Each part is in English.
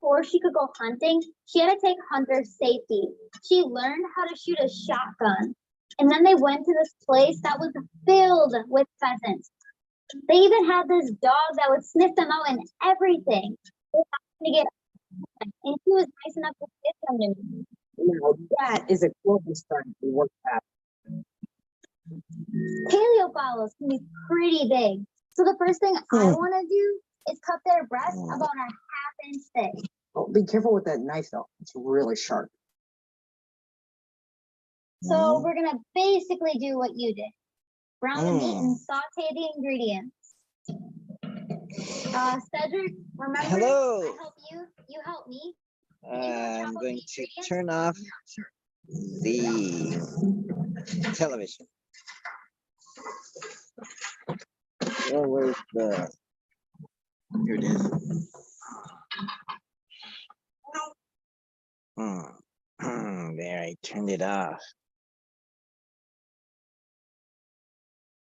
before she could go hunting, she had to take hunter safety. She learned how to shoot a shotgun. And then they went to this place that was filled with pheasants. They even had this dog that would sniff them out and everything. They happened to get, and he was nice enough to sniff them to me. Now that is a global start to work out. Paleofollows can be pretty big. So the first thing I want to do is cut their breast about a half-inch thick. Oh, be careful with that knife though. It's really sharp. So we're gonna basically do what you did. Brown the meat and saute the ingredients. Cedric, remember? Hello. I help you, you help me. I'm going to turn off the television. Oh, where's the? Here it is. There, I turned it off.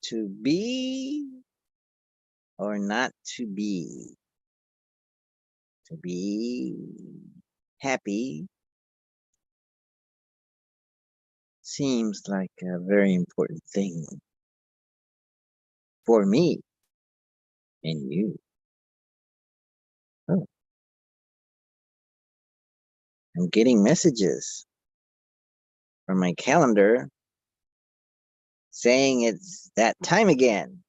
To be or not to be? To be happy seems like a very important thing for me and you. Oh. I'm getting messages from my calendar saying it's that time again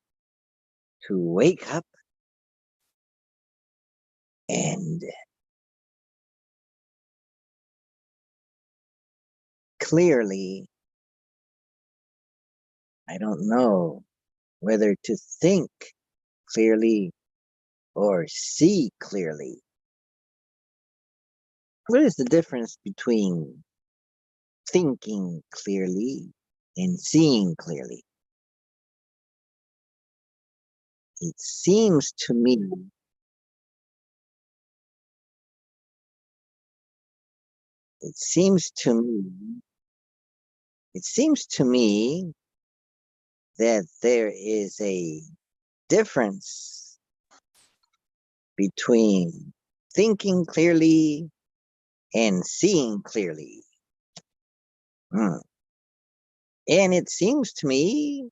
to wake up and clearly, I don't know whether to think clearly or see clearly. What is the difference between thinking clearly and seeing clearly? It seems to me that there is a difference between thinking clearly and seeing clearly. And it seems to me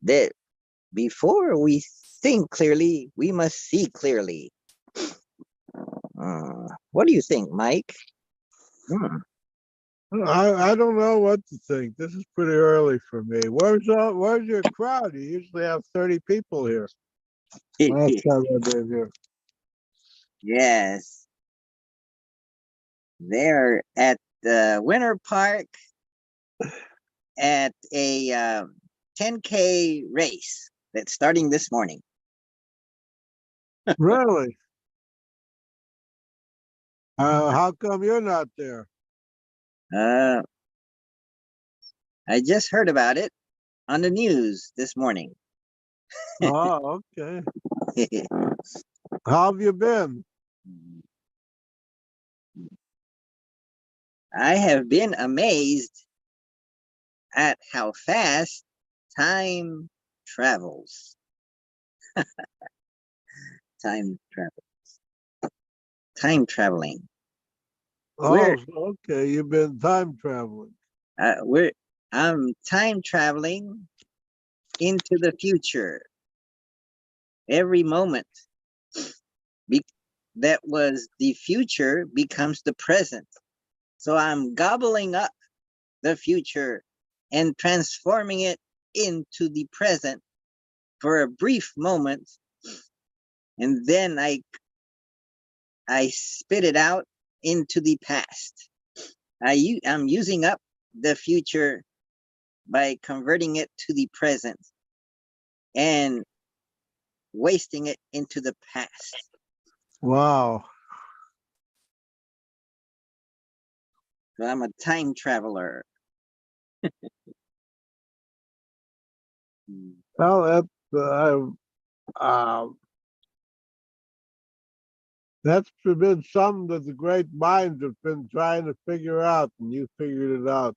that before we think clearly, we must see clearly. What do you think, Mike? I don't know what to think. This is pretty early for me. Where's your crowd? You usually have 30 people here. Last time I've been here. Yes. They're at the Winter Park at a 10K race that's starting this morning. Really? How come you're not there? I just heard about it on the news this morning. Oh, okay. How have you been? I have been amazed at how fast time travels. Time traveling. Oh, okay. You've been time traveling. I'm time traveling into the future. Every moment that was the future becomes the present. So I'm gobbling up the future and transforming it into the present for a brief moment. And then I spit it out into the past. I'm using up the future by converting it to the present and wasting it into the past. Wow. So I'm a time traveler. Well, that's been something that the great minds have been trying to figure out, and you figured it out.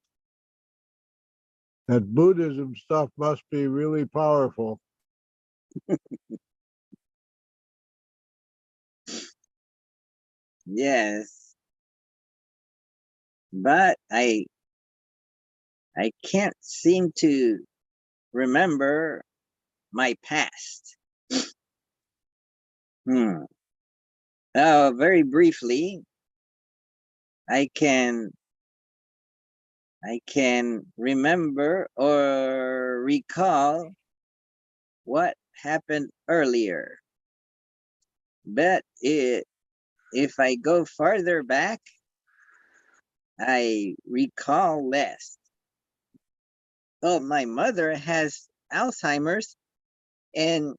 That Buddhism stuff must be really powerful. Yes, but I can't seem to remember my past. Hmm. Very briefly, I can I can remember or recall what happened earlier. But if I go farther back, I recall less. Oh, my mother has Alzheimer's, and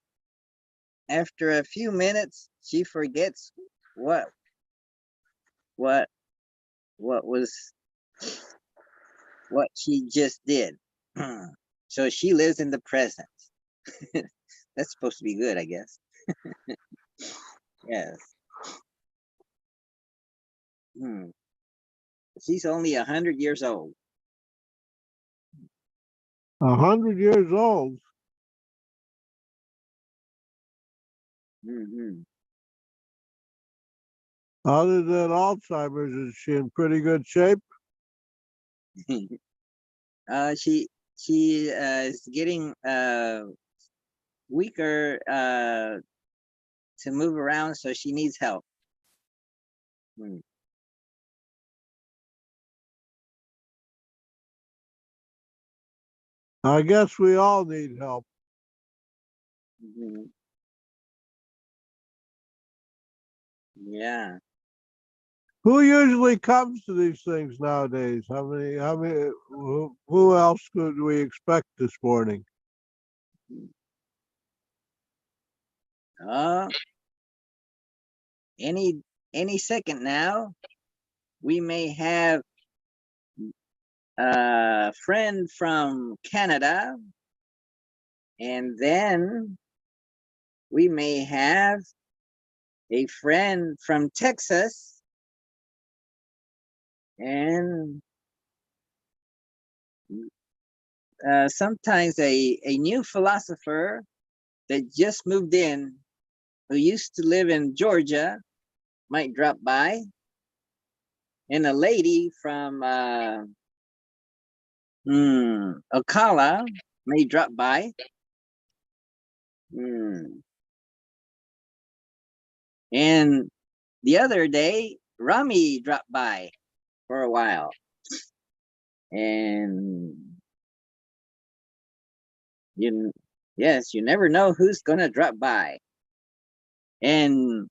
after a few minutes, she forgets what what what was what she just did. So she lives in the present. That's supposed to be good, I guess. Yes. Hmm. She's only 100 years old. 100 years old. Hmm. Other than Alzheimer's, is she in pretty good shape? uh, she she is getting weaker to move around, so she needs help. Hmm. I guess we all need help. Mhm. Yeah. Who usually comes to these things nowadays? Who else could we expect this morning? Uh, any any second now, we may have a friend from Canada, and then we may have a friend from Texas, and sometimes a new philosopher that just moved in, who used to live in Georgia, might drop by, and a lady from Ocala may drop by. Hmm. And the other day, Rami dropped by for a while. And you, yes, you never know who's gonna drop by. And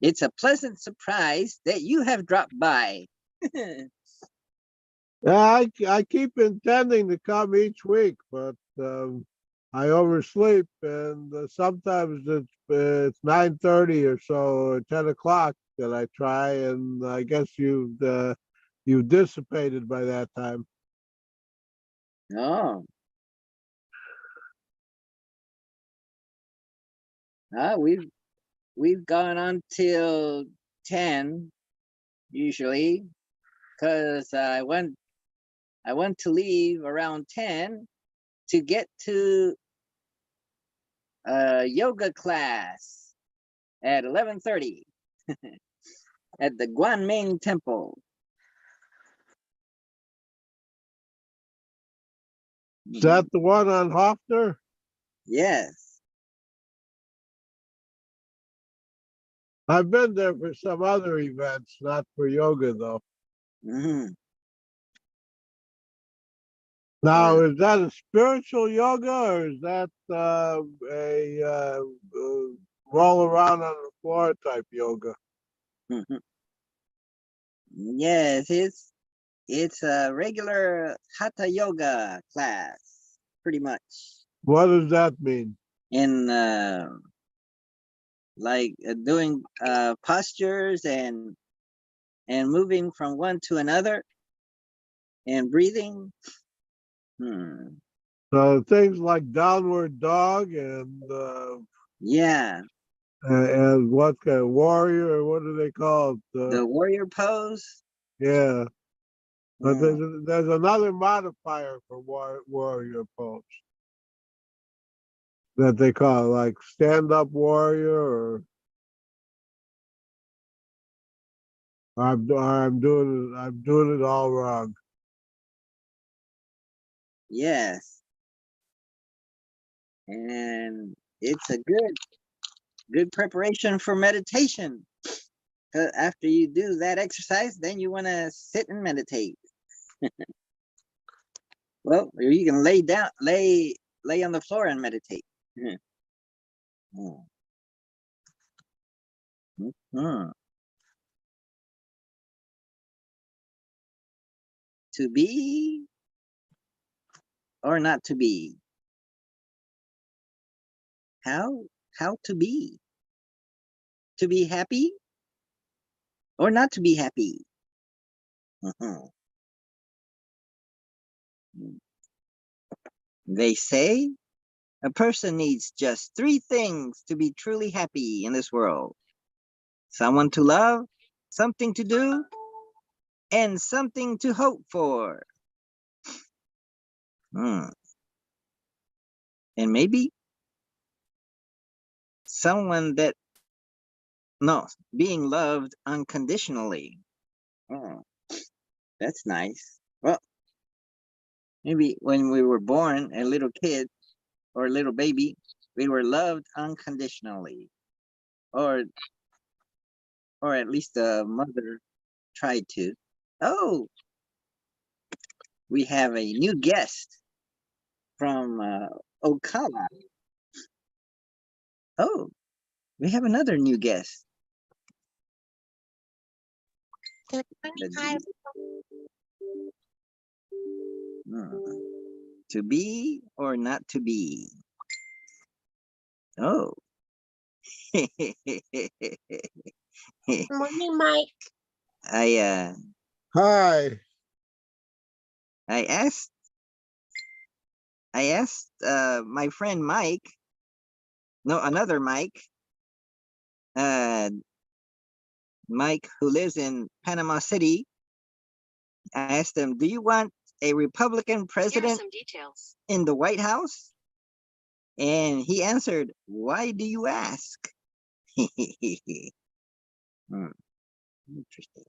it's a pleasant surprise that you have dropped by. Yeah, I keep intending to come each week, but I oversleep, and sometimes it's 9:30 or so, or 10 o'clock that I try, and I guess you've dissipated by that time. Oh, we've gone on till 10 usually, because I want to leave around 10 to get to a yoga class at 11:30 at the Guanming Temple. Is that the one on Hoffner? Yes. I've been there for some other events, not for yoga though. Hmm. Now, Yeah. is that a spiritual yoga, or is that a roll around on the floor type yoga? Mhm. Yes, it's a regular hatha yoga class, pretty much. What does that mean? In like doing postures and moving from one to another and breathing. Hmm. So things like downward dog Yeah, and what kind of warrior, or what do they call it? the warrior pose. Yeah, but Hmm. there's another modifier for warrior pose that they call like stand up warrior, or I'm doing it all wrong. Yes. And it's a good preparation for meditation. After you do that exercise, then you want to sit and meditate. Well, or you can lay down, lay on the floor and meditate. Mhm. Mhm. To be or not to be? How to be? To be happy or not to be happy? Mhm. They say a person needs just three things to be truly happy in this world: someone to love, something to do, and something to hope for. Hmm. And maybe someone that, no, being loved unconditionally. Oh, that's nice. Well, maybe when we were born, a little kid or a little baby, we were loved unconditionally, or at least the mother tried to. Oh, we have a new guest from Ocala. Oh, we have another new guest. Good morning. Let's Hi. see. Hmm. To be or not to be? Oh. Good morning, Mike. I uh Hi. I asked my friend Mike, no, another Mike, uh Mike who lives in Panama City. I asked him, "Do you want a Republican president in the White House?" And he answered, "Why do you ask?" Hmm, interesting.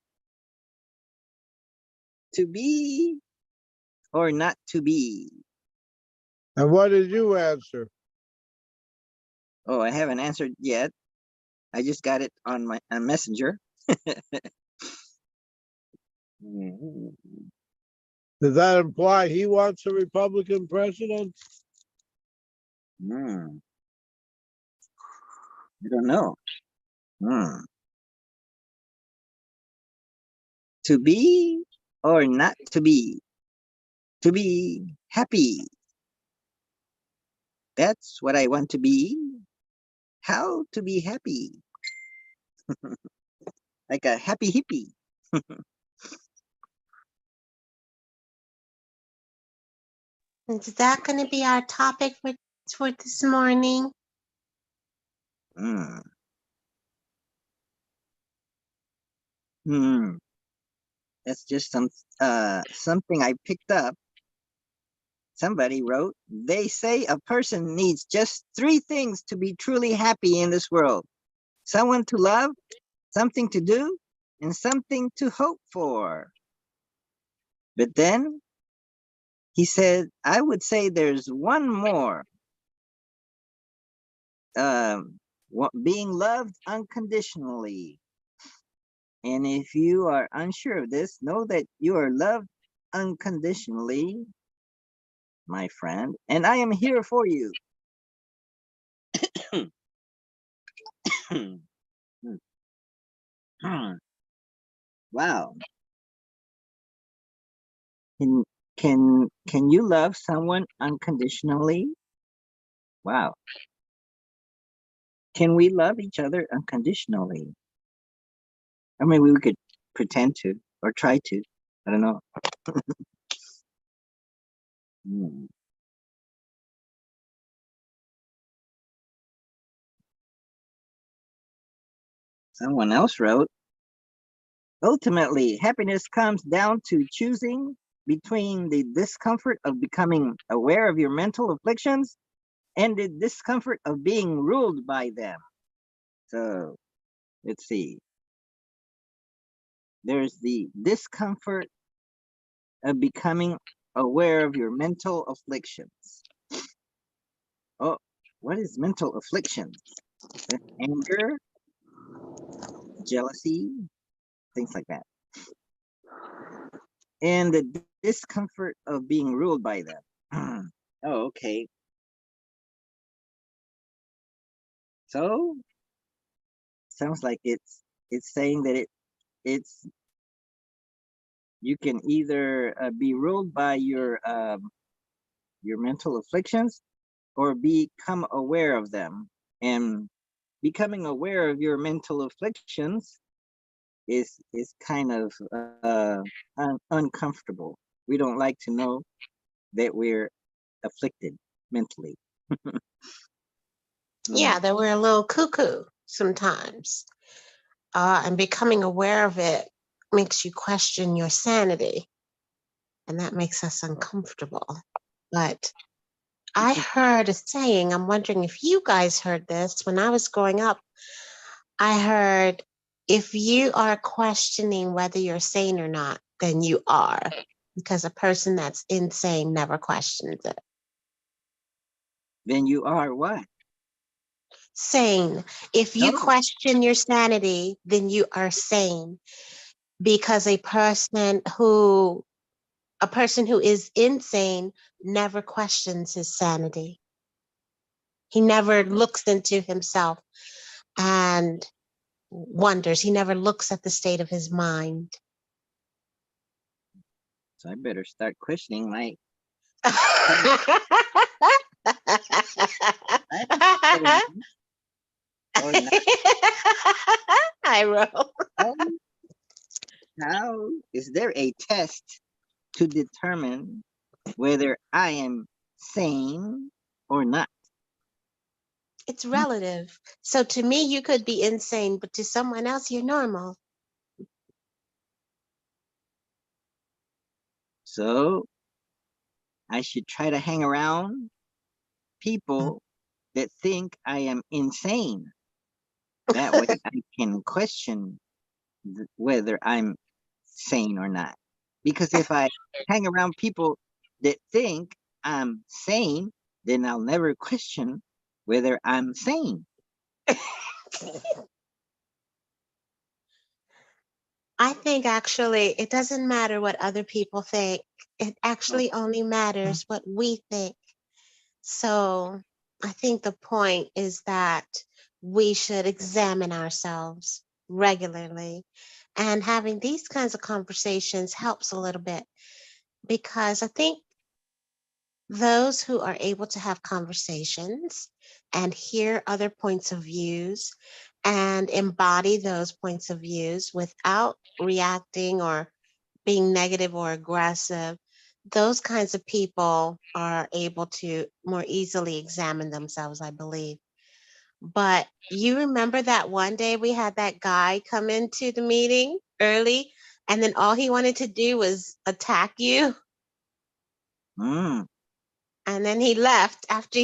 To be or not to be? And what did you answer? Oh, I haven't answered yet. I just got it on my messenger. Mhm. Does that imply he wants a Republican president? Hmm, I don't know. Hmm. To be or not to be? To be happy. That's what I want to be. How to be happy? Like a happy hippie. Is that going to be our topic for this morning? Hmm. Hmm. That's just something I picked up. Somebody wrote, they say a person needs just three things to be truly happy in this world: someone to love, something to do, and something to hope for. But then he said, I would say there's one more: being loved unconditionally. And if you are unsure of this, know that you are loved unconditionally, my friend, and I am here for you. Wow. Can can you love someone unconditionally? Wow. Can we love each other unconditionally? I mean, we could pretend to or try to. I don't know. Hmm. Someone else wrote, ultimately, happiness comes down to choosing between the discomfort of becoming aware of your mental afflictions and the discomfort of being ruled by them. So let's see. There's the discomfort of becoming aware of your mental afflictions. Oh, what is mental afflictions? Anger, jealousy, things like that. And the discomfort of being ruled by them. Oh, okay. So sounds like it's saying that it's you can either be ruled by your mental afflictions or become aware of them. And becoming aware of your mental afflictions is kind of uncomfortable. We don't like to know that we're afflicted mentally. Yeah, that we're a little cuckoo sometimes. And becoming aware of it makes you question your sanity. And that makes us uncomfortable. But I heard a saying, I'm wondering if you guys heard this. When I was growing up, I heard, if you are questioning whether you're sane or not, then you are. Because a person that's insane never questions it. Then you are what? Sane. If you Oh. question your sanity, then you are sane. Because a person who is insane never questions his sanity. He never looks into himself and wonders. He never looks at the state of his mind. So I better start questioning my or not. I roll. How is there a test to determine whether I am sane or not? It's relative. So to me, you could be insane, but to someone else, you're normal. So I should try to hang around people that think I am insane. That way I can question whether I'm sane or not. Because if I hang around people that think I'm sane, then I'll never question whether I'm sane. I think actually it doesn't matter what other people think. It actually only matters what we think. So I think the point is that we should examine ourselves regularly. And having these kinds of conversations helps a little bit, because I think those who are able to have conversations and hear other points of views and embody those points of views without reacting or being negative or aggressive, those kinds of people are able to more easily examine themselves, I believe. But you remember that one day we had that guy come into the meeting early, and then all he wanted to do was attack you, Mm, and then he left after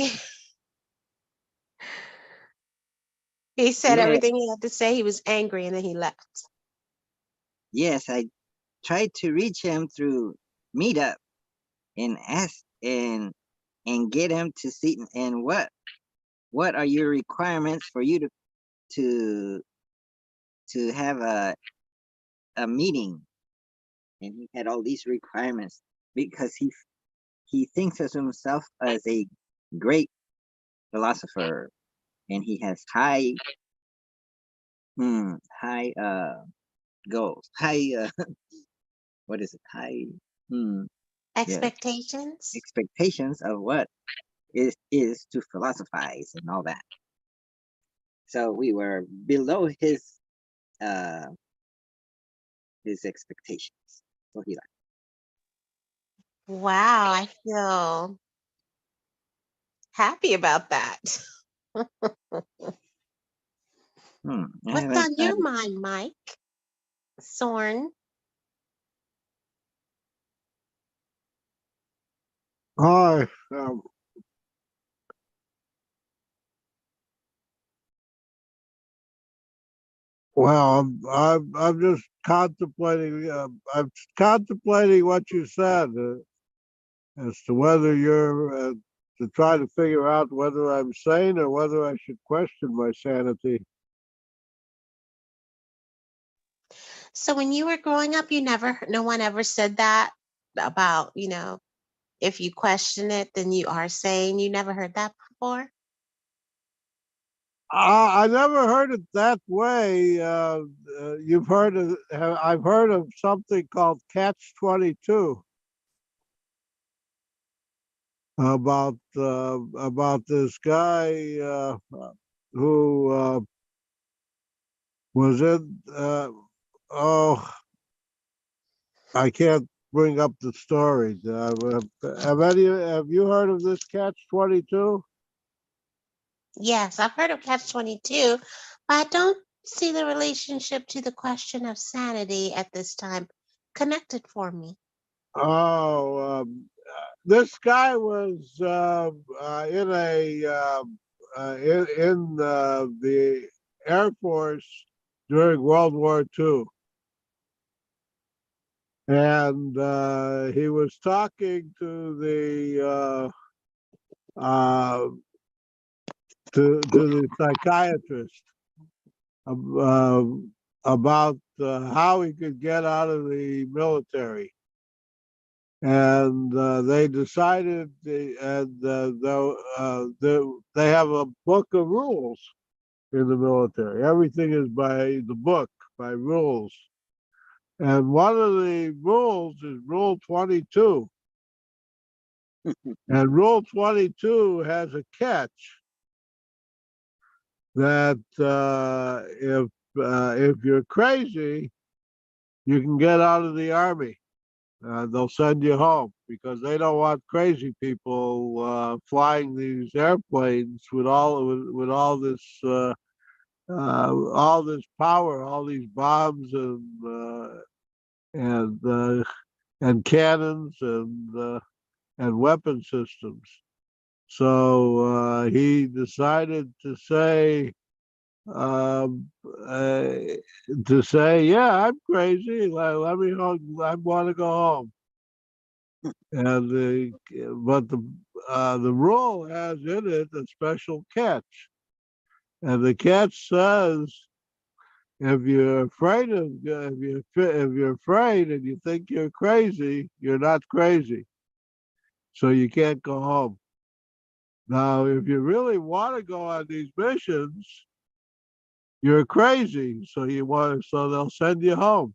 he said yeah, everything he had to say. He was angry, and then he left. yes, I tried to reach him through Meetup and ask and get him to see and what are your requirements for you to to have a meeting? And he had all these requirements because he thinks of himself as a great philosopher and he has high goals, high what is it, high hmm yeah, Expectations? expectations of what is to philosophize and all that. So we were below uh his expectations, so he like Wow, I feel happy about that. I What's haven't on your mind, Mike? Sorn? Hi, Well, I'm just contemplating. I'm contemplating what you said as to whether you're to try to figure out whether I'm sane or whether I should question my sanity. So when you were growing up, no one ever said that about, if you question it, then you are sane. You never heard that before? I never heard it that way. You've heard of? I've heard of something called Catch 22 about this guy who was in. Oh, I can't bring up the story. Have you heard of this Catch 22? Yes, I've heard of Catch 22, but I don't see the relationship to the question of sanity at this time. Connect it for me. Oh, this guy was in the Air Force during World War II, and he was talking to the psychiatrist uh, about how he could get out of the military. And they decided, they have a book of rules in the military. Everything is by the book, by rules. And one of the rules is Rule 22. And Rule 22 has a catch that if you're crazy, you can get out of the army. They'll send you home because they don't want crazy people flying these airplanes with all this power, all these bombs and cannons and weapon systems. So he decided to say, yeah, I'm crazy. Let me home. I want to go home. And the rule has in it a special catch, and the catch says if you're afraid and you think you're crazy, you're not crazy, so you can't go home. Now, if you really want to go on these missions, you're crazy, so they'll send you home.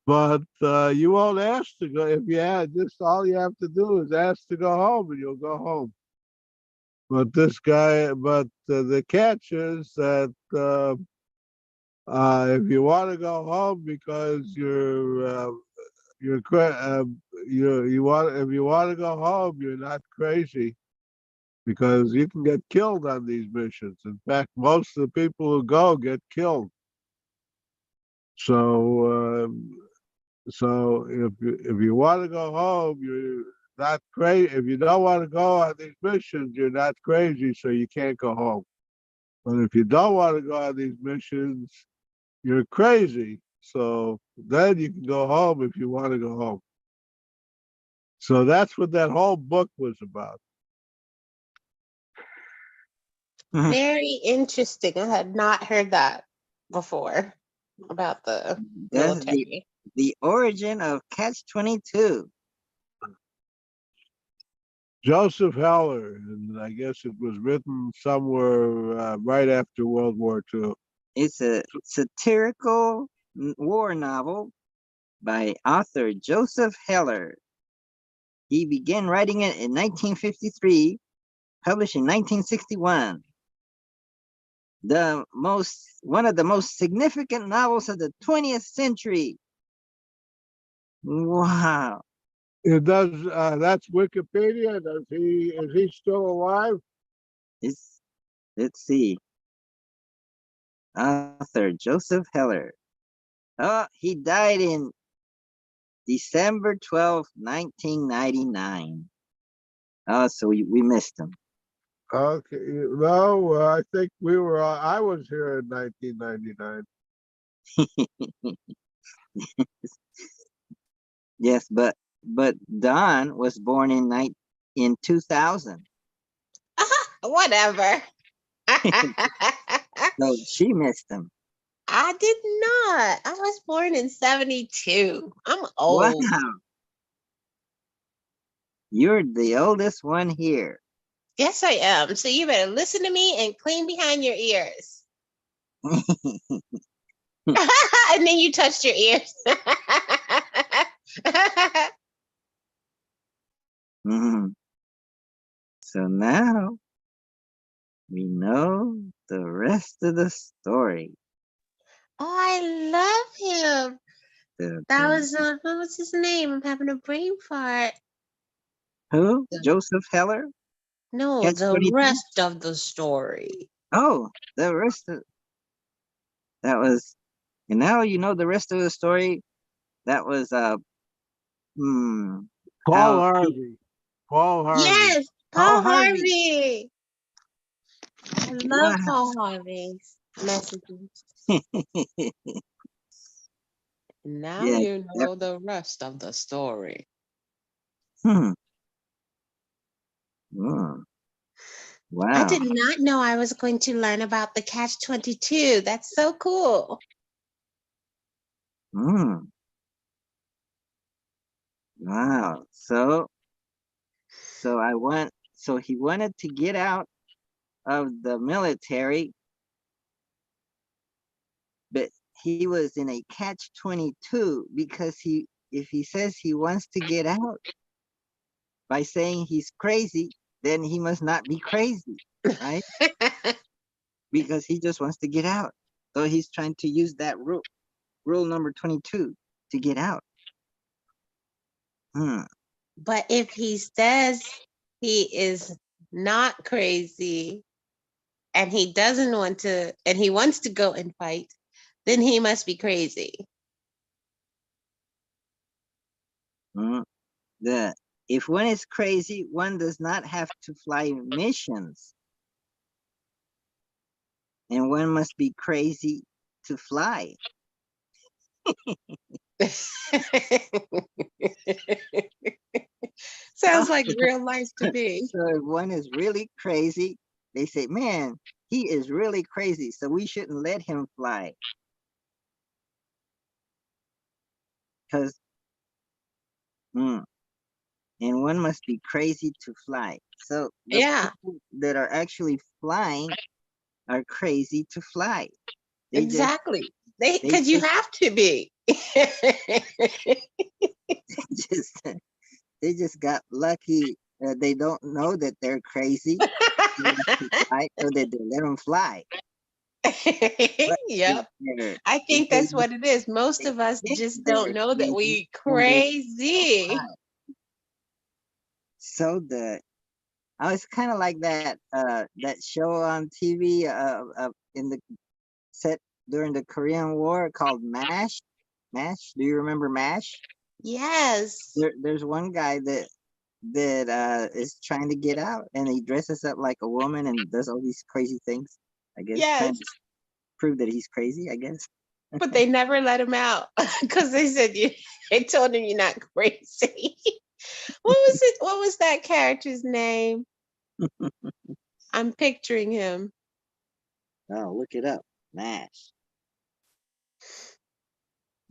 But you won't ask to go. If you had this, all you have to do is ask to go home, and you'll go home. But the catch is that if you want to go home because if you want to go home, you're not crazy because you can get killed on these missions. In fact, most of the people who go get killed. So if you want to go home, you're not crazy. If you don't want to go on these missions, you're not crazy, so you can't go home. But if you don't want to go on these missions, you're crazy. So then you can go home if you want to go home. So that's what that whole book was about. Very interesting. I had not heard that before about the That's military. the origin of Catch 22. Joseph Heller, and I guess it was written somewhere right after World War II. It's a satirical war novel by author Joseph Heller. He began writing it in 1953, published in 1961. One of the most significant novels of the 20th century. Wow. It does. That's Wikipedia. Is he still alive? Let's see. Author Joseph Heller. Oh, he died in December 12th, 1999. Oh, so we missed him. Okay, no, I think I was here in 1999. Yes, but Don was born in 2000. Whatever. So she missed him. I did not. I was born in 72. I'm Wow. old. You're the oldest one here. Yes, I am. So you better listen to me and clean behind your ears. And then you touched your ears. Mhm. So now we know the rest of the story. Oh, I love him. That The- was what was his name? I'm having a brain fart. who? Joseph Heller? No, Catch the 22? rest of the story. Oh, the rest of that was, and now you know the rest of the story. That was hmm, Paul how Harvey. Paul Harvey. Yes, Paul Paul Harvey. Harvey. I love Wow. Paul Harvey's messages. Now Yeah. you Yep. know the rest of the story. Hmm. Hmm. I Wow. did not know I was going to learn about the Catch-22. That's so cool. Hmm. Wow. So he wanted to get out of the military, but he was in a catch 22 because if he says he wants to get out by saying he's crazy, then he must not be crazy, right? Because he just wants to get out. So he's trying to use that rule number 22 to get out. Hmm. But if he says he is not crazy and he doesn't want to, and he wants to go and fight, then he must be crazy. Hmm. The If one is crazy, one does not have to fly missions, and one must be crazy to fly. Sounds like real life to me. So if one is really crazy, they say, man, he is really crazy, so we shouldn't let him fly. Because, and one must be crazy to fly. So the Yeah, people that are actually flying are crazy to fly. They just, exactly. they Because you just, have to be. just, they just got lucky. They don't know that they're crazy. They want to fly, so they let them fly. But if Yep. they're, I if think they that's what it is. Most they of us think just don't they're know that crazy, we then they crazy. fly. So I was kind of like that show on TV in the set during the Korean War called MASH. MASH. Do you remember MASH? Yes. There's one guy that is trying to get out, and he dresses up like a woman and does all these crazy things. I guess trying Yes. to prove that he's crazy. I guess. But they never let him out because they said they told him you're not crazy. What was it? What was that character's name? I'm picturing him. Oh, look it up. MASH.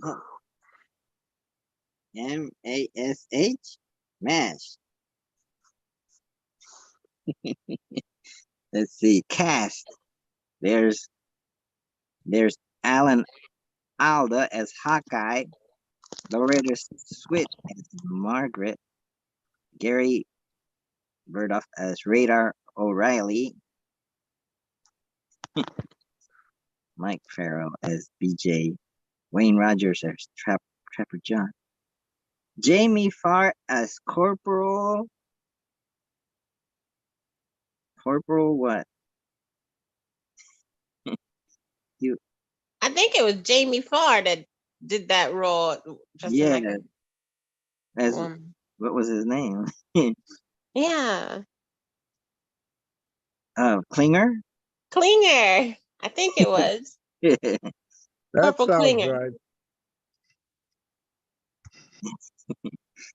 Oh, MASH. MASH. Let's see. Cast. There's there's Alan Alda as Hawkeye, Loretta Swit as Margaret, Gary Burdoff as Radar O'Reilly, Mike Farrell as BJ, Wayne Rogers as Trapper John, Jamie Farr as Corporal what? You I think it was Jamie Farr that did that role, dressing yeah, like a as woman. what was his name? Yeah. Klinger. Klinger. I think it was That Corporal sounds Klinger. right.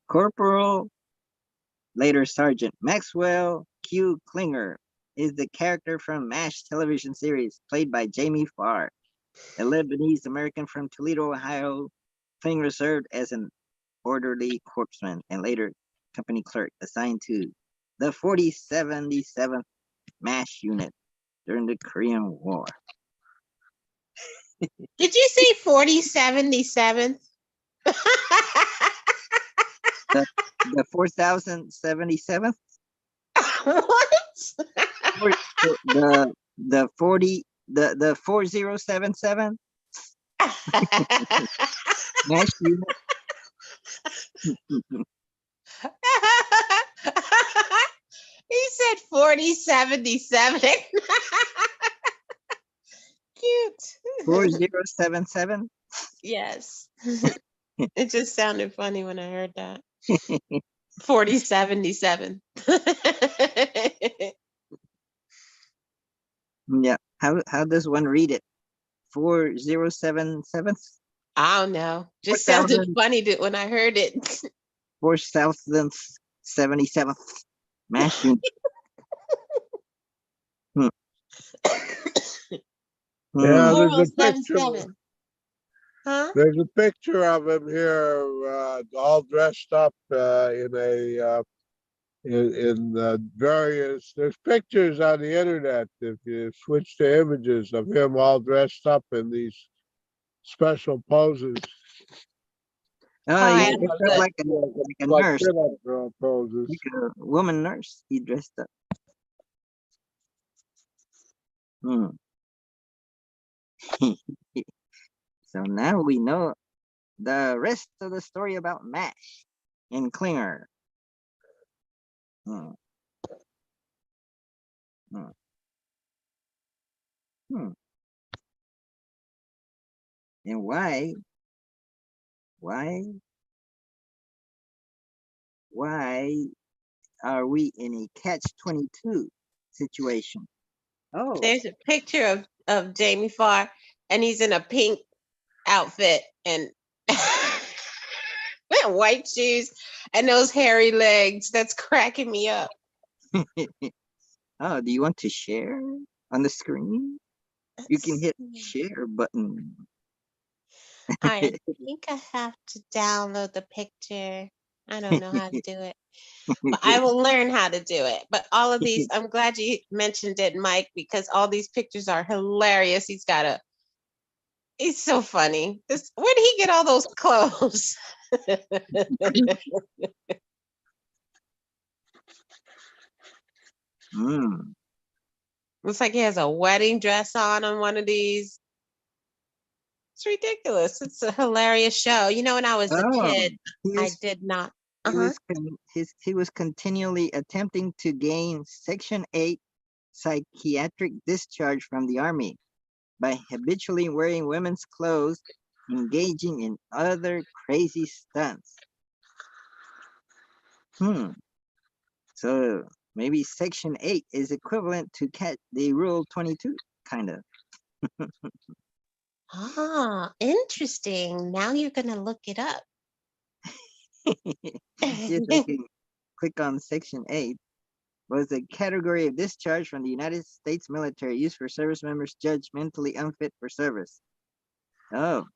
Corporal, later Sergeant Maxwell Q. Klinger is the character from MASH television series played by Jamie Farr, a Lebanese American from Toledo, Ohio. Klinger served as an orderly corpsman and later company clerk assigned to the 4077th MASH unit during the Korean War. Did you say 4077? The 4077th? What? The 4077 MASH unit. He said 4077. Cute. 4077. Yes. It just sounded funny when I heard that. 4077. Yeah. How does one read it? 4077? I don't know. Just sounded funny when I heard it. 4077th MASH unit. Hmm. Yeah, Hmm. there's a picture. 4077. Huh? There's a picture of him here, all dressed up in a in various. There's pictures on the internet. If you switch to images of him all dressed up in these special poses, Oh, All he right, dressed up good. like a like nurse, pinup girl poses. like a woman nurse. He dressed up. Hmm. So now we know the rest of the story about MASH and Klinger. Hmm. Hmm. Hmm. And why are we in a catch-22 situation? Oh, There's a picture of Jamie Farr, and he's in a pink outfit and white shoes and those hairy legs. That's cracking me up. oh, do you want to share on the screen? You can hit Let's see. share button. I think I have to download the picture. I don't know how to do it, but I will learn how to do it. But all of these, I'm glad you mentioned it, Mike, because all these pictures are hilarious. He's so funny. Where did he get all those clothes? Mm. Looks like he has a wedding dress on one of these. It's ridiculous. It's a hilarious show. You know, when I was a Oh, kid, he I is did not. he Uh-huh. was he was continually attempting to gain Section 8 psychiatric discharge from the army by habitually wearing women's clothes, engaging in other crazy stunts. Hmm. So maybe Section 8 is equivalent to the Rule 22, kind of. Ah, interesting. Now you're gonna look it up. Yes, I can click on Section 8. Was a category of discharge from the United States military used for service members judged mentally unfit for service. Oh,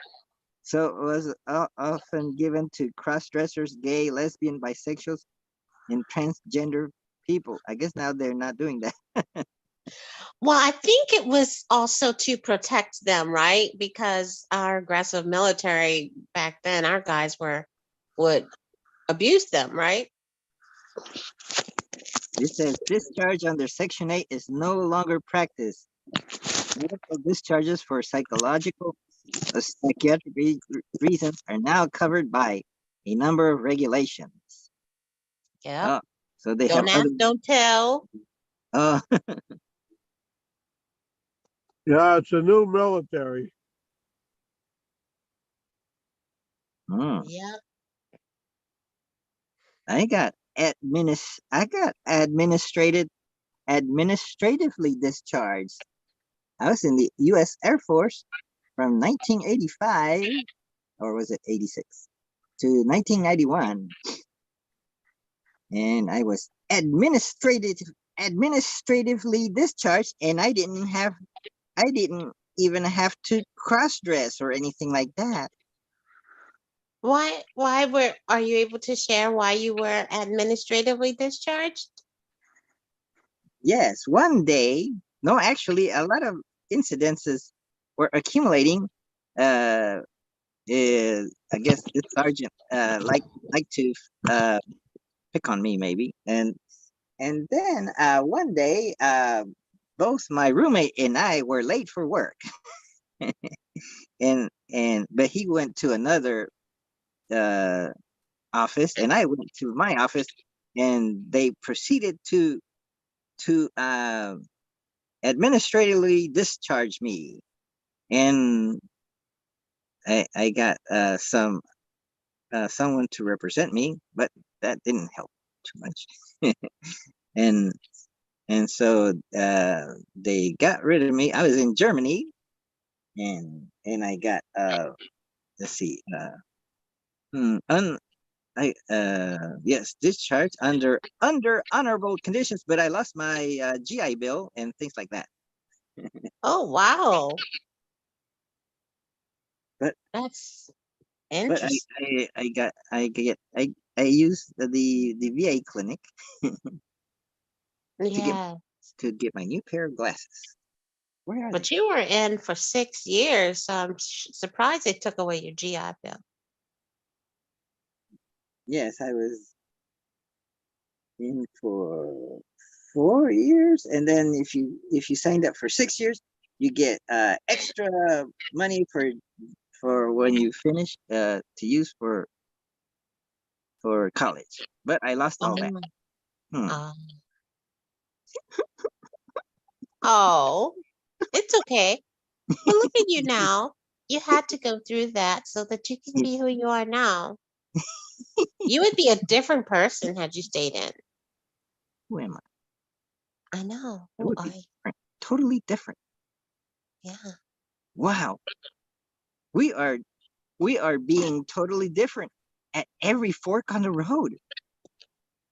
so it was often given to cross-dressers, gay, lesbian, bisexuals, and transgender people. I guess now they're not doing that. Well, I think it was also to protect them, right? Because our aggressive military back then, our guys would abuse them, right? It says discharge under Section 8 is no longer practiced. Medical discharges for psychological or psychiatric reasons are now covered by a number of regulations. Yep. Oh, so they have Don't ask, other. don't tell. Oh, Yeah, it's a new military. hmm. Yep. I got administrated administratively discharged. I was in the U.S. Air Force from 1985, or was it 86, to 1991. And I was administratively discharged, and I didn't even have to cross dress or anything like that. Are you able to share why you were administratively discharged? Yes, one day, no, actually, a lot of incidences were accumulating. I guess this sergeant like to pick on me maybe, and then one day, both my roommate and I were late for work, and but he went to another uh, office, and I went to my office, and they proceeded to administratively discharge me, and I got someone to represent me, but that didn't help too much. and so they got rid of me. I was in Germany, and I got let's see, hmm, un, I yes, discharged under honorable conditions, but I lost my GI Bill and things like that. Oh, wow. But That's but interesting. I used the VA clinic to get Yeah. my new pair of glasses. Where are they? But you were in for 6 years, so I'm surprised they took away your GI Bill. Yes, I was in for 4 years, and then if you signed up for 6 years, you get extra money for when you finish to use for college. But I lost all that. Hmm. Um, oh, it's okay. Well, look at you now. You had to go through that so that you can be who you are now. You would be a different person had you stayed in. Who am I? I know. I Who would are be you? different, totally different. Yeah. Wow, we are being totally different at every fork on the road.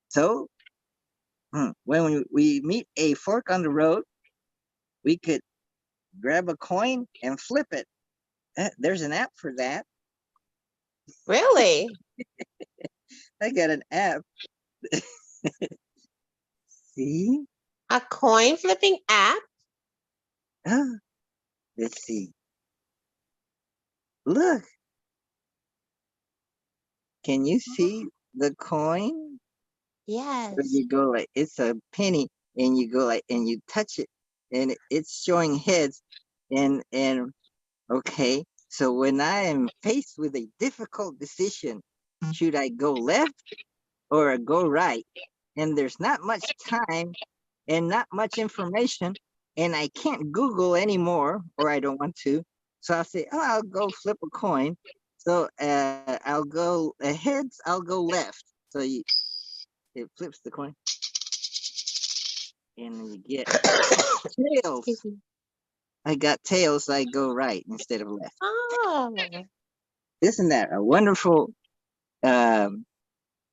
So when we meet a fork on the road, we could grab a coin and flip it. There's an app for that. Really? I got an app. See? A coin flipping app? Ah, let's see. Look, can you see the coin? Where Yes. you go like it's a penny, and you go like and you touch it, and it's showing heads, and okay. So when I am faced with a difficult decision, should I go left or go right? And there's not much time and not much information, and I can't Google anymore, or I don't want to. So I'll say, oh, I'll go flip a coin. So I'll go heads, I'll go left. So it flips the coin, and you get tails. Excuse me. I got tails, so I go right instead of left. Oh, Isn't that a wonderful um,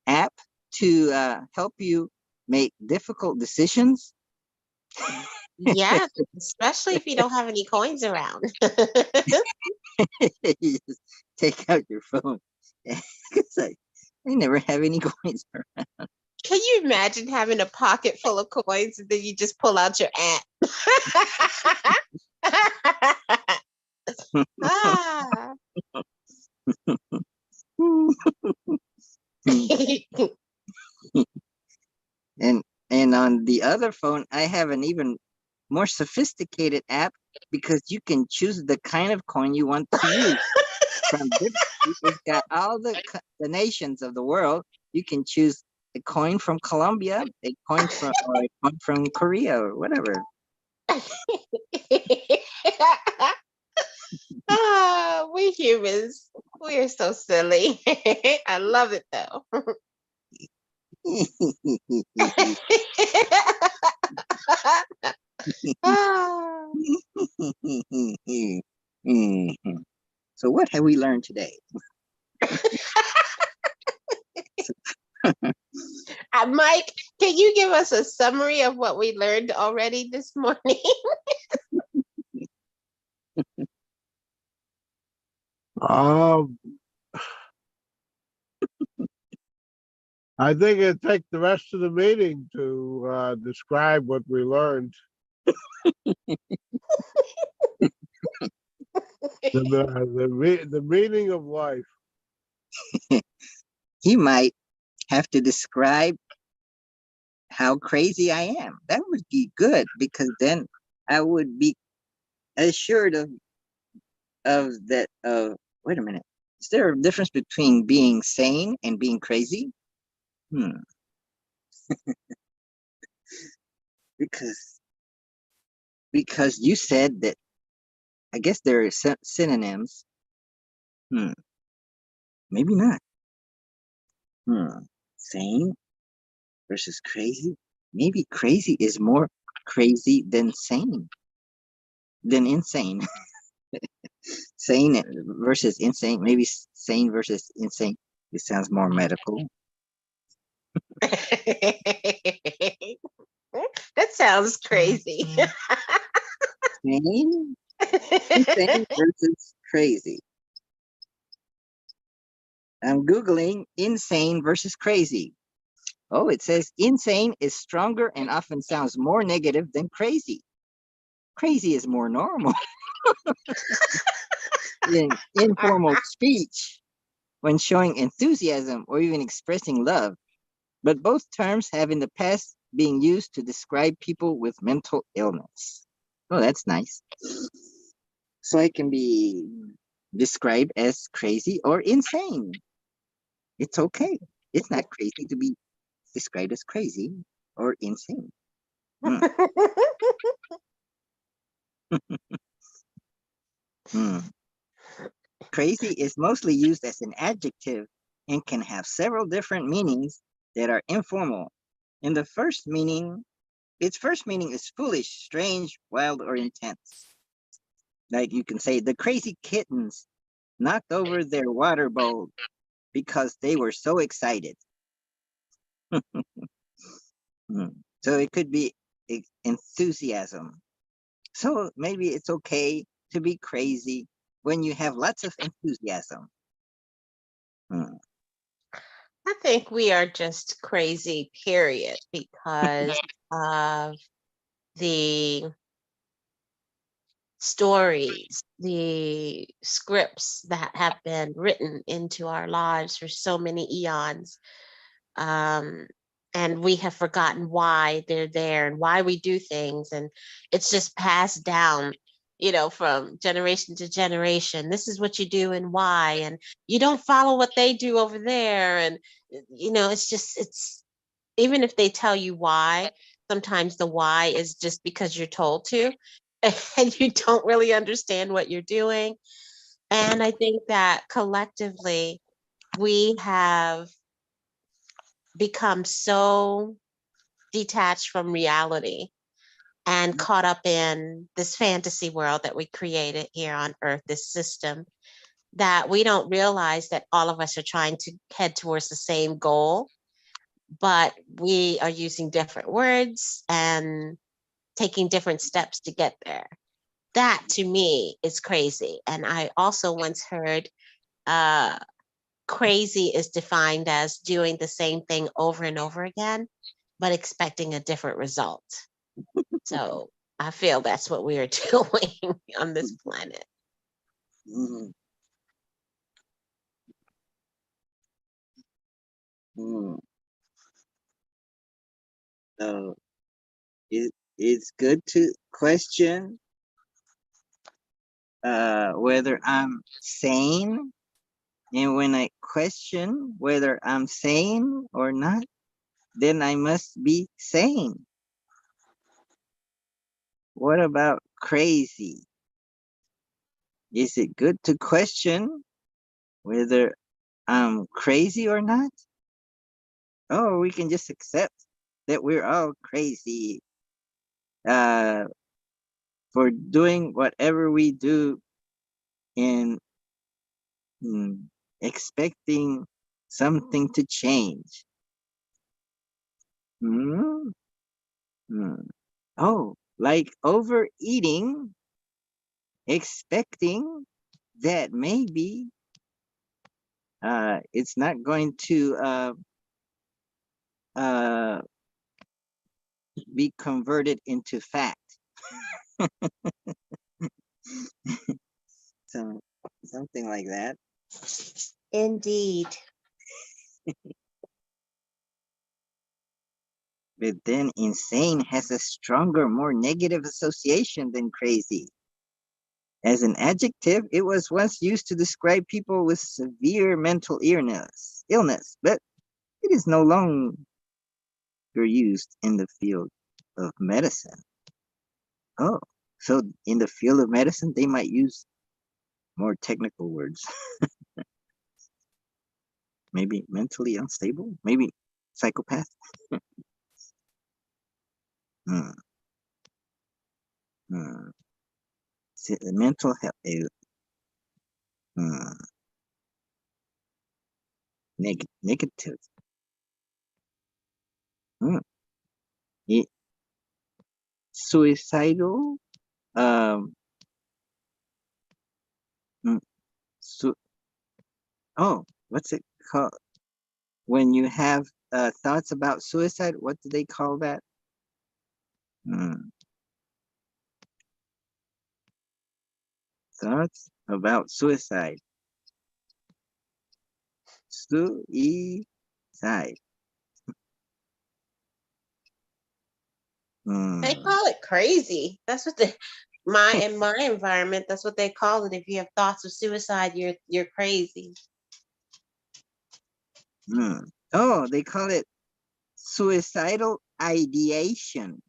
app to help you make difficult decisions? yes. Especially if you don't have any coins around. You just take out your phone. It's like, I never have any coins. Can you imagine having a pocket full of coins and then you just pull out your app? Ah. and on the other phone, I have an even more sophisticated app because you can choose the kind of coin you want to use. It's got all the nations of the world. You can choose a coin from Colombia, a coin from Korea, or whatever. Ah, we humans, we are so silly. I love it though. Ah. Mhm. So what have we learned today? Mike, can you give us a summary of what we learned already this morning? Um, I think it'd take the rest of the meeting to describe what we learned. The meaning of life. He might have to describe how crazy I am. That would be good because then I would be assured of that wait a minute. Is there a difference between being sane and being crazy? Hmm. Because you said that I guess there are synonyms. Hmm. Maybe not. Hmm. Sane versus crazy. Maybe crazy is more crazy than sane, than insane. Sane versus insane. Maybe sane versus insane. It sounds more medical. That sounds crazy. Sane, insane versus crazy. I'm Googling insane versus crazy. Oh, it says insane is stronger and often sounds more negative than crazy. Crazy is more normal in informal speech when showing enthusiasm or even expressing love. But both terms have in the past been used to describe people with mental illness. Oh, that's nice. So I can be described as crazy or insane. It's okay. It's not crazy to be described as crazy or insane. Hmm. Hmm. Crazy is mostly used as an adjective and can have several different meanings that are informal. In the first meaning, its first meaning is foolish, strange, wild, or intense. Like you can say, the crazy kittens knocked over their water bowl because they were so excited. Hmm. So it could be enthusiasm. So maybe it's okay to be crazy when you have lots of enthusiasm. Hmm. I think we are just crazy, period, because of the stories, the scripts that have been written into our lives for so many eons. Um, and we have forgotten why they're there and why we do things. And it's just passed down, from generation to generation. This is what you do and why. And you don't follow what they do over there. And, it's even if they tell you why, sometimes the why is just because you're told to, and you don't really understand what you're doing. And I think that collectively, we have become so detached from reality and caught up in this fantasy world that we created here on Earth, this system, that we don't realize that all of us are trying to head towards the same goal, but we are using different words and taking different steps to get there. That to me is crazy. And I also once heard uh, crazy is defined as doing the same thing over and over again, but expecting a different result. So I feel that's what we are doing on this planet. Mm. Mm. So it's good to question whether I'm sane. And when I question whether I'm sane or not, then I must be sane. What about crazy? Is it good to question whether I'm crazy or not? Or we can just accept that we're all crazy for doing whatever we do in expecting something to change. Hmm? Hmm. Oh, like overeating, expecting that maybe it's not going to uh, be converted into fat. So something like that. Indeed. But then insane has a stronger, more negative association than crazy. As an adjective, it was once used to describe people with severe mental illness, but it is no longer used in the field of medicine. Oh, so in the field of medicine, they might use more technical words. Maybe mentally unstable, maybe psychopath. Hmm, hmm. Mental health, negative. Hmm. It, suicidal. Um. mm, Su- oh, what's it called? When you have thoughts about suicide, what do they call that? Hmm. Thoughts about suicide. Suicide. They Hmm. call it crazy. That's what they in my environment, that's what they call it. If you have thoughts of suicide, you're crazy. Hmm. Oh, they call it suicidal ideation.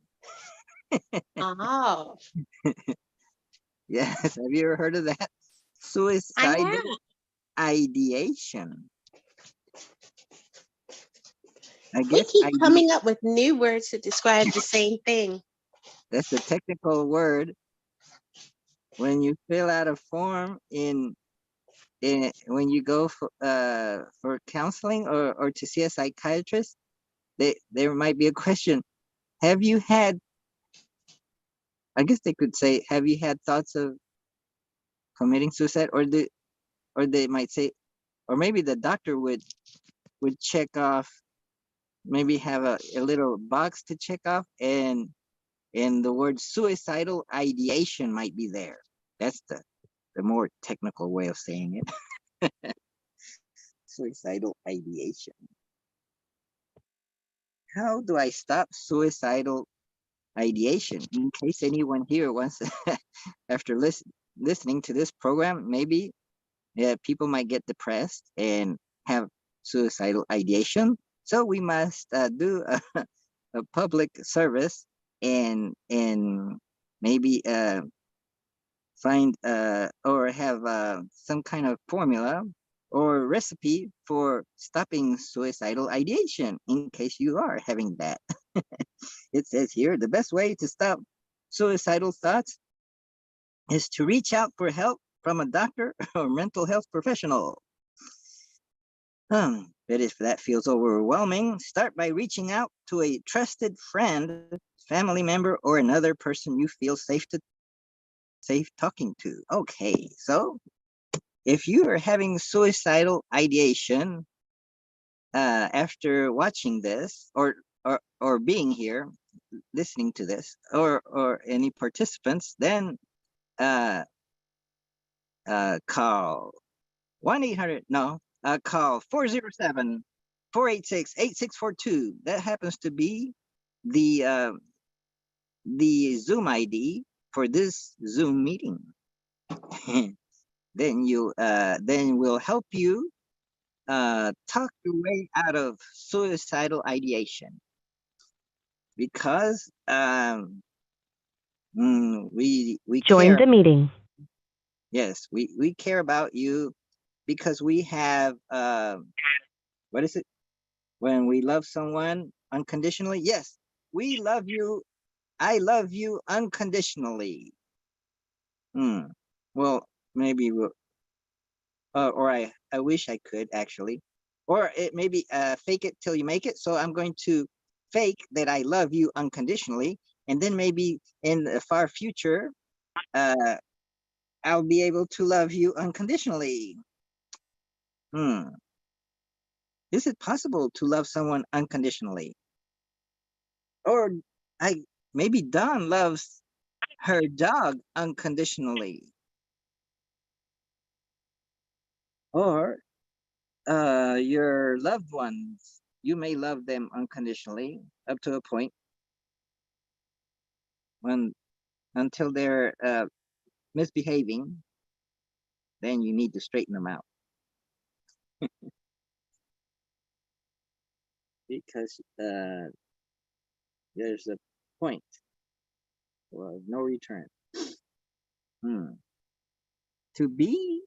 Oh, Yes, have you ever heard of that? I have. Suicidal ideation. I We guess keep idea, coming up with new words to describe the same thing. that's the technical word. When you fill out a form when you go for counseling or to see a psychiatrist, there might be a question. Have you had, I guess they could say, have you had thoughts of committing suicide? Or they might say, or maybe the doctor would check off, maybe have a little box to check off, and the word suicidal ideation might be there. That's the more technical way of saying it. Suicidal ideation. How do I stop suicidal ideation? In case anyone here wants to, after listening to this program, maybe people might get depressed and have suicidal ideation. So we must do a public service and maybe find or have some kind of formula or recipe for stopping suicidal ideation in case you are having that. It says here the best way to stop suicidal thoughts is to reach out for help from a doctor or mental health professional. But if that feels overwhelming, start by reaching out to a trusted friend, family member, or another person you feel safe talking to. Okay, so if you are having suicidal ideation after watching this or being here listening to this or any participants, then uh call 1-800, no, call 407-486-8642. That happens to be the the Zoom ID for this Zoom meeting. Then we'll help you talk your way out of suicidal ideation because we Join care. the meeting. Yes, we care about you because we have what is it when we love someone unconditionally? Yes, we love you I love you unconditionally. Well, maybe we'll, or I wish I could actually, or it maybe fake it till you make it. So I'm going to fake that I love you unconditionally, and then maybe in the far future, I'll be able to love you unconditionally. Is it possible to love someone unconditionally? Or I maybe Dawn loves her dog unconditionally. Or your loved ones, you may love them unconditionally up to a point when until they're misbehaving, then you need to straighten them out because there's a point of no return. To be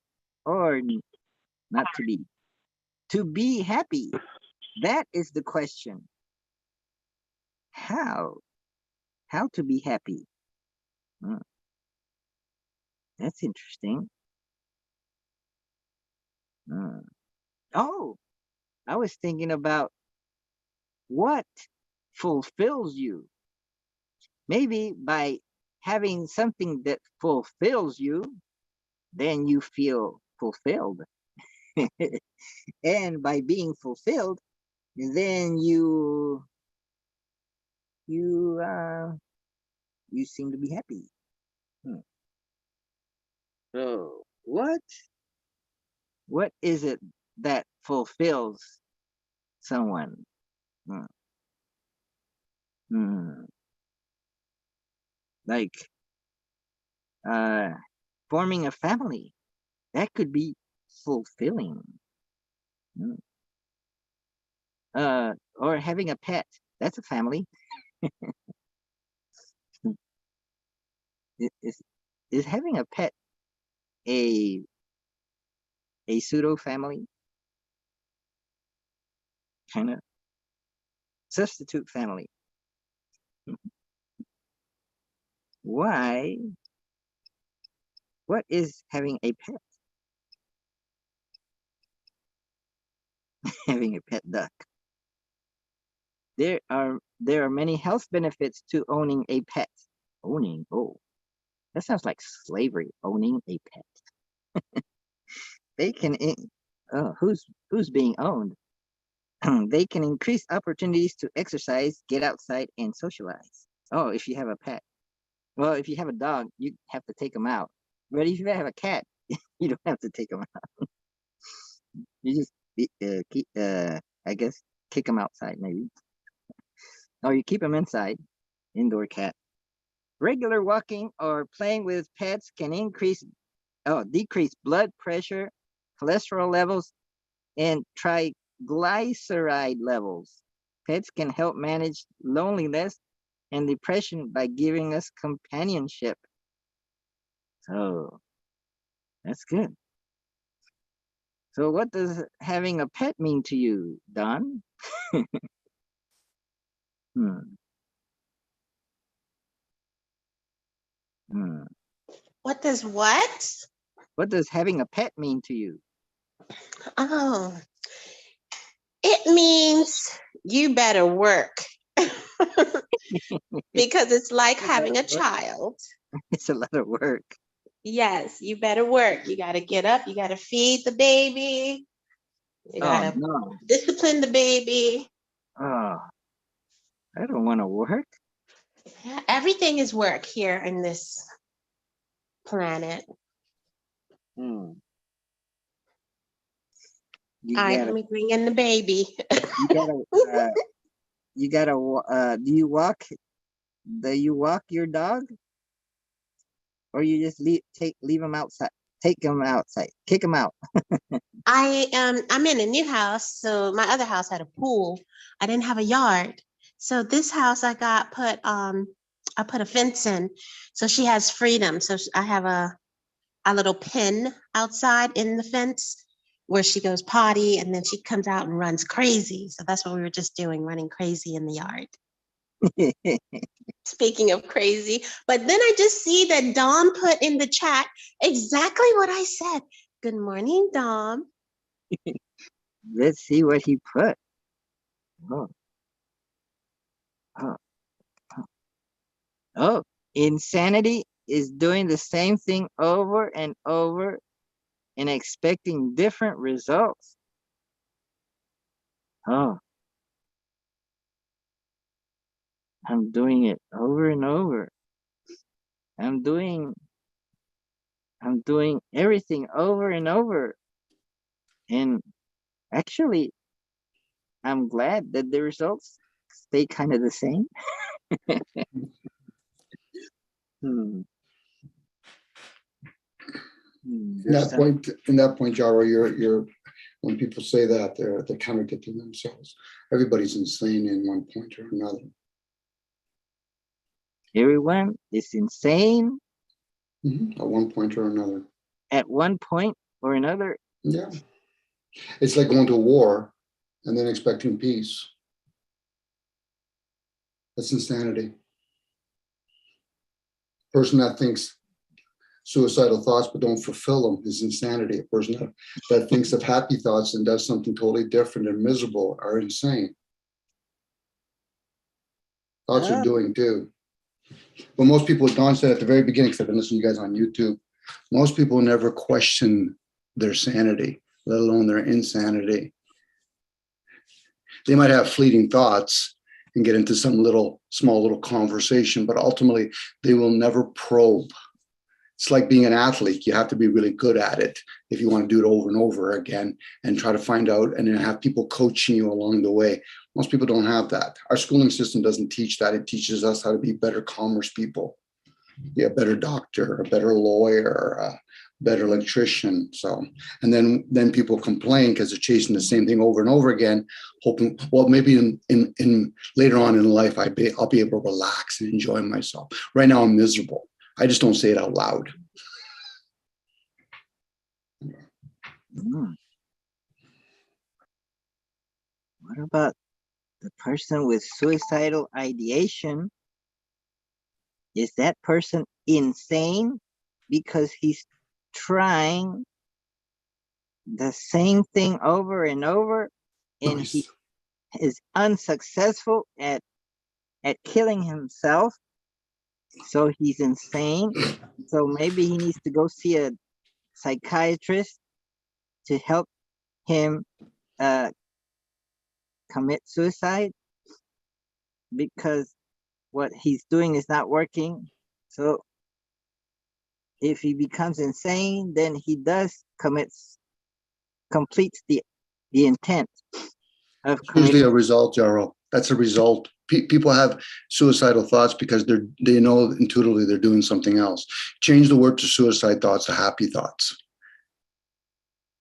or not to be? To be happy. That is the question. How? How to be happy? That's interesting. Oh, I was thinking about what fulfills you. Maybe by having something that fulfills you, then you feel fulfilled. And by being fulfilled, then you you seem to be happy. So what is it that fulfills someone? Hmm. Hmm. Like forming a family, that could be fulfilling. Hmm. Or having a pet, that's a family. Is is having a pet a pseudo family, kind of substitute family? Why? What is having a pet? Having a pet duck. There are many health benefits to owning a pet. Owning, oh, that sounds like slavery. Owning a pet. They can. Oh, who's being owned? They can increase opportunities to exercise, get outside, and socialize. Oh, if you have a pet. Well, if you have a dog, you have to take them out. But if you have a cat, you don't have to take them out. You just keep, I guess, kick them outside maybe. Or you keep them inside, indoor cat. Regular walking or playing with pets can decrease blood pressure, cholesterol levels, and triglyceride levels. Pets can help manage loneliness and depression by giving us companionship. So that's good. So what does having a pet mean to you, Don? Hmm. Hmm. What does what? What does having a pet mean to you? Oh, it means you better work because it's like It's a lot having of a work. child. It's a lot of work. Yes, you better work. You got to get up. You got to feed the baby. You got Oh to no. discipline the baby. Oh, I don't want to work. Yeah, everything is work here in this planet. Hmm. You All right, gotta, let me bring in the baby. you gotta, do you walk? Do you walk your dog? Or you just leave him outside? Take him outside, kick him out. I'm in a new house, so my other house had a pool. I didn't have a yard. So this house I put a fence in so she has freedom. So I have a little pen outside in the fence where she goes potty and then she comes out and runs crazy. So that's what we were just doing, running crazy in the yard. Speaking of crazy, but then I just see that Dom put in the chat exactly what I said. Good morning, Dom. Let's see what he put. Oh, oh, oh. Oh, insanity is doing the same thing over and over and expecting different results. Oh, I'm doing it over and over. I'm doing everything over and over. And actually, I'm glad that the results stay kind of the same. Hmm. There's some- In that point, Jaro, you're when people say that, they're contradicting themselves. Everybody's insane in one point or another. Everyone is insane At one point or another. at one point or another. Yeah. It's like going to war and then expecting peace. That's insanity. Person that thinks suicidal thoughts but don't fulfill them is insanity. A person that thinks of happy thoughts and does something totally different and miserable are insane. Thoughts are doing too. But most people, Don said at the very beginning, because I've been listening to you guys on YouTube, most people never question their sanity, let alone their insanity. They might have fleeting thoughts and get into some small little conversation, but ultimately they will never probe. It's like being an athlete. You have to be really good at it if you want to do it over and over again and try to find out and then have people coaching you along the way. Most people don't have that. Our schooling system doesn't teach that. It teaches us how to be better commerce people. Be a better doctor, a better lawyer, a better electrician. So, and then people complain because they're chasing the same thing over and over again, hoping, well, maybe in later on in life, I'll be able to relax and enjoy myself. Right now, I'm miserable. I just don't say it out loud. What about the person with suicidal ideation? Is that person insane because he's trying the same thing over and over and Nice. he is unsuccessful at killing himself? So he's insane. So maybe he needs to go see a psychiatrist to help him commit suicide because what he's doing is not working. So if he becomes insane, then he does completes the intent of Usually committing. a result, Jaro. That's a result. People have suicidal thoughts because they know intuitively they're doing something else. Change the word to suicide thoughts to happy thoughts.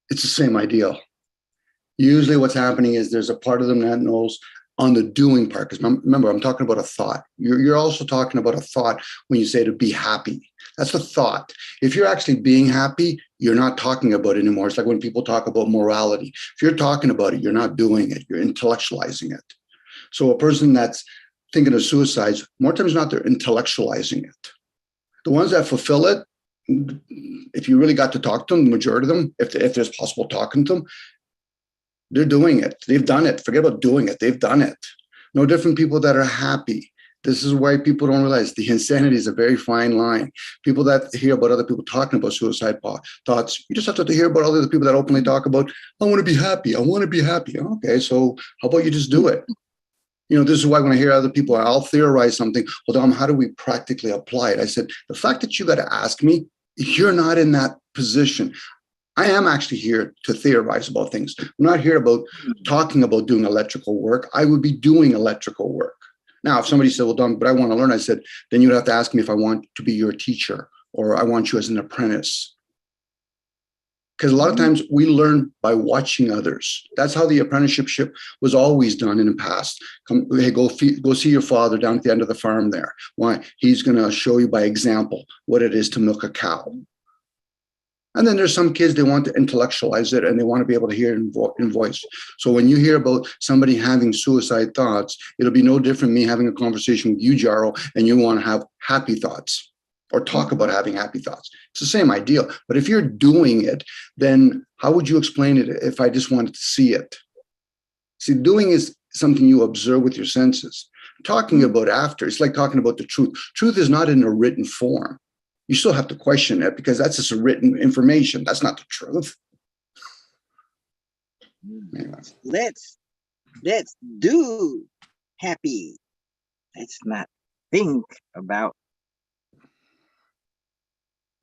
It's the same idea. Usually what's happening is there's a part of them that knows on the doing part, because remember, I'm talking about a thought. You're also talking about a thought when you say to be happy. That's a thought. If you're actually being happy, you're not talking about it anymore. It's like when people talk about morality. If you're talking about it, you're not doing it. You're intellectualizing it. So a person that's thinking of suicides, more times than not, they're intellectualizing it. The ones that fulfill it, if you really got to talk to them, the majority of them, if there's possible talking to them, they're doing it. They've done it. Forget about doing it. They've done it. No different people that are happy. This is why people don't realize the insanity is a very fine line. People that hear about other people talking about suicide thoughts, you just have to hear about other people that openly talk about, I want to be happy. I want to be happy. Okay, so how about you just do it? You know, this is why when I hear other people, I'll theorize something. Well, Dom, how do we practically apply it? I said, the fact that you got to ask me, you're not in that position. I am actually here to theorize about things. I'm not here about talking about doing electrical work. I would be doing electrical work. Now, if somebody said, well, Don, but I want to learn, I said, then you'd have to ask me if I want to be your teacher or I want you as an apprentice. Because a lot of times we learn by watching others. That's how the apprenticeship was always done in the past. Come, hey, go see your father down at the end of the farm there. Why? He's going to show you by example what it is to milk a cow. And then there's some kids, they want to intellectualize it and they want to be able to hear it in voice. So when you hear about somebody having suicide thoughts, it'll be no different me having a conversation with you, Jaro, and you want to have happy thoughts or talk about having happy thoughts. It's the same idea. But if you're doing it, then how would you explain it if I just wanted to see it? See, doing is something you observe with your senses. Talking about after, it's like talking about the truth. Truth is not in a written form. You still have to question it because that's just a written information. That's not the truth. Anyway. Let's do happy. Let's not think about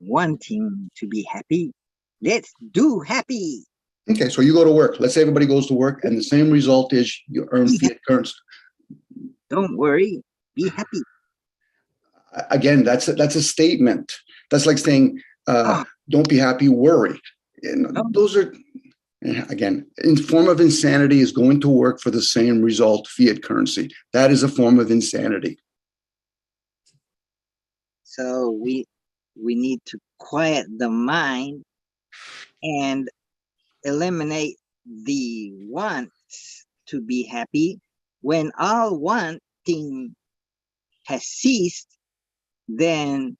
wanting to be happy. Let's do happy. Okay, so you go to work. Let's say everybody goes to work and the same result is you earn fiat currency. Don't worry, be happy. Again, that's a statement. That's like saying, don't be happy, worry. Those are, again, in form of insanity is going to work for the same result, fiat currency. That is a form of insanity. So we need to quiet the mind and eliminate the wants to be happy. When all wanting has ceased, then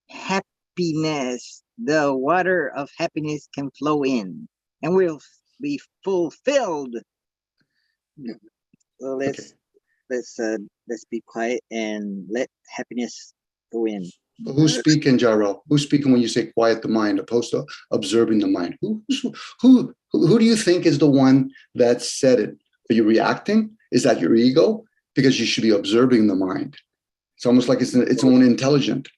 happiness, the water of happiness can flow in and we'll be fulfilled. So let's be quiet and let happiness go in. Who's speaking, Jaro? Who's speaking when you say quiet the mind opposed to observing the mind? Who do you think is the one that said it? Are you reacting? Is that your ego? Because you should be observing the mind. It's almost like it's its own intelligent.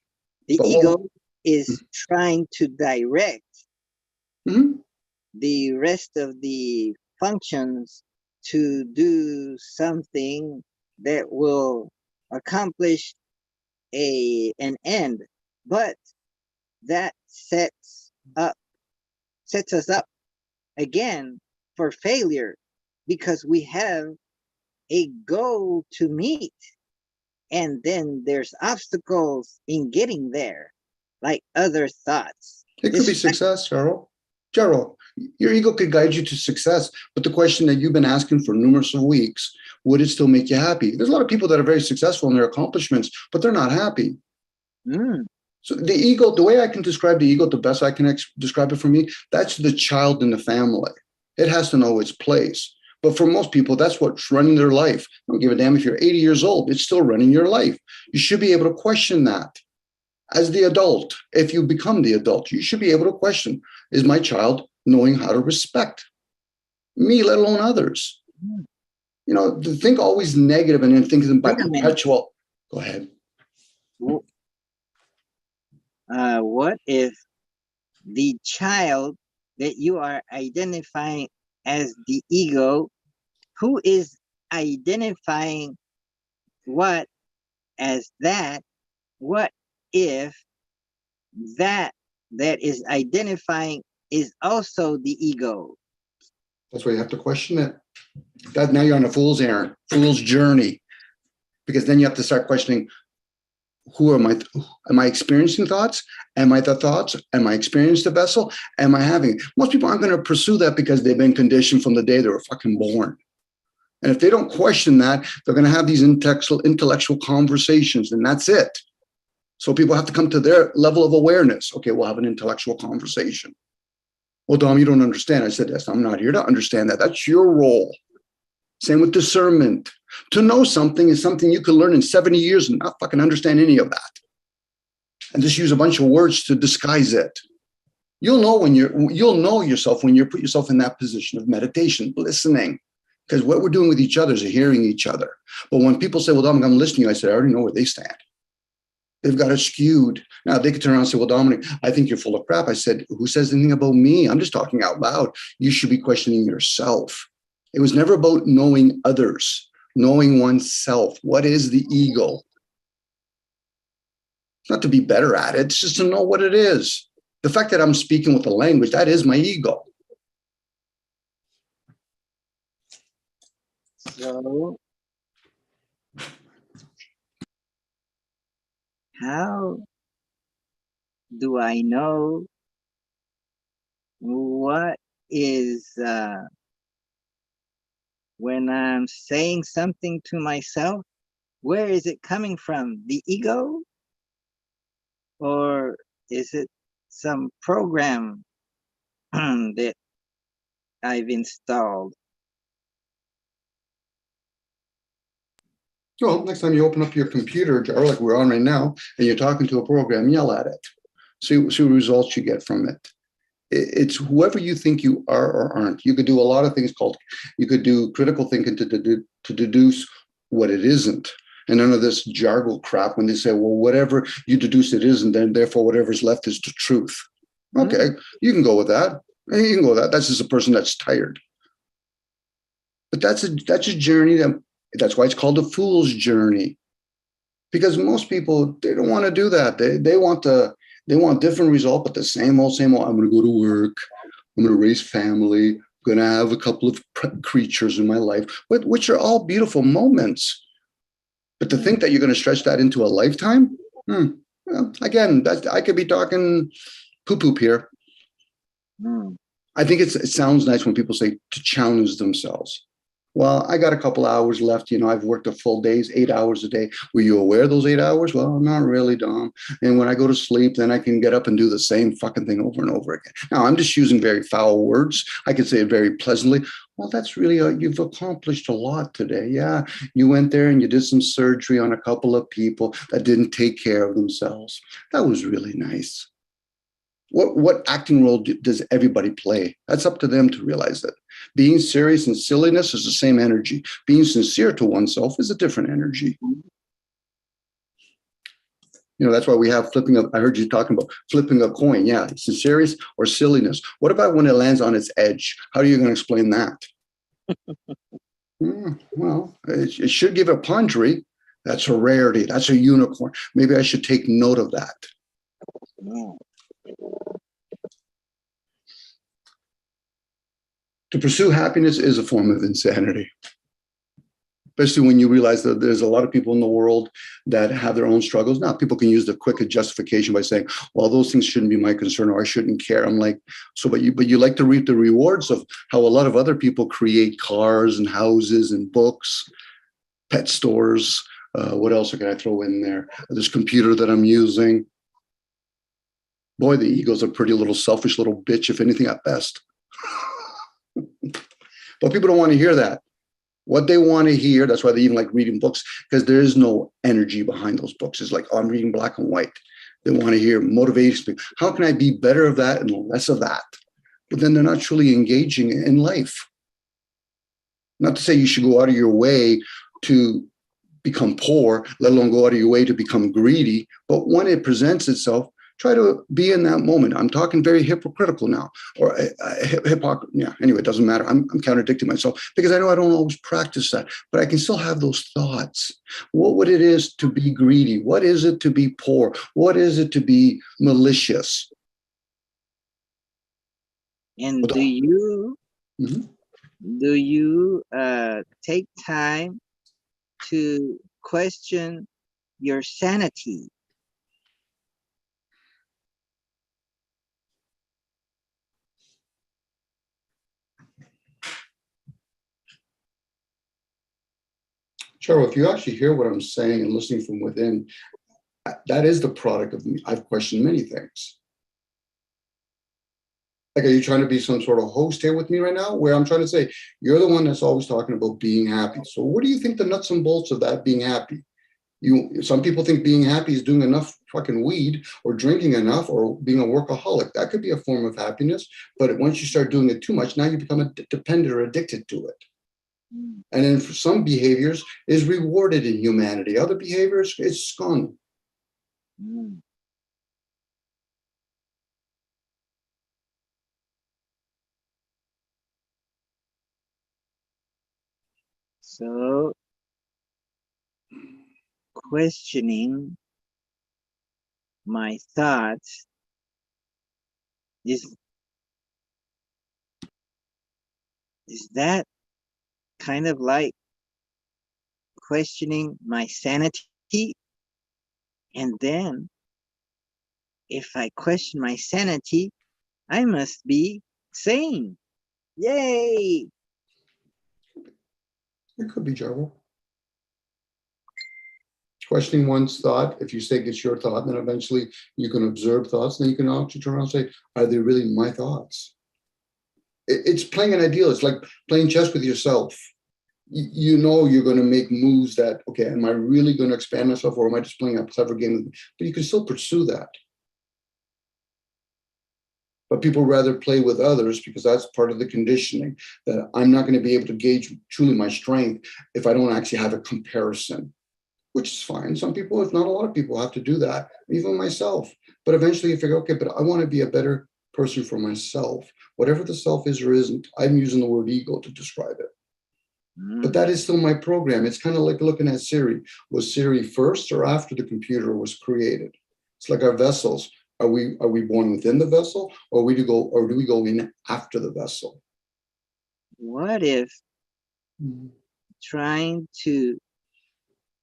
The ego is trying to direct the rest of the functions to do something that will accomplish an end, but that sets us up again for failure because we have a goal to meet. And then there's obstacles in getting there, like other thoughts. It could be success, Jaro. Jaro, your ego could guide you to success, but the question that you've been asking for numerous of weeks, would it still make you happy? There's a lot of people that are very successful in their accomplishments, but they're not happy. So the ego, the way I can describe the ego, the best I can describe it for me, that's the child in the family. It has to know its place. But for most people, that's what's running their life. I don't give a damn if you're 80 years old, it's still running your life. You should be able to question that. As the adult, if you become the adult, you should be able to question, is my child knowing how to respect me, let alone others? You know, to think always negative and then think by perpetual. Go ahead. What if the child that you are identifying as the ego, who is identifying what as that, what if that is identifying is also the ego? That's why you have to question it. That now you're on a fool's errand, fool's journey, because then you have to start questioning, who am I? Am I experiencing thoughts? Am I the thoughts? Am I experiencing the vessel? Am I having? Most people aren't going to pursue that because they've been conditioned from the day they were fucking born. And if they don't question that, they're going to have these intellectual conversations, and that's it. So people have to come to their level of awareness. Okay, we'll have an intellectual conversation. Well, Dom, you don't understand. I said, yes, I'm not here to understand that. That's your role. Same with discernment. To know something is something you can learn in 70 years and not fucking understand any of that. And just use a bunch of words to disguise it. You'll know yourself when you put yourself in that position of meditation, listening. Because what we're doing with each other is hearing each other. But when people say, well, Dominic, I'm listening to you, I said, I already know where they stand. They've got it skewed. Now they could turn around and say, well, Dominic, I think you're full of crap. I said, who says anything about me? I'm just talking out loud. You should be questioning yourself. It was never about knowing others, knowing oneself. What is the ego? It's not to be better at it. It's just to know what it is. The fact that I'm speaking with a language, that is my ego. So, how do I know what is when I'm saying something to myself, where is it coming from? The ego? Or is it some program that I've installed? Well, next time you open up your computer, or like we're on right now, and you're talking to a program, yell at it. See what results you get from it. It's whoever you think you are or aren't. You could do a lot of things called, you could do critical thinking to deduce what it isn't. And none of this jargon crap when they say, well, whatever you deduce it isn't, then therefore whatever's left is the truth. Okay, you can go with that. You can go with that. That's just a person that's tired. But that's a journey that's why it's called a fool's journey. Because most people, they don't want to do that. They want different result, but the same old, same old. I'm going to go to work. I'm going to raise family. I'm going to have a couple of creatures in my life, which are all beautiful moments. But to think that you're going to stretch that into a lifetime, well, again, I could be talking poo-poop here. I think it sounds nice when people say to challenge themselves. Well, I got a couple hours left. I've worked a full days, 8 hours a day. Were you aware of those 8 hours? Well, I'm not really, Dom. And when I go to sleep, then I can get up and do the same fucking thing over and over again. Now, I'm just using very foul words. I could say it very pleasantly. Well, that's really, you've accomplished a lot today. Yeah, you went there and you did some surgery on a couple of people that didn't take care of themselves. That was really nice. What acting role does everybody play? That's up to them to realize that. Being serious and silliness is the same energy. Being sincere to oneself is a different energy. That's why we have flipping up. I heard you talking about flipping a coin. Yeah, sincerity or silliness. What about when it lands on its edge? How are you going to explain that? Well, it should give a pondry. That's a rarity. That's a unicorn. Maybe I should take note of that. To pursue happiness is a form of insanity, especially when you realize that there's a lot of people in the world that have their own struggles. Now, people can use the quick justification by saying, well, those things shouldn't be my concern, or I shouldn't care. I'm like, but you like to reap the rewards of how a lot of other people create cars and houses and books, pet stores. What else can I throw in there? This computer that I'm using. Boy, the ego's a pretty little selfish little bitch, if anything, at best. But people don't want to hear that. What they want to hear, that's why they even like reading books, because there is no energy behind those books. It's like, oh, I'm reading black and white. They want to hear motivation. How can I be better of that and less of that? But then they're not truly engaging in life. Not to say you should go out of your way to become poor, let alone go out of your way to become greedy. But when it presents itself, try to be in that moment. I'm talking very hypocritical now, or hypocrisy. Yeah, anyway, it doesn't matter. I'm contradicting myself because I know I don't always practice that, but I can still have those thoughts. What would it is to be greedy? What is it to be poor? What is it to be malicious? And do you take time to question your sanity? Sure. If you actually hear what I'm saying and listening from within, that is the product of me. I've questioned many things. Like, are you trying to be some sort of host here with me right now? Where I'm trying to say, you're the one that's always talking about being happy. So what do you think the nuts and bolts of that being happy? Some people think being happy is doing enough fucking weed or drinking enough or being a workaholic. That could be a form of happiness. But once you start doing it too much, now you become dependent or addicted to it. And then for some behaviors is rewarded in humanity. Other behaviors, it's gone. So questioning my thoughts is that kind of like questioning my sanity? And then if I question my sanity, I must be sane. Yay! It could be Jarbo. Questioning one's thought, if you say it's your thought, then eventually you can observe thoughts, then you can actually turn around and say, are they really my thoughts? It's playing an ideal. It's like playing chess with yourself. You know you're going to make moves that, okay, am I really going to expand myself, or am I just playing a clever game? But you can still pursue that. But people rather play with others because that's part of the conditioning, that I'm not going to be able to gauge truly my strength if I don't actually have a comparison, which is fine. Some people, if not a lot of people, have to do that, even myself. But eventually you figure, okay, but I want to be a better person for myself. Whatever the self is or isn't, I'm using the word ego to describe it. But that is still my program. It's kind of like looking at Siri. Was Siri first or after the computer was created? It's like our vessels. Are we born within the vessel, or do we go in after the vessel? What if trying to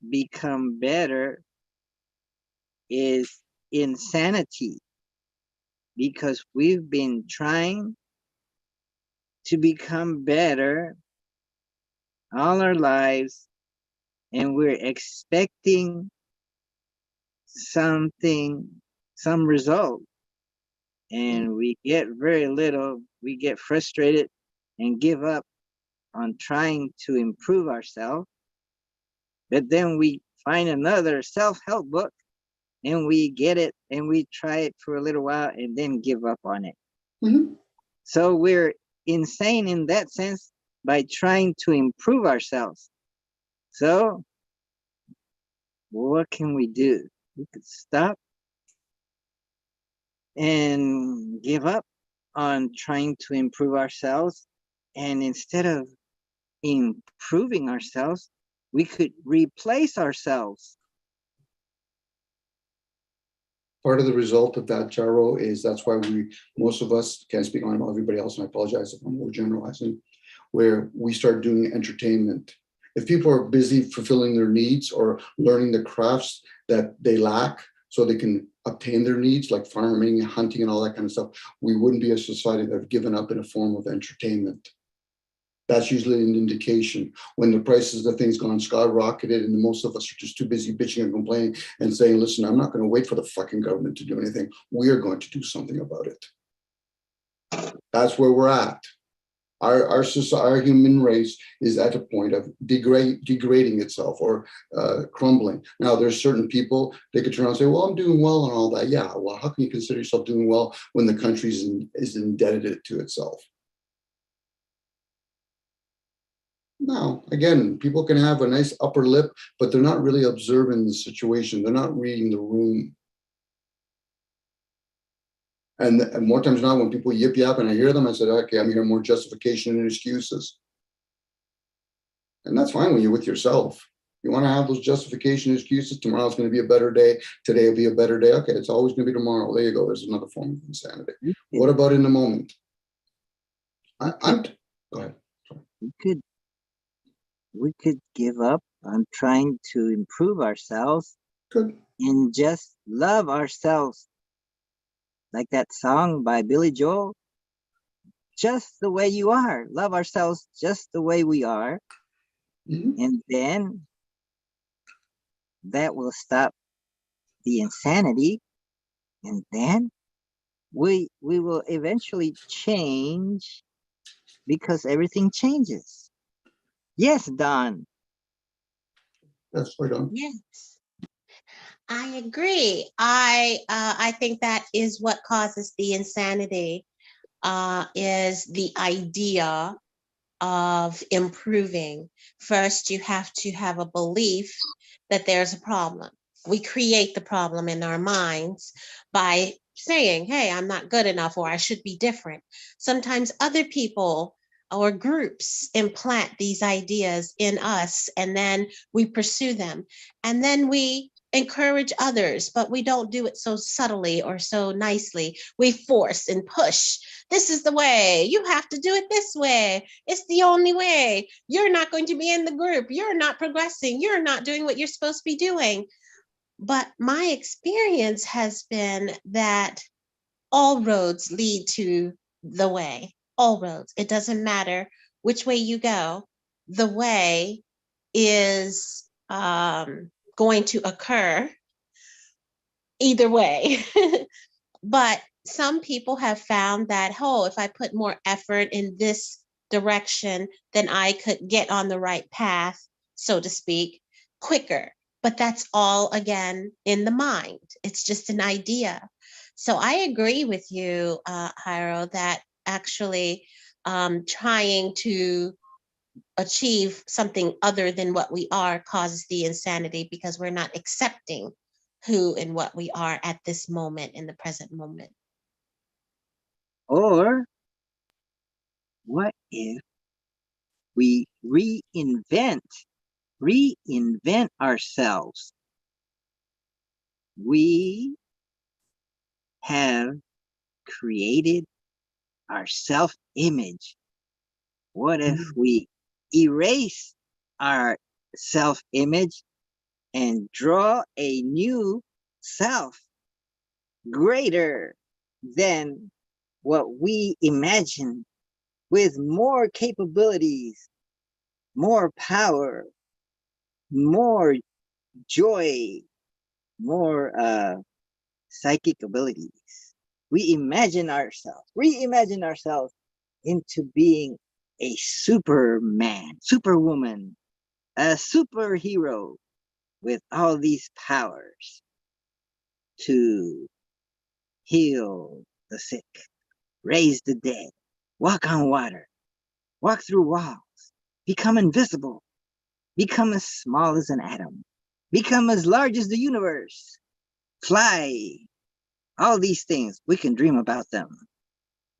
become better is insanity? Because we've been trying to become better all our lives, and we're expecting something, some result, and we get very little. We get frustrated and give up on trying to improve ourselves. But then we find another self-help book and we get it and we try it for a little while and then give up on it. Mm-hmm. So we're insane in that sense by trying to improve ourselves. So what can we do? We could stop and give up on trying to improve ourselves. And instead of improving ourselves, we could replace ourselves. Part of the result of that, Jaro, is that's why most of us, can't speak on everybody else, and I apologize if I'm more generalizing, where we start doing entertainment. If people are busy fulfilling their needs or learning the crafts that they lack so they can obtain their needs, like farming, hunting, and all that kind of stuff, we wouldn't be a society that have given up in a form of entertainment. That's usually an indication when the prices of things gone skyrocketed and most of us are just too busy bitching and complaining and saying, listen, I'm not going to wait for the fucking government to do anything. We are going to do something about it. That's where we're at. Our society, our human race is at a point of degrading itself or crumbling. Now, there's certain people, they could turn around and say, well, I'm doing well and all that. Yeah, well, how can you consider yourself doing well when the country is indebted to itself? No, again, people can have a nice upper lip, but they're not really observing the situation. They're not reading the room. And more times than not, when people yip yap and I hear them, I said, okay, I'm hearing more justification and excuses. And that's fine when you're with yourself. You want to have those justification excuses. Tomorrow's going to be a better day. Today will be a better day. Okay, it's always going to be tomorrow. There you go. There's another form of insanity. What about in the moment? Go ahead. We could give up on trying to improve ourselves. Good. And just love ourselves. Like that song by Billy Joel, just the way you are. Love ourselves just the way we are. Mm-hmm. And then that will stop the insanity. And then we will eventually change because everything changes. Yes, Don. That's right on. Yes, I agree. I think that is what causes the insanity, is the idea of improving. First, you have to have a belief that there's a problem. We create the problem in our minds by saying, hey, I'm not good enough, or I should be different. Sometimes other people or groups implant these ideas in us, and then we pursue them. And then we encourage others, but we don't do it so subtly or so nicely. We force and push. This is the way. You have to do it this way. It's the only way. You're not going to be in the group. You're not progressing. You're not doing what you're supposed to be doing. But my experience has been that all roads lead to the way. all roads. It doesn't matter which way you go, the way is going to occur either way. But some people have found that, oh, if I put more effort in this direction, then I could get on the right path, so to speak, quicker. But that's all, again, in the mind. It's just an idea. So I agree with you, Jairo, that actually trying to achieve something other than what we are causes the insanity, because we're not accepting who and what we are at this moment, in the present moment. Or what if we reinvent ourselves? We have created our self-image. What if we erase our self-image and draw a new self, greater than what we imagine, with more capabilities, more power, more joy, more psychic abilities? We reimagine ourselves into being a Superman, Superwoman, a superhero with all these powers to heal the sick, raise the dead, walk on water, walk through walls, become invisible, become as small as an atom, become as large as the universe, fly. All these things, we can dream about them.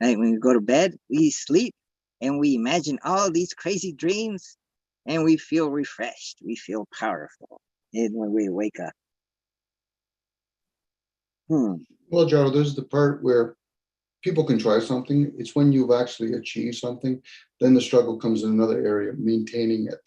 Right? When we go to bed, we sleep and we imagine all these crazy dreams, and we feel refreshed. We feel powerful. And when we wake up. Well, Joe, this is the part where people can try something. It's when you've actually achieved something, then the struggle comes in another area, maintaining it.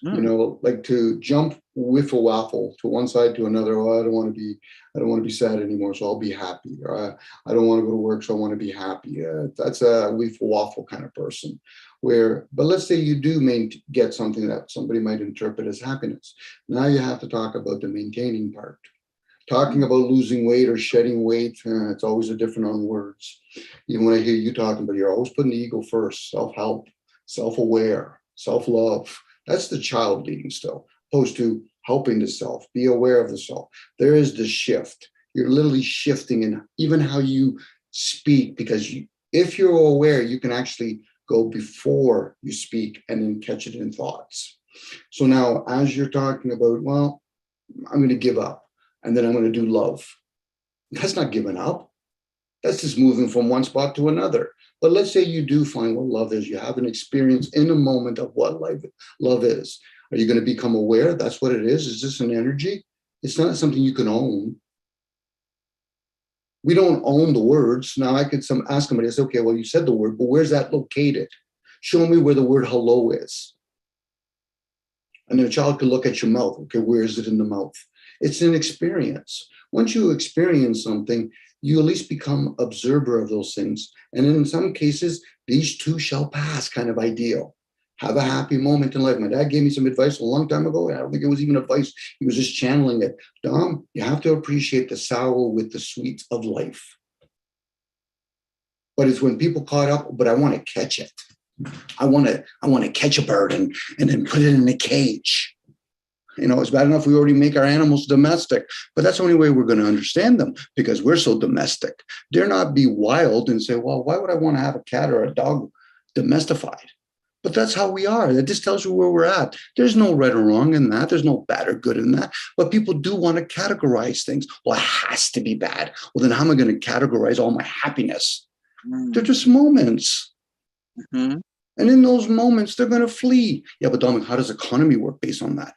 You know, like to jump with a waffle to one side to another. Oh, I don't want to be sad anymore, so I'll be happy. Or I don't want to go to work, so I want to be happy. That's a with a waffle kind of person. But let's say you do get something that somebody might interpret as happiness. Now you have to talk about the maintaining part. Talking about losing weight or shedding weight, it's always a different on words. Even when I hear you talking about, you're always putting the ego first, self-help, self-aware, self-love. That's the child leading still, opposed to helping the self, be aware of the self. There is the shift. You're literally shifting in even how you speak, because if you're aware, you can actually go before you speak and then catch it in thoughts. So now, as you're talking about, well, I'm going to give up and then I'm going to do love. That's not giving up. That's just moving from one spot to another. But let's say you do find what love is. You have an experience in a moment of what love is. Are you going to become aware? That's what it is. Is this an energy? It's not something you can own. We don't own the words. Now I could ask somebody, I say, okay, well, you said the word, but where's that located? Show me where the word hello is. And then a child could look at your mouth. Okay, where is it in the mouth? It's an experience. Once you experience something, you at least become observer of those things. And in some cases, these too shall pass kind of ideal. Have a happy moment in life. My dad gave me some advice a long time ago. I don't think it was even advice. He was just channeling it. Dom, you have to appreciate the sour with the sweet of life. But it's when people caught up, but I want to catch it. I want to catch a bird and then put it in a cage. You know, it's bad enough we already make our animals domestic, but that's the only way we're going to understand them, because we're so domestic. Dare not be wild and say, well, why would I want to have a cat or a dog domestified? But that's how we are. That just tells you where we're at. There's no right or wrong in that. There's no bad or good in that. But people do want to categorize things. Well, it has to be bad. Well, then how am I going to categorize all my happiness? They're just moments. And in those moments, they're going to flee. Yeah, but Dominic, how does economy work based on that?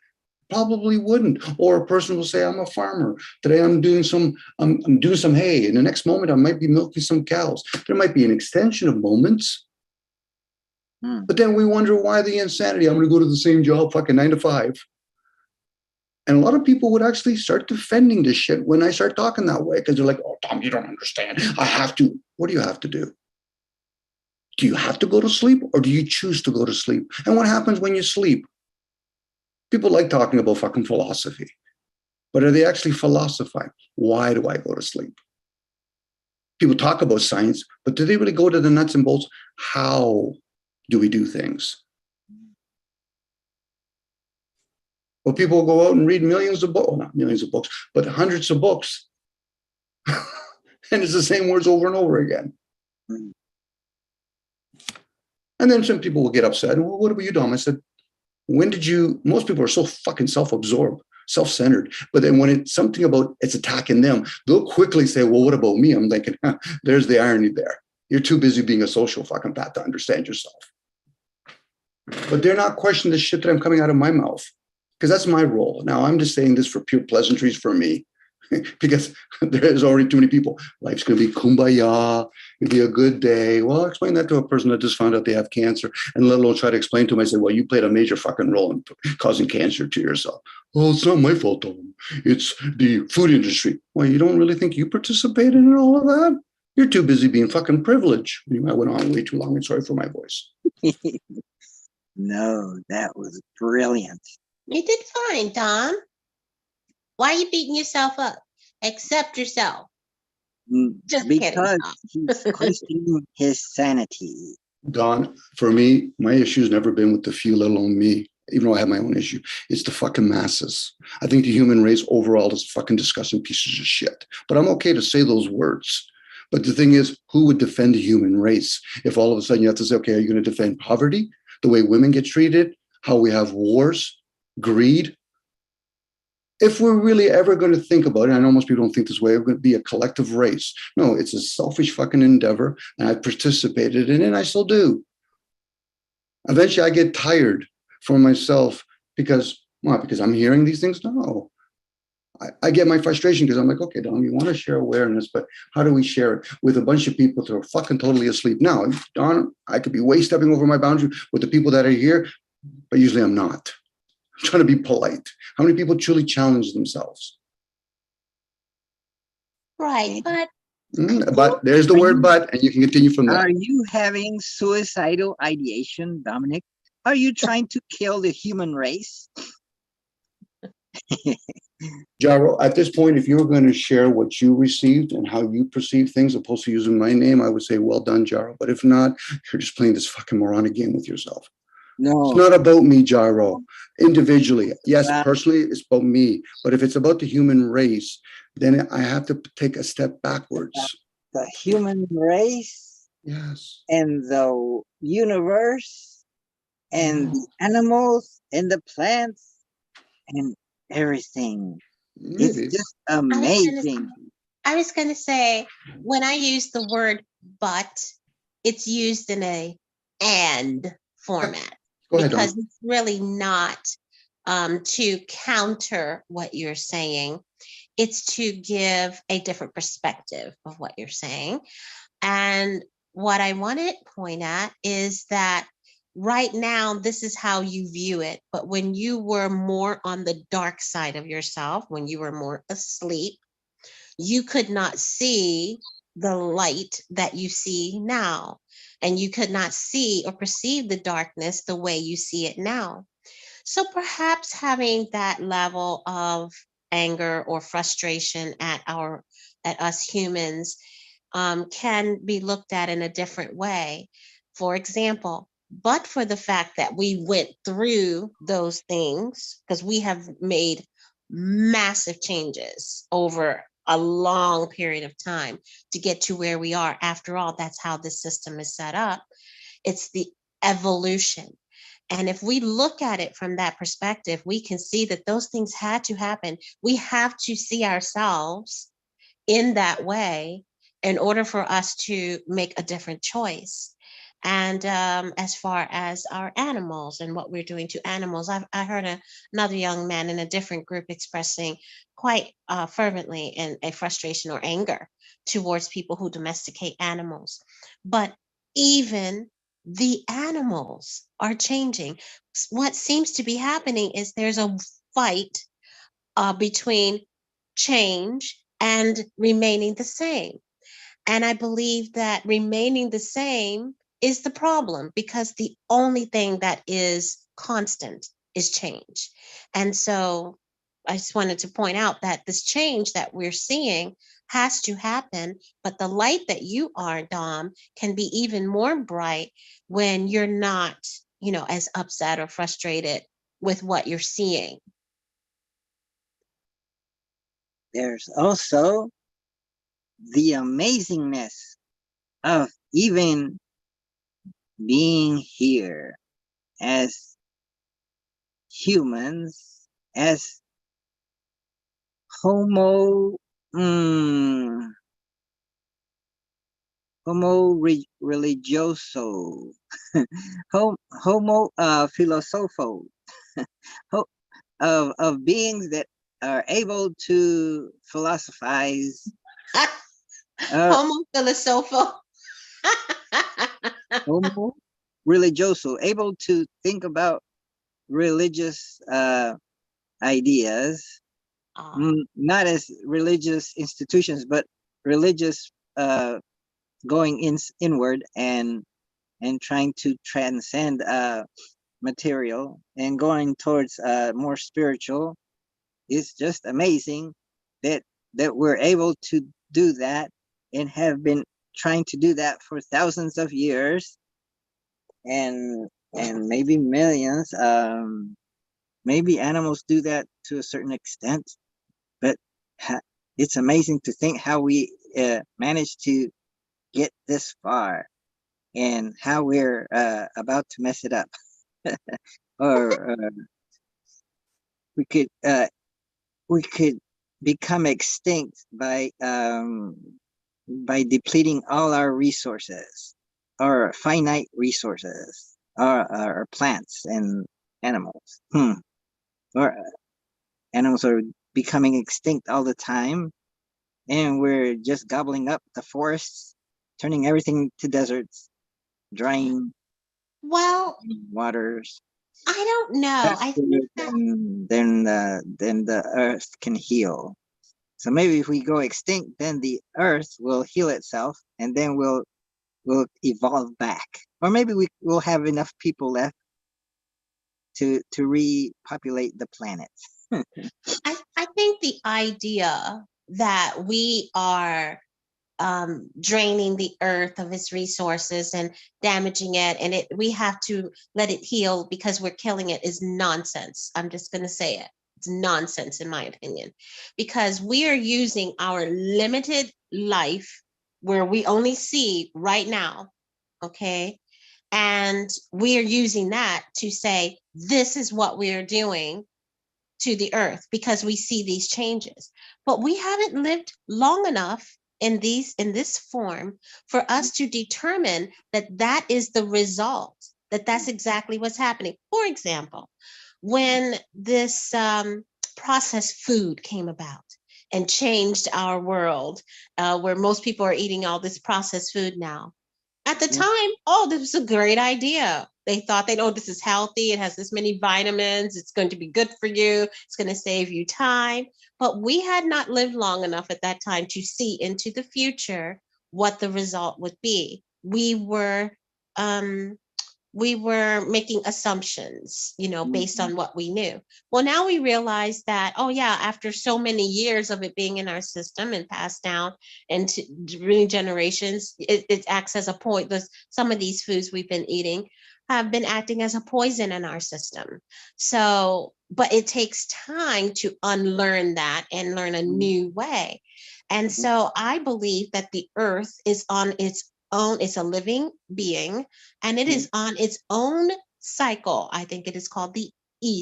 Probably wouldn't. Or a person will say, I'm a farmer. Today I'm doing some hay. And the next moment I might be milking some cows. There might be an extension of moments. But then we wonder why the insanity. I'm going to go to the same job, fucking 9 to 5. And a lot of people would actually start defending this shit when I start talking that way, because they're like, oh, Tom, you don't understand. I have to. What do you have to do? Do you have to go to sleep or do you choose to go to sleep? And what happens when you sleep? People like talking about fucking philosophy, but are they actually philosophizing? Why do I go to sleep? People talk about science, but do they really go to the nuts and bolts? How do we do things? Well, people go out and read millions of books, well, not millions of books, but hundreds of books. And it's the same words over and over again. And then some people will get upset. Well, what about you, Dom? I said, most people are so fucking self-absorbed, self-centered. But then when it's something about it's attacking them, they'll quickly say, well, what about me? I'm thinking, there's the irony there. You're too busy being a social fucking pat to understand yourself. But they're not questioning the shit that I'm coming out of my mouth, because that's my role. Now, I'm just saying this for pure pleasantries for me, because there's already too many people. Life's going to be kumbaya. It'll be a good day. Well, I'll explain that to a person that just found out they have cancer, and let alone try to explain to them. I say, well, you played a major fucking role in causing cancer to yourself. Well, it's not my fault, Tom. It's the food industry. Well, you don't really think you participated in all of that? You're too busy being fucking privileged. I went on way too long, and sorry for my voice. No, that was brilliant. You did fine, Don. Why are you beating yourself up? Accept yourself. Just kidding. Because he's questioning his sanity. Don, for me, my issue's never been with the few, let alone me, even though I have my own issue. It's the fucking masses. I think the human race overall is fucking disgusting pieces of shit. But I'm okay to say those words. But the thing is, who would defend the human race if all of a sudden you have to say, okay, are you going to defend poverty, the way women get treated, how we have wars, greed? If we're really ever going to think about it, I know most people don't think this way, we're going to be a collective race. No, it's a selfish fucking endeavor, and I participated in it, and I still do. Eventually, I get tired for myself because I'm hearing these things? No. I get my frustration because I'm like, okay, Don, you want to share awareness, but how do we share it with a bunch of people that are fucking totally asleep? Now, Don, I could be way stepping over my boundary with the people that are here, but usually I'm not. I'm trying to be polite. How many people truly challenge themselves? Right, but But there's the word but, and you can continue from there. Are you having suicidal ideation, Dominic? Are you trying to kill the human race? Jaro, at this point, if you were going to share what you received and how you perceive things, opposed to using my name, I would say, well done, Jaro. But if not, you're just playing this fucking moronic game with yourself. No. It's not about me, Jaro. Individually, yes, personally, it's about me. But if it's about the human race, then I have to take a step backwards. The human race, yes, and the universe, and the animals, and the plants, and everything. It's just amazing. I was going to say, when I use the word but, it's used in a and format. Go ahead, because Dawn. it's really not to counter what you're saying. It's to give a different perspective of what you're saying. And what I want to point at is that right now, this is how you view it. But when you were more on the dark side of yourself, when you were more asleep, you could not see the light that you see now. And you could not see or perceive the darkness the way you see it now. So perhaps having that level of anger or frustration at us humans can be looked at in a different way. For example, but for the fact that we went through those things, because we have made massive changes over a long period of time to get to where we are. After all, that's how the system is set up. It's the evolution. And if we look at it from that perspective, we can see that those things had to happen. We have to see ourselves in that way in order for us to make a different choice. And as far as our animals and what we're doing to animals, I heard another young man in a different group expressing quite fervently in a frustration or anger towards people who domesticate animals. But even the animals are changing. What seems to be happening is there's a fight between change and remaining the same. And I believe that remaining the same is the problem, because the only thing that is constant is change. And so I just wanted to point out that this change that we're seeing has to happen, but the light that you are, Dom, can be even more bright when you're not, as upset or frustrated with what you're seeing. There's also the amazingness of even being here as humans, as homo, religioso, homo philosopho, of beings that are able to philosophize. Homo philosopho. Homo religioso, able to think about religious ideas, not as religious institutions, but religious going inward and trying to transcend material and going towards more spiritual. It's just amazing that we're able to do that and have been trying to do that for thousands of years and maybe millions. Maybe animals do that to a certain extent, but it's amazing to think how we managed to get this far and how we're about to mess it up. Or we could become extinct by depleting all our resources, our finite resources, our plants and animals. Or animals are becoming extinct all the time, and we're just gobbling up the forests, turning everything to deserts, drying waters. I don't know. I think that then the earth can heal. So maybe if we go extinct, then the earth will heal itself, and then we'll evolve back. Or maybe we will have enough people left to repopulate the planet. I think the idea that we are draining the earth of its resources and damaging it, and we have to let it heal because we're killing it, is nonsense. I'm just going to say it. It's nonsense, in my opinion, because we are using our limited life where we only see right now, okay? And we are using that to say, this is what we are doing to the earth because we see these changes. But we haven't lived long enough in this form for us to determine that that is the result, that that's exactly what's happening. For example, when this processed food came about and changed our world, where most people are eating all this processed food now. At the time, oh, this was a great idea. They thought this is healthy. It has this many vitamins. It's going to be good for you. It's going to save you time. But we had not lived long enough at that time to see into the future what the result would be. We were making assumptions, based on what we knew. Well, now we realize that, oh yeah, after so many years of it being in our system and passed down into many generations, it acts as a point. Some of these foods we've been eating have been acting as a poison in our system. So, but it takes time to unlearn that and learn a new way. And so I believe that the earth is on its own. It's a living being, and it is on its own cycle. I think it is called the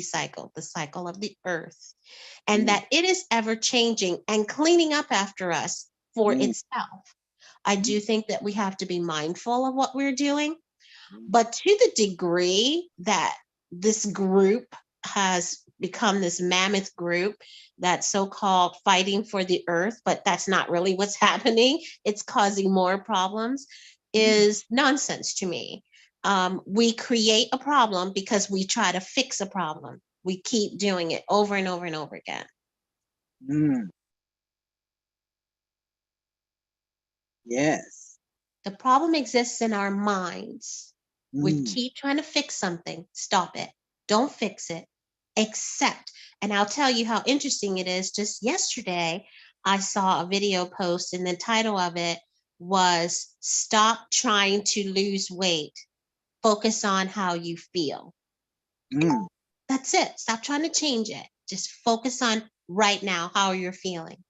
cycle, the cycle of the earth, and that it is ever changing and cleaning up after us for itself. I do think that we have to be mindful of what we're doing, but to the degree that this group has become this mammoth group that's so-called fighting for the earth, but that's not really what's happening, it's causing more problems, is nonsense to me. We create a problem because we try to fix a problem. We keep doing it over and over and over again. Yes. The problem exists in our minds. We Mm, keep trying to fix something. Stop it. Don't fix it. Accept. And I'll tell you how interesting it is. Just yesterday, I saw a video post, and the title of it was Stop Trying to Lose Weight. Focus on how you feel. mm, That's it. Stop trying to change it. Just focus on right now how you're feeling.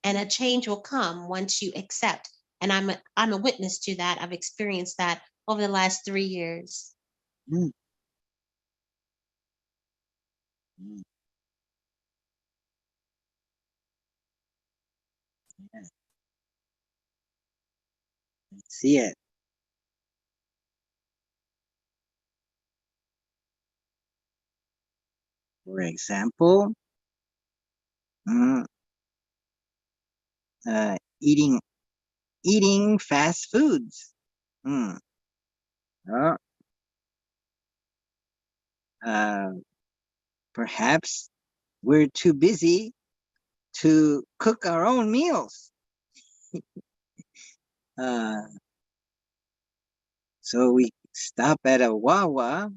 And a change will come once you accept. And I'm a witness to that. I've experienced that over the last 3 years. mm, mm. Yes, I see it. For example, mm, uh, eating fast foods. Mm. Uh, uh, Perhaps we're too busy to cook our own meals. Uh, so we stop at a Wawa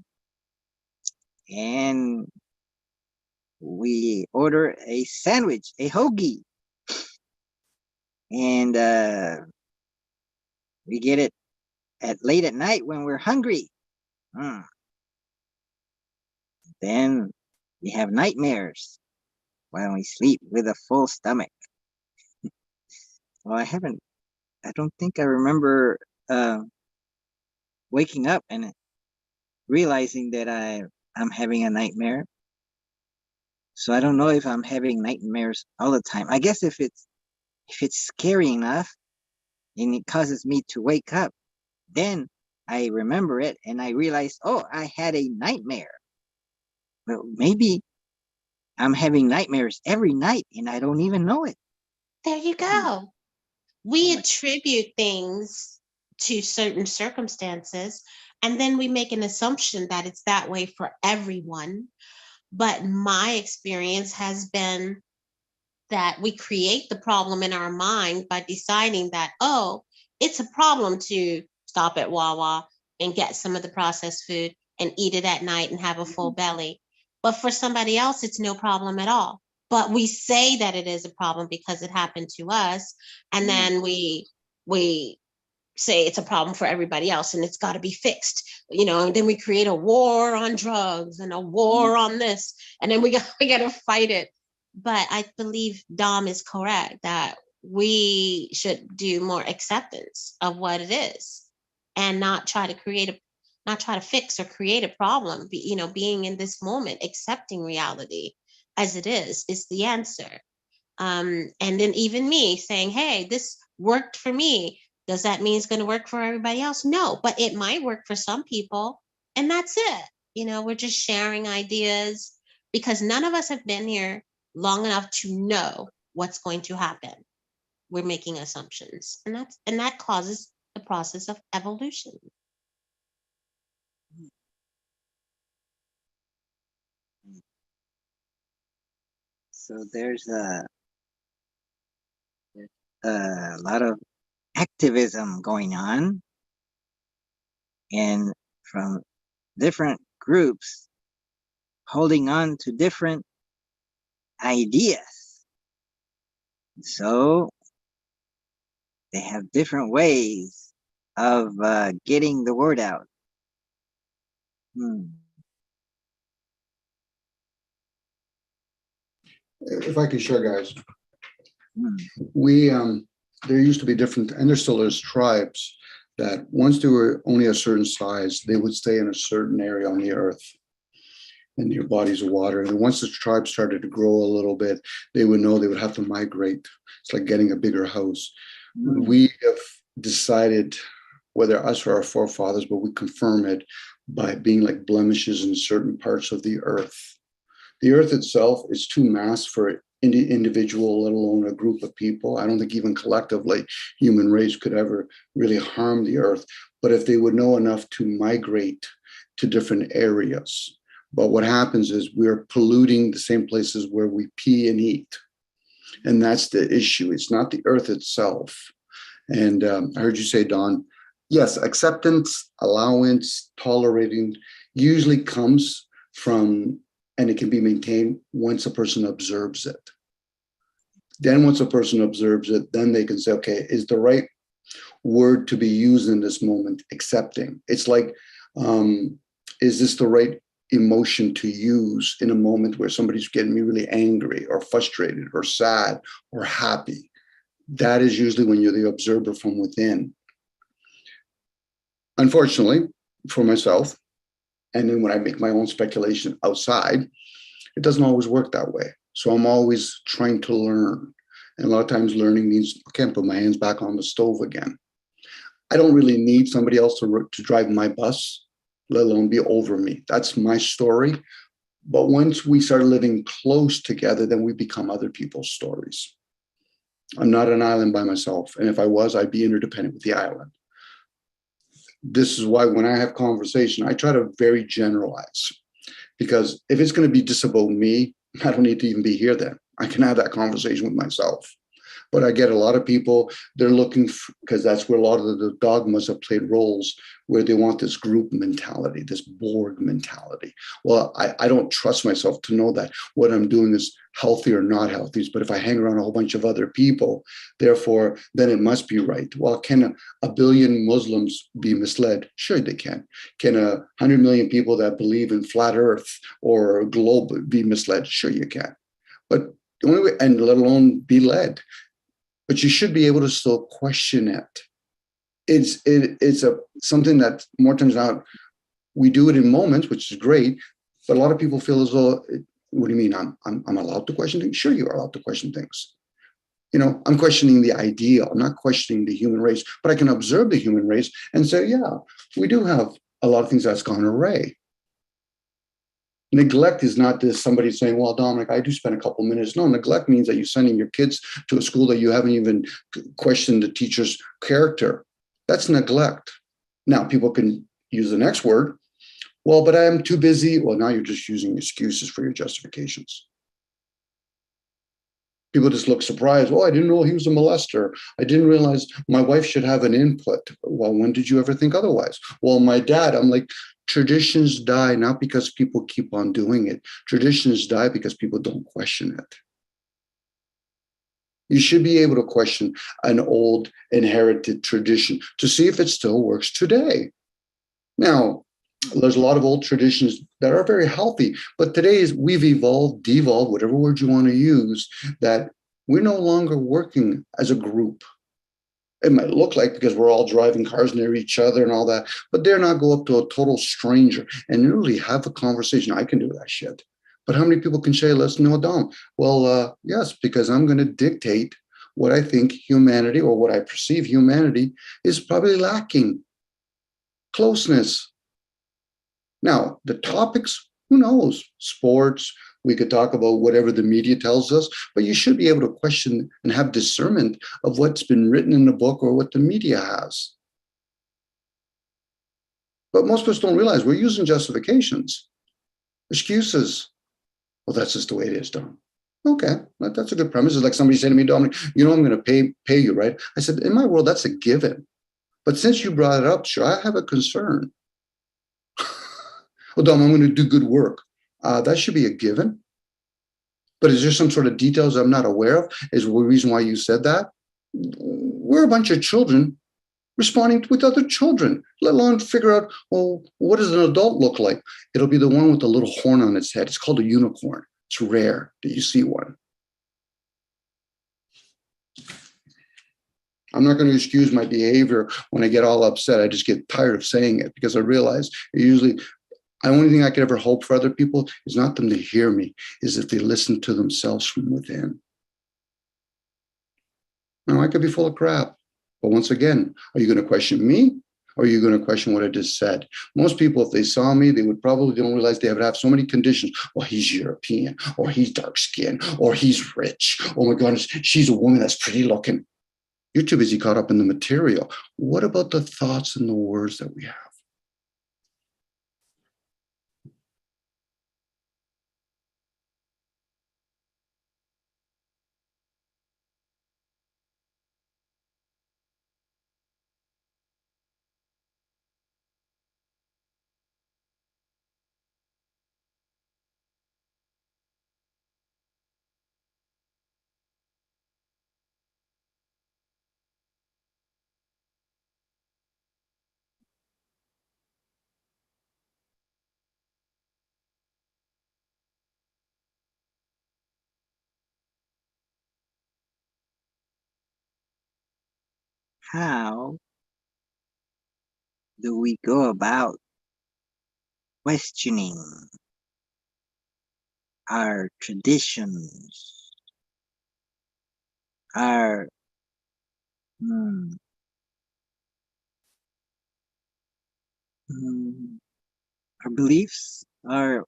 and we order a sandwich, a hoagie, and we get it at late at night when we're hungry. Mm. Then we have nightmares when we sleep with a full stomach. Well, I don't think I remember uh, waking up and realizing that I'm having a nightmare. So I don't know if I'm having nightmares all the time. I guess if it's scary enough and it causes me to wake up, then I remember it and I realize, oh, I had a nightmare. Well, maybe I'm having nightmares every night and I don't even know it. There you Hmm. go. We attribute things to certain circumstances, and then we make an assumption that it's that way for everyone. But my experience has been that we create the problem in our mind by deciding that, oh, it's a problem to stop at Wawa and get some of the processed food and eat it at night and have a full belly. But for somebody else, it's no problem at all. But we say that it is a problem because it happened to us. And then we say it's a problem for everybody else and it's got to be fixed, and then we create a war on drugs and a war on this, and then we got to fight it. But I believe Dom is correct that we should do more acceptance of what it is and not try to fix or create a problem. Being in this moment, accepting reality as it is the answer. And then even me saying, hey, this worked for me. Does that mean it's going to work for everybody else? No, but it might work for some people. And that's it. We're just sharing ideas because none of us have been here long enough to know what's going to happen. We're making assumptions. And that causes the process of evolution. So there's a lot of activism going on, and from different groups holding on to different ideas. So they have different ways of getting the word out. Hmm. If I could share, guys, Hmm. we there used to be different, and there still is tribes that once they were only a certain size, they would stay in a certain area on the earth and near bodies of water. And once the tribe started to grow a little bit, they would know they would have to migrate. It's like getting a bigger house. We have decided, whether us or our forefathers, but we confirm it by being like blemishes in certain parts of the earth. The earth itself is too mass for individual, let alone a group of people. I don't think even collectively human race could ever really harm the earth. But if they would know enough to migrate to different areas. But what happens is we're polluting the same places where we pee and eat. And that's the issue. It's not the earth itself. And I heard you say, Don, yes, acceptance, allowance, tolerating usually comes from, and it can be maintained once a person observes it. Then once a person observes it, then they can say, okay, is the right word to be used in this moment accepting? It's like, is this the right emotion to use in a moment where somebody's getting me really angry or frustrated or sad or happy? That is usually when you're the observer from within. Unfortunately, for myself, and then when I make my own speculation outside, it doesn't always work that way. So I'm always trying to learn. And a lot of times learning means I can't put my hands back on the stove again. I don't really need somebody else to drive my bus, let alone be over me. That's my story. But once we start living close together, then we become other people's stories. I'm not an island by myself. And if I was, I'd be interdependent with the island. This is why when I have conversation, I try to very generalize. Because if it's going to be just about me, I don't need to even be here then. I can have that conversation with myself. But I get a lot of people, they're looking, because that's where a lot of the dogmas have played roles, where they want this group mentality, this Borg mentality. Well, I don't trust myself to know that what I'm doing is healthy or not healthy. But if I hang around a whole bunch of other people, therefore, then it must be right. Well, can a billion Muslims be misled? Sure, they can. Can 100 million people that believe in flat Earth or globe be misled? Sure, you can. But the only way, and let alone be led. But you should be able to still question it. It's something that more times now we do it in moments, which is great. But a lot of people feel as though, what do you mean? I'm allowed to question things? Sure, you are allowed to question things. You know, I'm questioning the ideal. I'm not questioning the human race, but I can observe the human race and say, yeah, we do have a lot of things that's gone awry. Neglect is not this somebody saying, well, Dominic, I do spend a couple minutes. No, neglect means that you're sending your kids to a school that you haven't even questioned the teacher's character. That's neglect. Now, people can use the next word. Well, but I'm too busy. Well, now you're just using excuses for your justifications. People just look surprised. Oh, I didn't know he was a molester. I didn't realize my wife should have an input. Well, when did you ever think otherwise? Well, my dad, I'm like, traditions die not because people keep on doing it. Traditions die because people don't question it. You should be able to question an old inherited tradition to see if it still works today. Now, there's a lot of old traditions that are very healthy, but today we've evolved, devolved, whatever word you want to use, that we're no longer working as a group. It might look like because we're all driving cars near each other and all that, but dare not go up to a total stranger and really have a conversation. I can do that shit. But how many people can say, listen, no, Dom? Well, yes, because I'm going to dictate what I think humanity or what I perceive humanity is probably lacking. Closeness. Now, the topics, who knows? Sports, we could talk about whatever the media tells us, but you should be able to question and have discernment of what's been written in the book or what the media has. But most of us don't realize we're using justifications, excuses. Well, that's just the way it is, Dom. Okay, that's a good premise. It's like somebody saying to me, Dominic, you know, I'm going to pay you, right? I said, in my world, that's a given. But since you brought it up, sure, I have a concern. Well, Dom, I'm going to do good work. That should be a given. But is there some sort of details I'm not aware of? Is the reason why you said that? We're a bunch of children responding with other children, let alone figure out, well, what does an adult look like? It'll be the one with the little horn on its head. It's called a unicorn. It's rare that you see one. I'm not going to excuse my behavior when I get all upset. I just get tired of saying it because I realize the only thing I could ever hope for other people is not them to hear me, is if they listen to themselves from within. Now, I could be full of crap, but once again, are you going to question me? Or are you going to question what I just said? Most people, if they saw me, they would probably don't realize they would have so many conditions. Well, he's European, or he's dark skinned, or he's rich. Oh my goodness, she's a woman that's pretty looking. You're too busy caught up in the material. What about the thoughts and the words that we have? how do we go about questioning our traditions, our hmm, hmm, our beliefs, our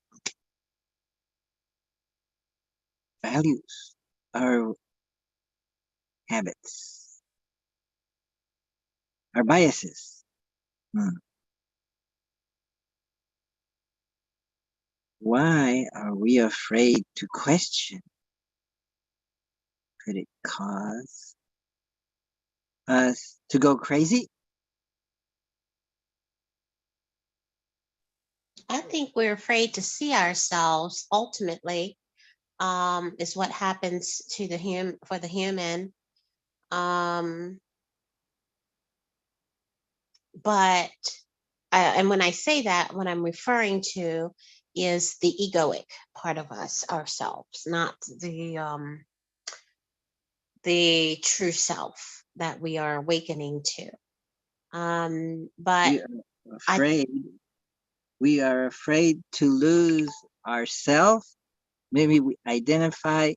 values, our habits, our biases. Hmm. Why are we afraid to question? Could it cause us to go crazy? I think we're afraid to see ourselves ultimately, is what happens to for the human. Um, but and when I say that, what I'm referring to is the egoic part of us, ourselves, not the true self that we are awakening to. But We are I afraid. We are afraid to lose ourselves. Maybe we identify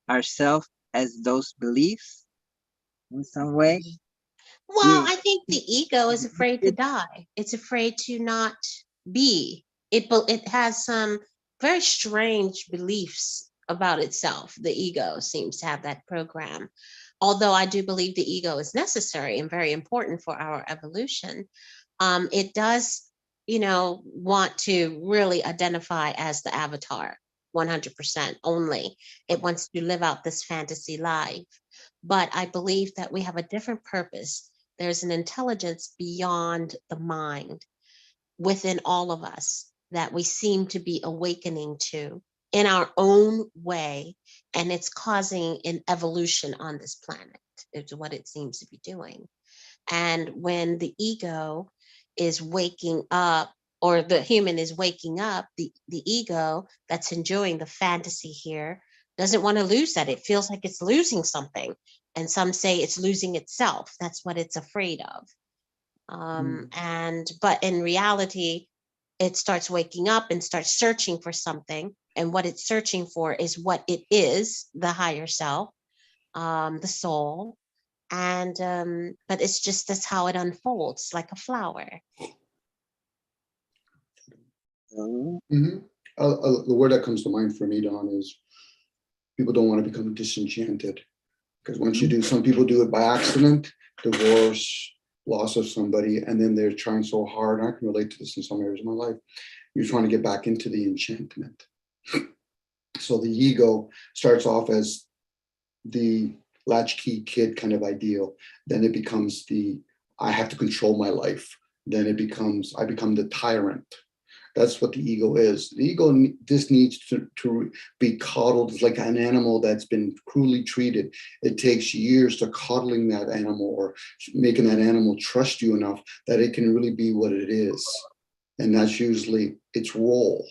ourselves as those beliefs in some way. Well, We, I think the ego is afraid to it, die. It's afraid to not be. It has some very strange beliefs about itself. The ego seems to have that program. Although I do believe the ego is necessary and very important for our evolution, it does, want to really identify as the avatar 100% only. It wants to live out this fantasy life. But I believe that we have a different purpose. There's an intelligence beyond the mind within all of us that we seem to be awakening to in our own way. And it's causing an evolution on this planet, is what it seems to be doing. And when the ego is waking up, or the human is waking up, the ego that's enjoying the fantasy here doesn't want to lose that. It feels like it's losing something. And some say it's losing itself. That's what it's afraid of. But in reality, it starts waking up and starts searching for something. And what it's searching for is what it is, the higher self, the soul. And but it's just that's how it unfolds, like a flower. oh, Mhm. The word that comes to mind for me, Don, is people don't want to become disenchanted. Because once you do, some people do it by accident, divorce, loss of somebody, and then they're trying so hard. I can relate to this in some areas of my life. You're trying to get back into the enchantment. So the ego starts off as the latchkey kid kind of ideal. Then it becomes the I have to control my life. Then it becomes I become the tyrant. That's what the ego is. The ego just needs to be coddled. It's like an animal that's been cruelly treated. It takes years to coddling that animal or making that animal trust you enough that it can really be what it is. And that's usually its role.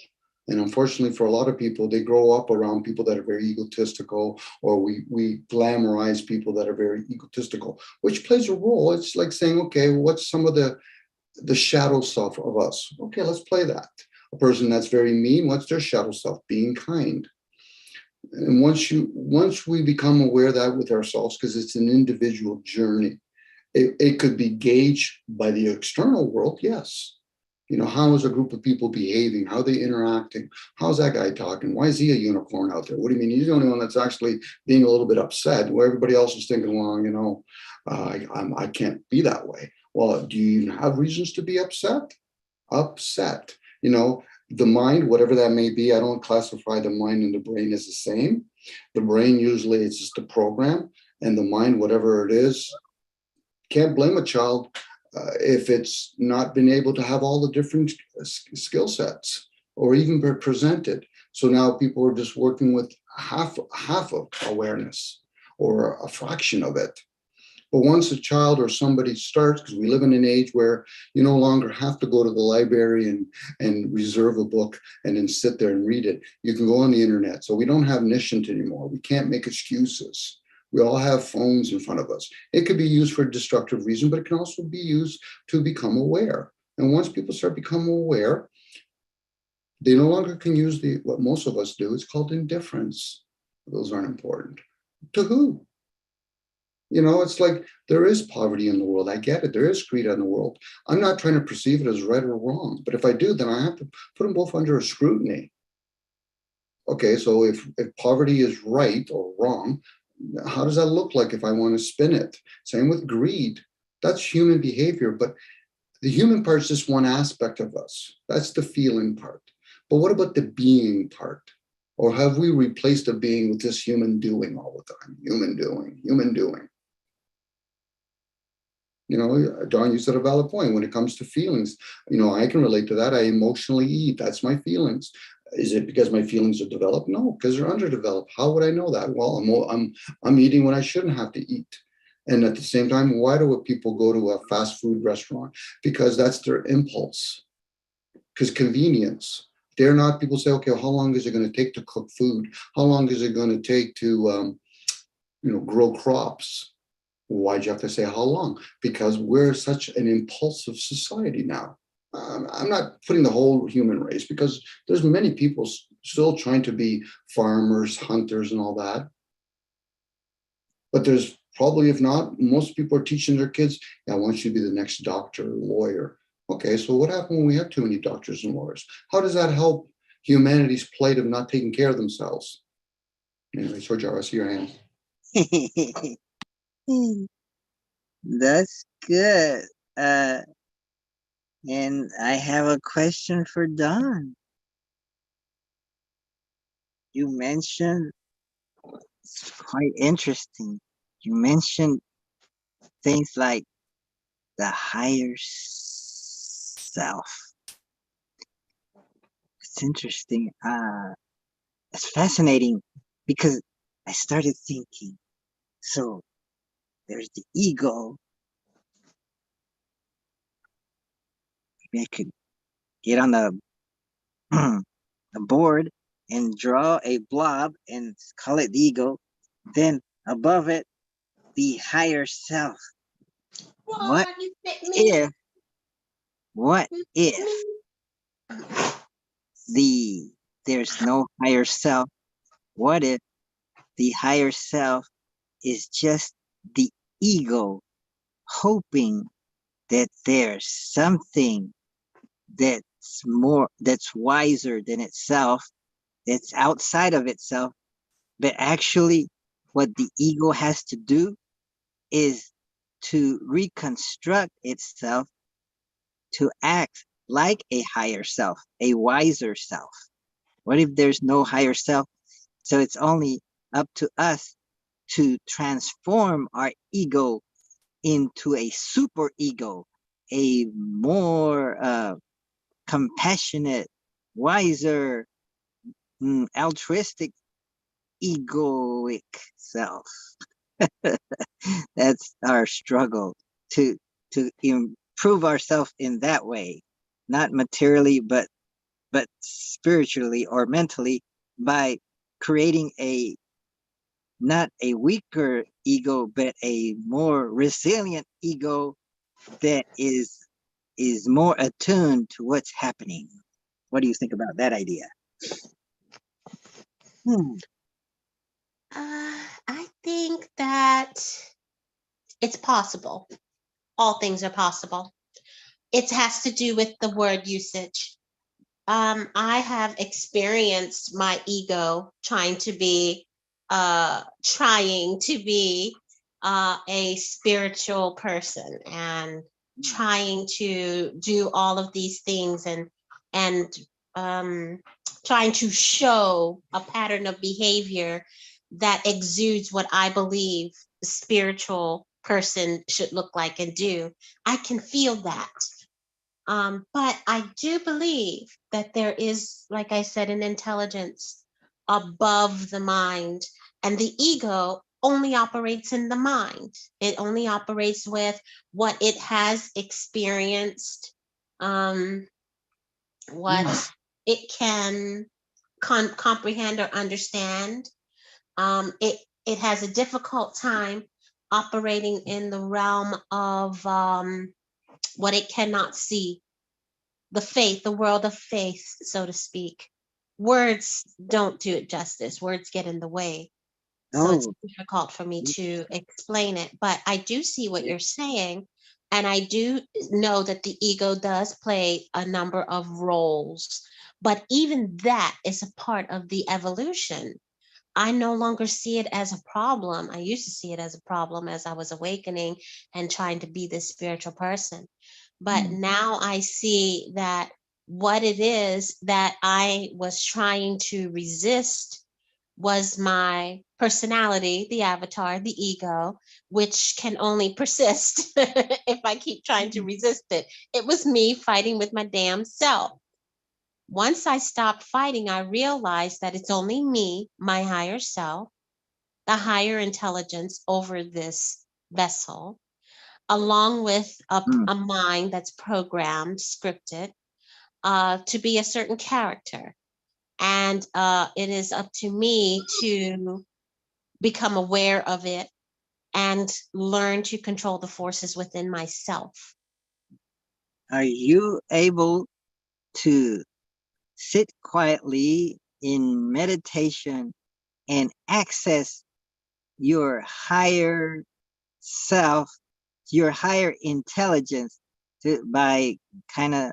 And unfortunately, for a lot of people, they grow up around people that are very egotistical, or we glamorize people that are very egotistical, which plays a role. It's like saying, okay, what's some of the shadow self of us? Okay, let's play that. A person that's very mean, what's their shadow self? Being kind. And once we become aware of that with ourselves, because it's an individual journey, it could be gauged by the external world, yes. How is a group of people behaving? How are they interacting? How's that guy talking? Why is he a unicorn out there? What do you mean? He's the only one that's actually being a little bit upset, where everybody else is thinking, well, I can't be that way. Well, do you even have reasons to be upset? Upset. The mind, whatever that may be, I don't classify the mind and the brain as the same. The brain usually is just a program, and the mind, whatever it is, can't blame a child if it's not been able to have all the different skill sets or even be presented. So now people are just working with half of awareness or a fraction of it. But once a child or somebody starts, because we live in an age where you no longer have to go to the library and reserve a book and then sit there and read it. You can go on the internet. So we don't have niscent anymore. We can't make excuses. We all have phones in front of us. It could be used for a destructive reason, but it can also be used to become aware. And once people start becoming aware, they no longer can use what most of us do. It's called indifference. Those aren't important. To who? You know, it's like there is poverty in the world. I get it. There is greed in the world. I'm not trying to perceive it as right or wrong. But if I do, then I have to put them both under a scrutiny. Okay, so if poverty is right or wrong, how does that look like if I want to spin it? Same with greed. That's human behavior, but the human part is just one aspect of us. That's the feeling part. But what about the being part? Or have we replaced the being with this human doing all the time? Human doing, human doing. You know, Don, you said a valid point when it comes to feelings. You know, I can relate to that. I emotionally eat. That's my feelings. Is it because my feelings are developed? No, because they're underdeveloped. How would I know that? Well, I'm eating when I shouldn't have to eat. And at the same time, why do people go to a fast food restaurant? Because that's their impulse. Because convenience. They're not, people say, okay, well, how long is it going to take to cook food? How long is it going to take to, grow crops? Why'd you have to say how long? Because we're such an impulsive society now. I'm not putting the whole human race, because there's many people still trying to be farmers, hunters, and all that. But there's probably, if not, most people are teaching their kids, I want you to be the next doctor or lawyer. Okay, so what happened when we have too many doctors and lawyers? How does that help humanity's plight of not taking care of themselves? Anyway, Sorjar, I see your hand. That's good. And I have a question for Don. You mentioned, it's quite interesting. You mentioned things like the higher self. It's interesting. It's fascinating because I started thinking, so there's the ego. Maybe I could get on the a board and draw a blob and call it the ego. Then above it, the higher self. What if, what if there's no higher self? What if the higher self is just the ego hoping that there's something that's wiser than itself, that's outside of itself, but actually what the ego has to do is to reconstruct itself to act like a higher self, a wiser self. What if there's no higher self? So it's only up to us to transform our ego into a super ego, a more compassionate, wiser, altruistic, egoic self. That's our struggle to improve ourselves in that way, not materially, but spiritually or mentally, by creating a not a weaker ego, but a more resilient ego that is more attuned to what's happening. What do you think about that idea? I think that it's possible. All things are possible. It has to do with the word usage. I have experienced my ego trying to be a spiritual person and trying to do all of these things and trying to show a pattern of behavior that exudes what I believe the spiritual person should look like and do. I can feel that. But I do believe that there is, like I said, an intelligence above the mind, and the ego only operates in the mind. It only operates with what it has experienced, what it can comprehend or understand. It it has a difficult time operating in the realm of what it cannot see, the faith, the world of faith, so to speak. Words don't do it justice. Words get in the way. So it's Oh, difficult for me to explain it. But I do see what you're saying. And I do know that the ego does play a number of roles. But even that is a part of the evolution. I no longer see it as a problem. I used to see it as a problem as I was awakening and trying to be this spiritual person. But now I see that what it is that I was trying to resist was my personality, the avatar, the ego, which can only persist if I keep trying to resist it. It was me fighting with my damn self. Once I stopped fighting, I realized that it's only me, my higher self, the higher intelligence over this vessel, along with mm, a mind that's programmed, scripted to be a certain character. And it is up to me to become aware of it and learn to control the forces within myself. are you able to sit quietly in meditation and access your higher self, your higher intelligence by kind of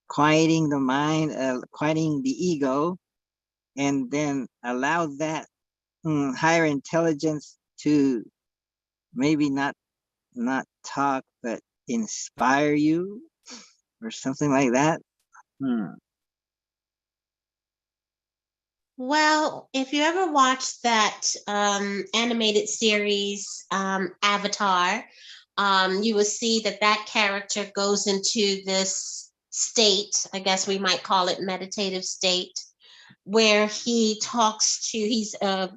quieting the mind, quieting the ego, and then allow that higher intelligence to maybe not talk, but inspire you or something like that? Hmm. Well, if you ever watched that animated series, Avatar, you will see that that character goes into this state, I guess we might call it meditative state, where he talks to,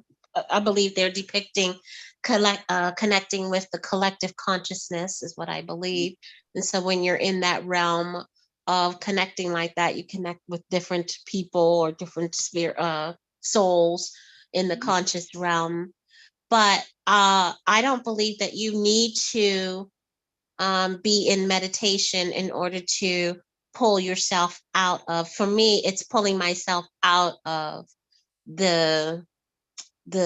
I believe they're depicting connecting with the collective consciousness, is what I believe. And so when you're in that realm of connecting like that, you connect with different people or different souls in the conscious realm. But I don't believe that you need to be in meditation in order to pull yourself out of. For me, it's pulling myself out of the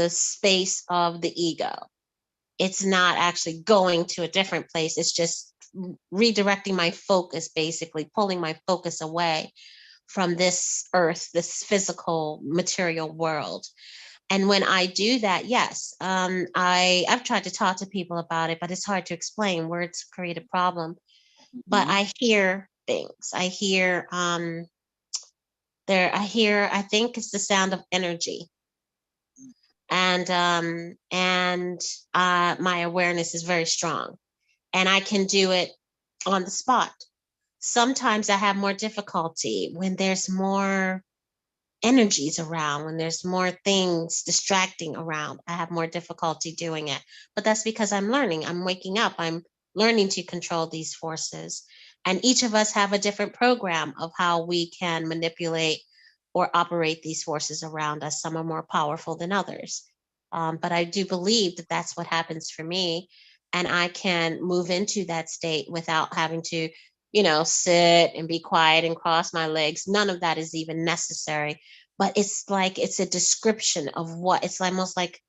space of the ego. It's not actually going to a different place. It's just redirecting my focus, basically pulling my focus away from this earth, this physical material world. And when I do that, yes, I've tried to talk to people about it, but it's hard to explain. Words create a problem. But Mhm. I hear things. I think it's the sound of energy. And my awareness is very strong, and I can do it on the spot. Sometimes I have more difficulty when there's more energies around, when there's more things distracting around. I have more difficulty doing it. But that's because I'm learning. I'm waking up. I'm learning to control these forces. And each of us have a different program of how we can manipulate or operate these forces around us. Some are more powerful than others. But I do believe that that's what happens for me. And I can move into that state without having to, sit and be quiet and cross my legs. None of that is even necessary. But it's like it's a description of what it's almost like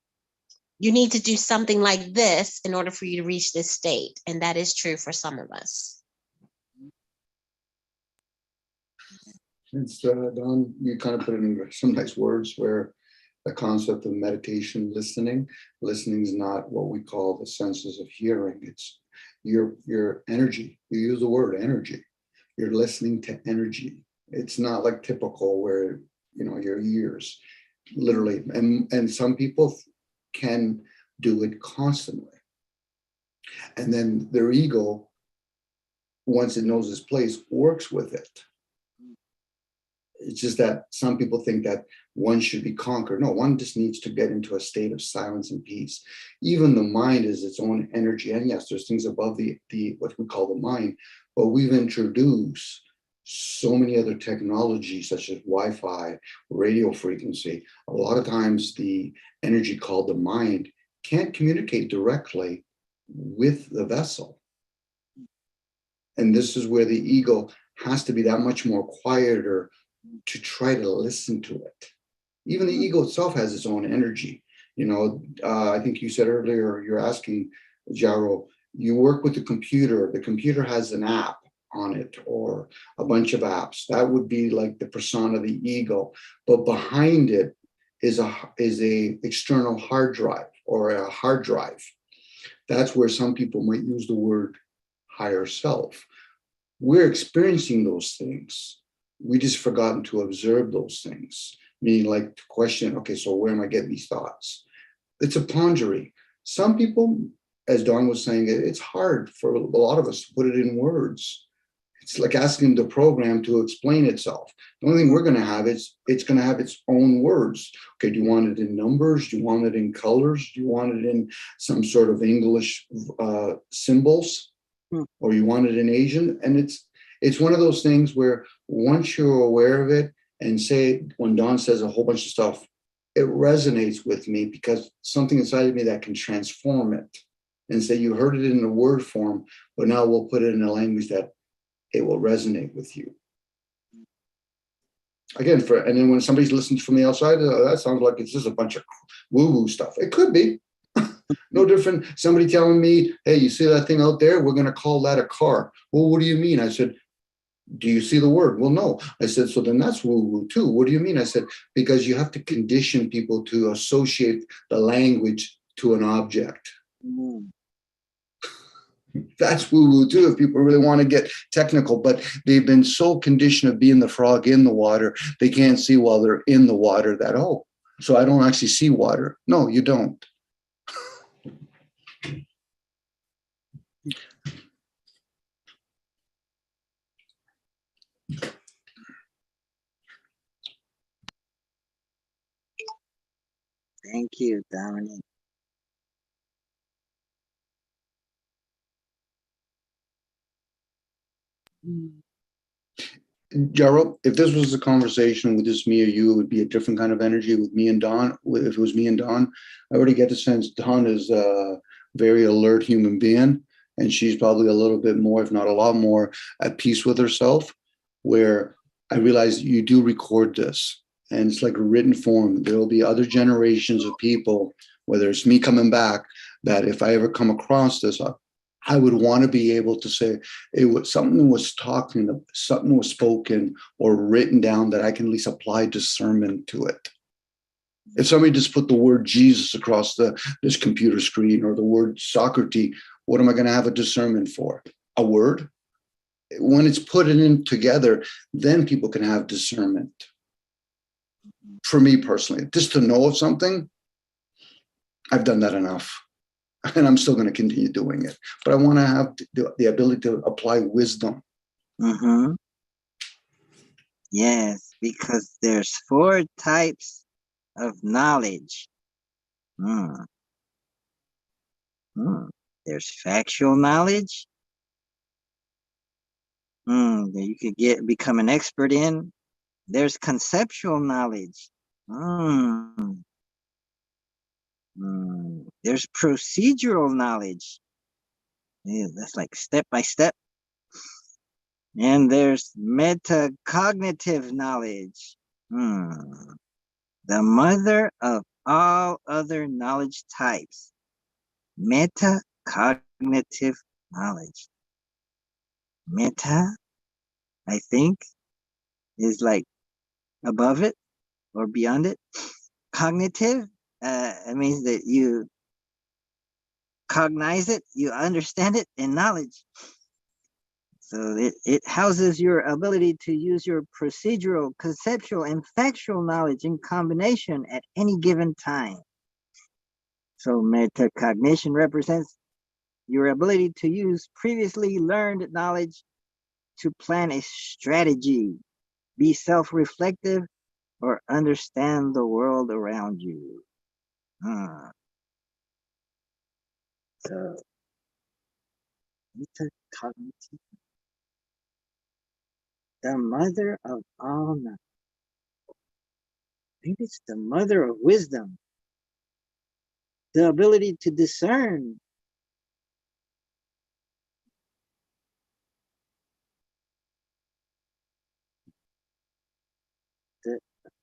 you need to do something like this in order for you to reach this state. And that is true for some of us. It's Don, you kind of put it in some nice words where the concept of meditation, listening is not what we call the senses of hearing. It's your energy. You use the word energy. You're listening to energy. It's not like typical where, your ears literally, and some people can do it constantly. And then their ego, once it knows its place, works with it. It's just that some people think that one should be conquered. No, one just needs to get into a state of silence and peace. Even the mind is its own energy. And yes, there's things above the what we call the mind, but we've introduced so many other technologies such as Wi-Fi, radio frequency. A lot of times the energy called the mind can't communicate directly with the vessel. And this is where the ego has to be that much more quieter to try to listen to it. Even the ego itself has its own energy. You know, I think you said earlier, you're asking, Jaro, you work with the computer has an app on it or a bunch of apps. That would be like the persona of the ego. But behind it is a external hard drive or a hard drive. That's where some people might use the word higher self. We're experiencing those things. We just forgotten to observe those things, meaning like to question, okay, so where am I getting these thoughts? It's a pondering. Some people, as Don was saying, it's hard for a lot of us to put it in words. It's like asking the program to explain itself. The only thing we're going to have is it's going to have its own words. Okay, do you want it in numbers? Do you want it in colors? Do you want it in some sort of English symbols? Or you want it in Asian? And it's one of those things where once you're aware of it, and say when Don says a whole bunch of stuff, it resonates with me because something inside of me that can transform it and say you heard it in the word form, but now we'll put it in a language that it will resonate with you. Again, and then when somebody's listening from the outside, that sounds like it's just a bunch of woo-woo stuff. It could be. No different. Somebody telling me, hey, you see that thing out there? We're going to call that a car. Well, what do you mean? I said, do you see the word? Well, no. I said, so then that's woo-woo too. What do you mean? I said, because you have to condition people to associate the language to an object. That's woo-woo too, if people really want to get technical, but they've been so conditioned of being the frog in the water, they can't see while they're in the water that, oh, so I don't actually see water. No, you don't. Thank you, Dominic. Gerald, if this was a conversation with just me or you, it would be a different kind of energy with me and Don. If it was me and Don, I already get the sense Don is a very alert human being, and she's probably a little bit more, if not a lot more, at peace with herself, where I realize you do record this, and it's like a written form. There will be other generations of people, whether it's me coming back, that if I ever come across this, I would want to be able to say it was something was talking, something was spoken or written down that I can at least apply discernment to it. If somebody just put the word Jesus across this computer screen or the word Socrates, what am I going to have a discernment for? A word? When it's put in together, then people can have discernment. For me personally, just to know of something, I've done that enough. And I'm still going to continue doing it. But I want to have the ability to apply wisdom. Mm-hmm. Yes, because there's 4 types of knowledge. There's factual knowledge. That you could become an expert in. There's conceptual knowledge. There's procedural knowledge. Yeah, that's like step by step. And there's metacognitive knowledge. The mother of all other knowledge types. Metacognitive knowledge. Meta, I think, is like above it or beyond it. Cognitive, it means that you cognize it, you understand it, and knowledge. So it houses your ability to use your procedural, conceptual, and factual knowledge in combination at any given time. So metacognition represents your ability to use previously learned knowledge to plan a strategy, be self-reflective, or understand the world around you. So metacognitive. The mother of all knowledge. Maybe it's the mother of wisdom. the ability to discern. The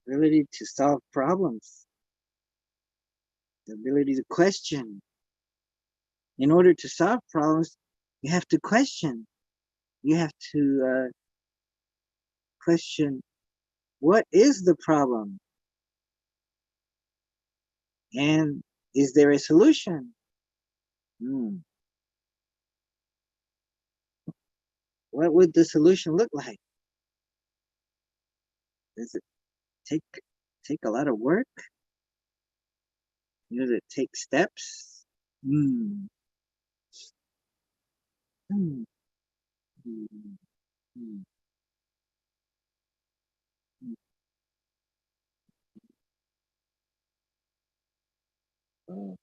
ability to solve problems. The ability to question. In order to solve problems, you have to question. You have to question, what is the problem? And is there a solution? What would the solution look like? Does it take a lot of work? Does it take steps? Hmm. Hmm. Hmm. Hmm. Oh.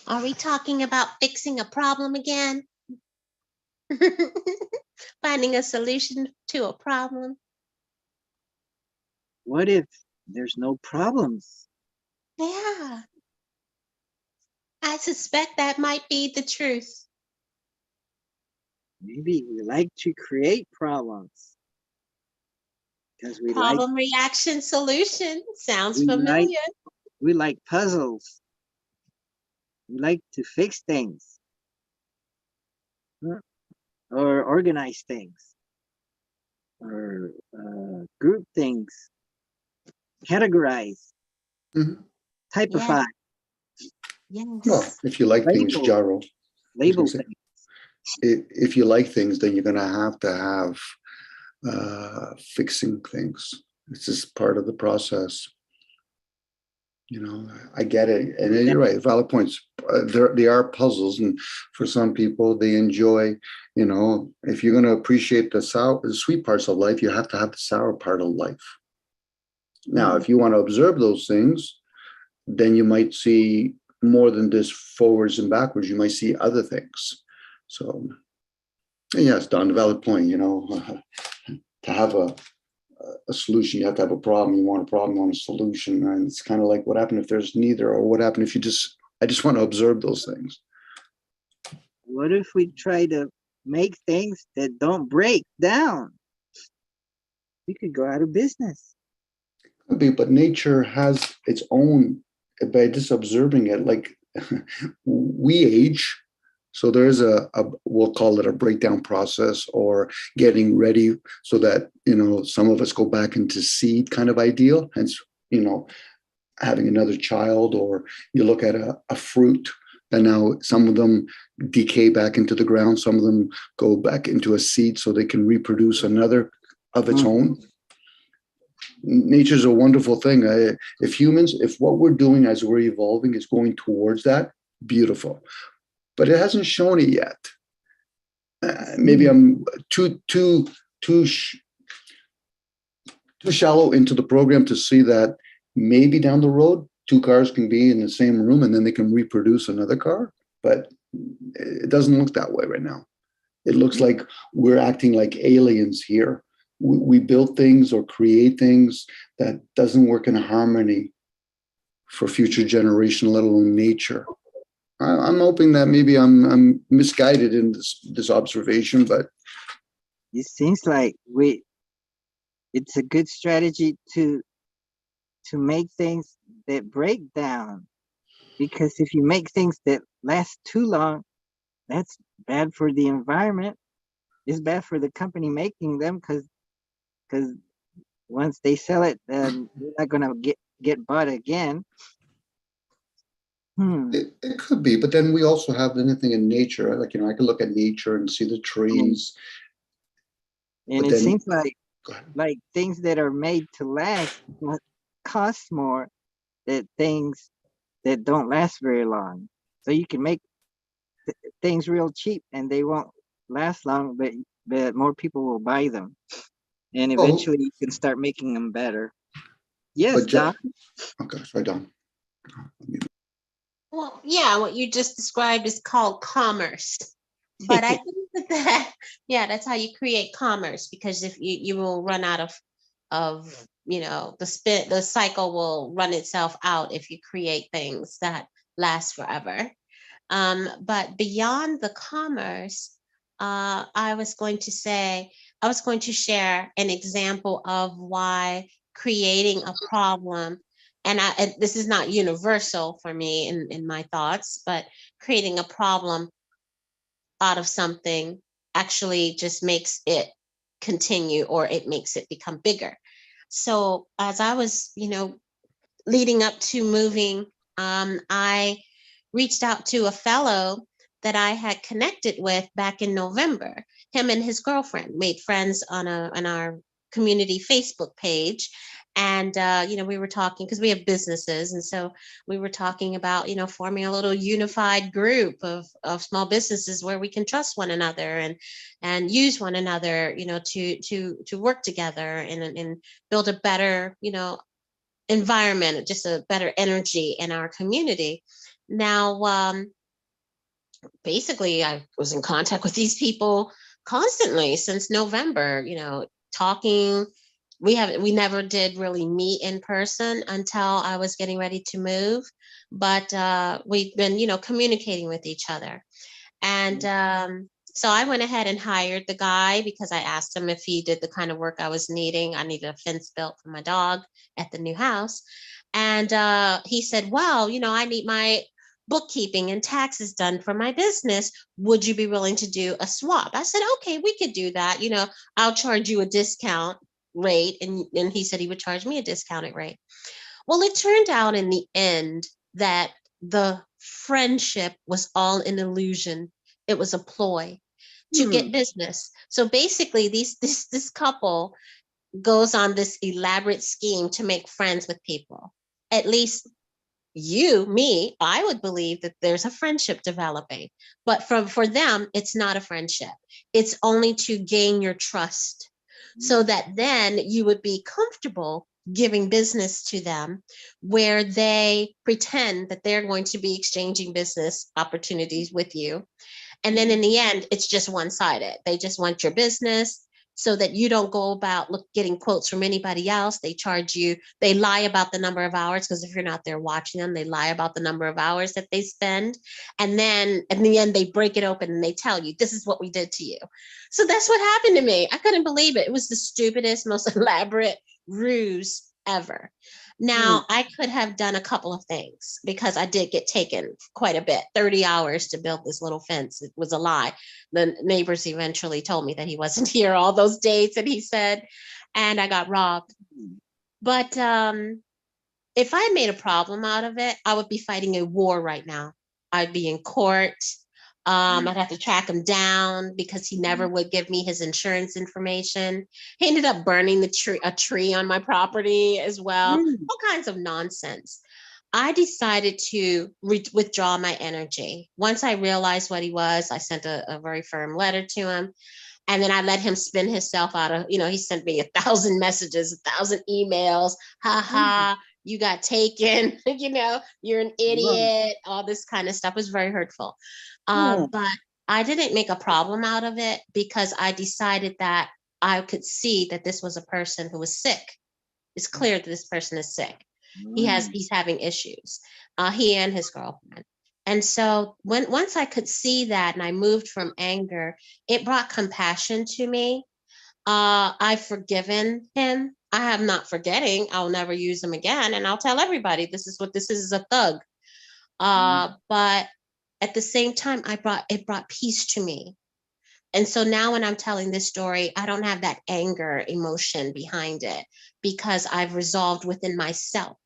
Are we talking about fixing a problem again? Finding a solution to a problem? What if there's no problems? Yeah, I suspect that might be the truth. Maybe we like to create problems because Problem, reaction, solution. Sounds we like familiar. we like puzzles. We like to fix things, huh? Or organize things, or group things, categorize, Mhm. typify, Well, Yes. if you like things, label, Jaro, I was label gonna say, things. if you like things, then you're gonna have to have fixing things. It's just part of the process. You know, I get it, and you're right. Valid points. They are puzzles, and for some people, they enjoy. You know, if you're going to appreciate the sweet parts of life, you have to have the sour part of life. Now, if you want to observe those things, then you might see more than just forwards and backwards. You might see other things. So, yes, Don, valid point. You know, to have a solution, you have to have a problem. You want a problem, you want a solution. And it's kind of like, what happened if there's neither, or what happened if I just want to observe those things. What if we try to make things that don't break down? We could go out of business. Could be, but nature has its own, by just observing it, like we age. So there is we'll call it a breakdown process, or getting ready so that, you know, some of us go back into seed kind of ideal. Hence, you know, having another child, or you look at a fruit, and now some of them decay back into the ground. Some of them go back into a seed so they can reproduce another of its own. Nature's a wonderful thing. If what we're doing as we're evolving is going towards that, beautiful. But it hasn't shown it yet. Maybe I'm too shallow into the program to see that maybe down the road, two cars can be in the same room and then they can reproduce another car. But it doesn't look that way right now. It looks like we're acting like aliens here. We build things or create things that doesn't work in harmony for future generation, let alone nature. I'm hoping that maybe I'm misguided in this observation, but It seems like it's a good strategy to make things that break down, because if you make things that last too long, that's bad for the environment. It's bad for the company making them, because once they sell it, then they're not gonna get bought again. it could be. But then we also have anything in nature. Like, you know, I can look at nature and see the trees. And But it then, seems go ahead. like things that are made to last cost more than things that don't last very long. So you can make things real cheap and they won't last long, but more people will buy them, and Oh, eventually you can start making them better. Yes, but Doc. okay, sorry, Don. Well, yeah, what you just described is called commerce. But I think yeah, that's how you create commerce, because if you will run out of the cycle will run itself out if you create things that last forever. But beyond the commerce, I was going to share an example of why creating a problem, and this is not universal for me in my thoughts, but creating a problem out of something actually just makes it continue, or it makes it become bigger. So as I was, leading up to moving, I reached out to a fellow that I had connected with back in November. Him and his girlfriend made friends on our community Facebook page. And, we were talking because we have businesses. And so we were talking about, forming a little unified group of small businesses where we can trust one another and use one another, to work together and build a better, environment, just a better energy in our community. Now, basically, I was in contact with these people constantly since November, talking. We never did really meet in person until I was getting ready to move, but we've been, communicating with each other. And so I went ahead and hired the guy because I asked him if he did the kind of work I was needing. I needed a fence built for my dog at the new house. And he said, well, I need my bookkeeping and taxes done for my business. Would you be willing to do a swap? I said, okay, we could do that. I'll charge you a discount rate. And he said he would charge me a discounted rate. Well, it turned out in the end that the friendship was all an illusion. It was a ploy to get business. So basically, this couple goes on this elaborate scheme to make friends with people. At least I would believe that there's a friendship developing. But for them, it's not a friendship. It's only to gain your trust so that then you would be comfortable giving business to them where they pretend that they're going to be exchanging business opportunities with you. And then in the end, it's just one-sided. They just want your business so that you don't go about getting quotes from anybody else. They charge you, they lie about the number of hours, because if you're not there watching them, they lie about the number of hours that they spend. And then in the end, they break it open and they tell you, this is what we did to you. So that's what happened to me. I couldn't believe it. It was the stupidest, most elaborate ruse ever. Now, I could have done a couple of things because I did get taken quite a bit, 30 hours to build this little fence. It was a lie. The neighbors eventually told me that he wasn't here all those dates that he said, and I got robbed. But if I made a problem out of it, I would be fighting a war right now. I'd be in court. I'd have to track him down because he never would give me his insurance information. He ended up burning a tree on my property as well. All kinds of nonsense. I decided to withdraw my energy. Once I realized what he was, I sent a very firm letter to him. And then I let him spin himself out of, he sent me 1,000 messages, 1,000 emails. Ha ha, you got taken, you're an idiot, all this kind of stuff. It was very hurtful. But I didn't make a problem out of it because I decided that I could see that this was a person who was sick. It's clear that this person is sick. He's having issues, he and his girlfriend. And so once I could see that and I moved from anger, it brought compassion to me. I've forgiven him. I am not forgetting. I'll never use him again. And I'll tell everybody, this is what this is a thug. But at the same time, it brought peace to me. And so now when I'm telling this story, I don't have that anger emotion behind it because I've resolved within myself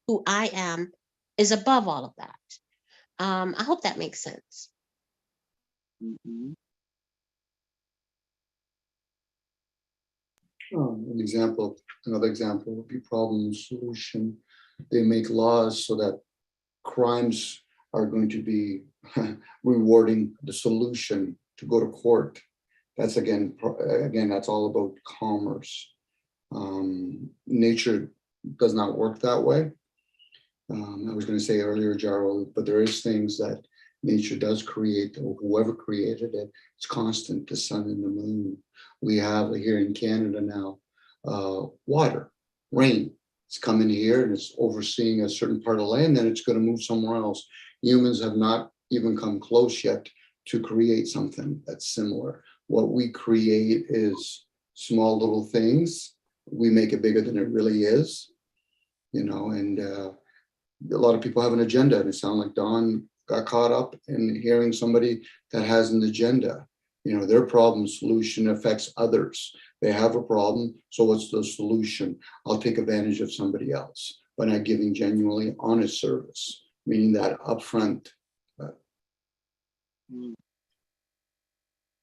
who I am is above all of that. I hope that makes sense. Another example would be problem solution. They make laws so that crimes are going to be rewarding the solution to go to court. That's again, that's all about commerce. Nature does not work that way. I was going to say earlier, Jarrell, but there is things that nature does create, or whoever created it. It's constant, the sun and the moon. We have here in Canada now water, rain. It's coming here and it's overseeing a certain part of land, then it's going to move somewhere else. Humans have not even come close yet to create something that's similar. What we create is small little things. We make it bigger than it really is, and a lot of people have an agenda, and it sounds like Don got caught up in hearing somebody that has an agenda. Their problem solution affects others. They have a problem, so what's the solution? I'll take advantage of somebody else by not giving genuinely honest service, meaning that upfront. Mm.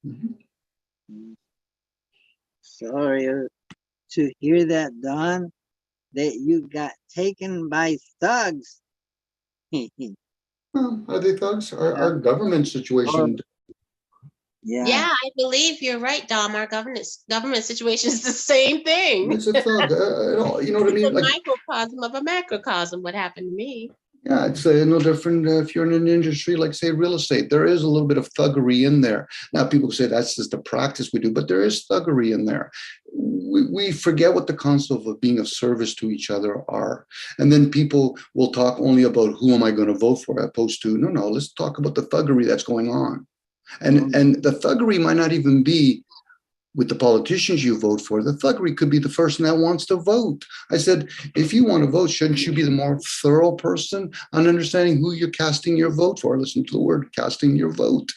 Mhm. Sorry to hear that, Don, that you got taken by thugs. Well, are they thugs? Our government situation. Yeah. Yeah, I believe you're right, Dom. Our government situation is the same thing. It's a thug. You know what I It's a mean? Like, microcosm of a macrocosm, what happened to me. yeah, it's no different if you're in an industry like, say, real estate. There is a little bit of thuggery in there. Now, people say that's just the practice we do, but there is thuggery in there. We forget what the concept of being of service to each other are. And then people will talk only about who am I going to vote for, opposed to, no, let's talk about the thuggery that's going on. And the thuggery might not even be with the politicians you vote for. The thuggery could be the person that wants to vote. I said, if you want to vote, shouldn't you be the more thorough person on understanding who you're casting your vote for? Listen to the word, casting your vote.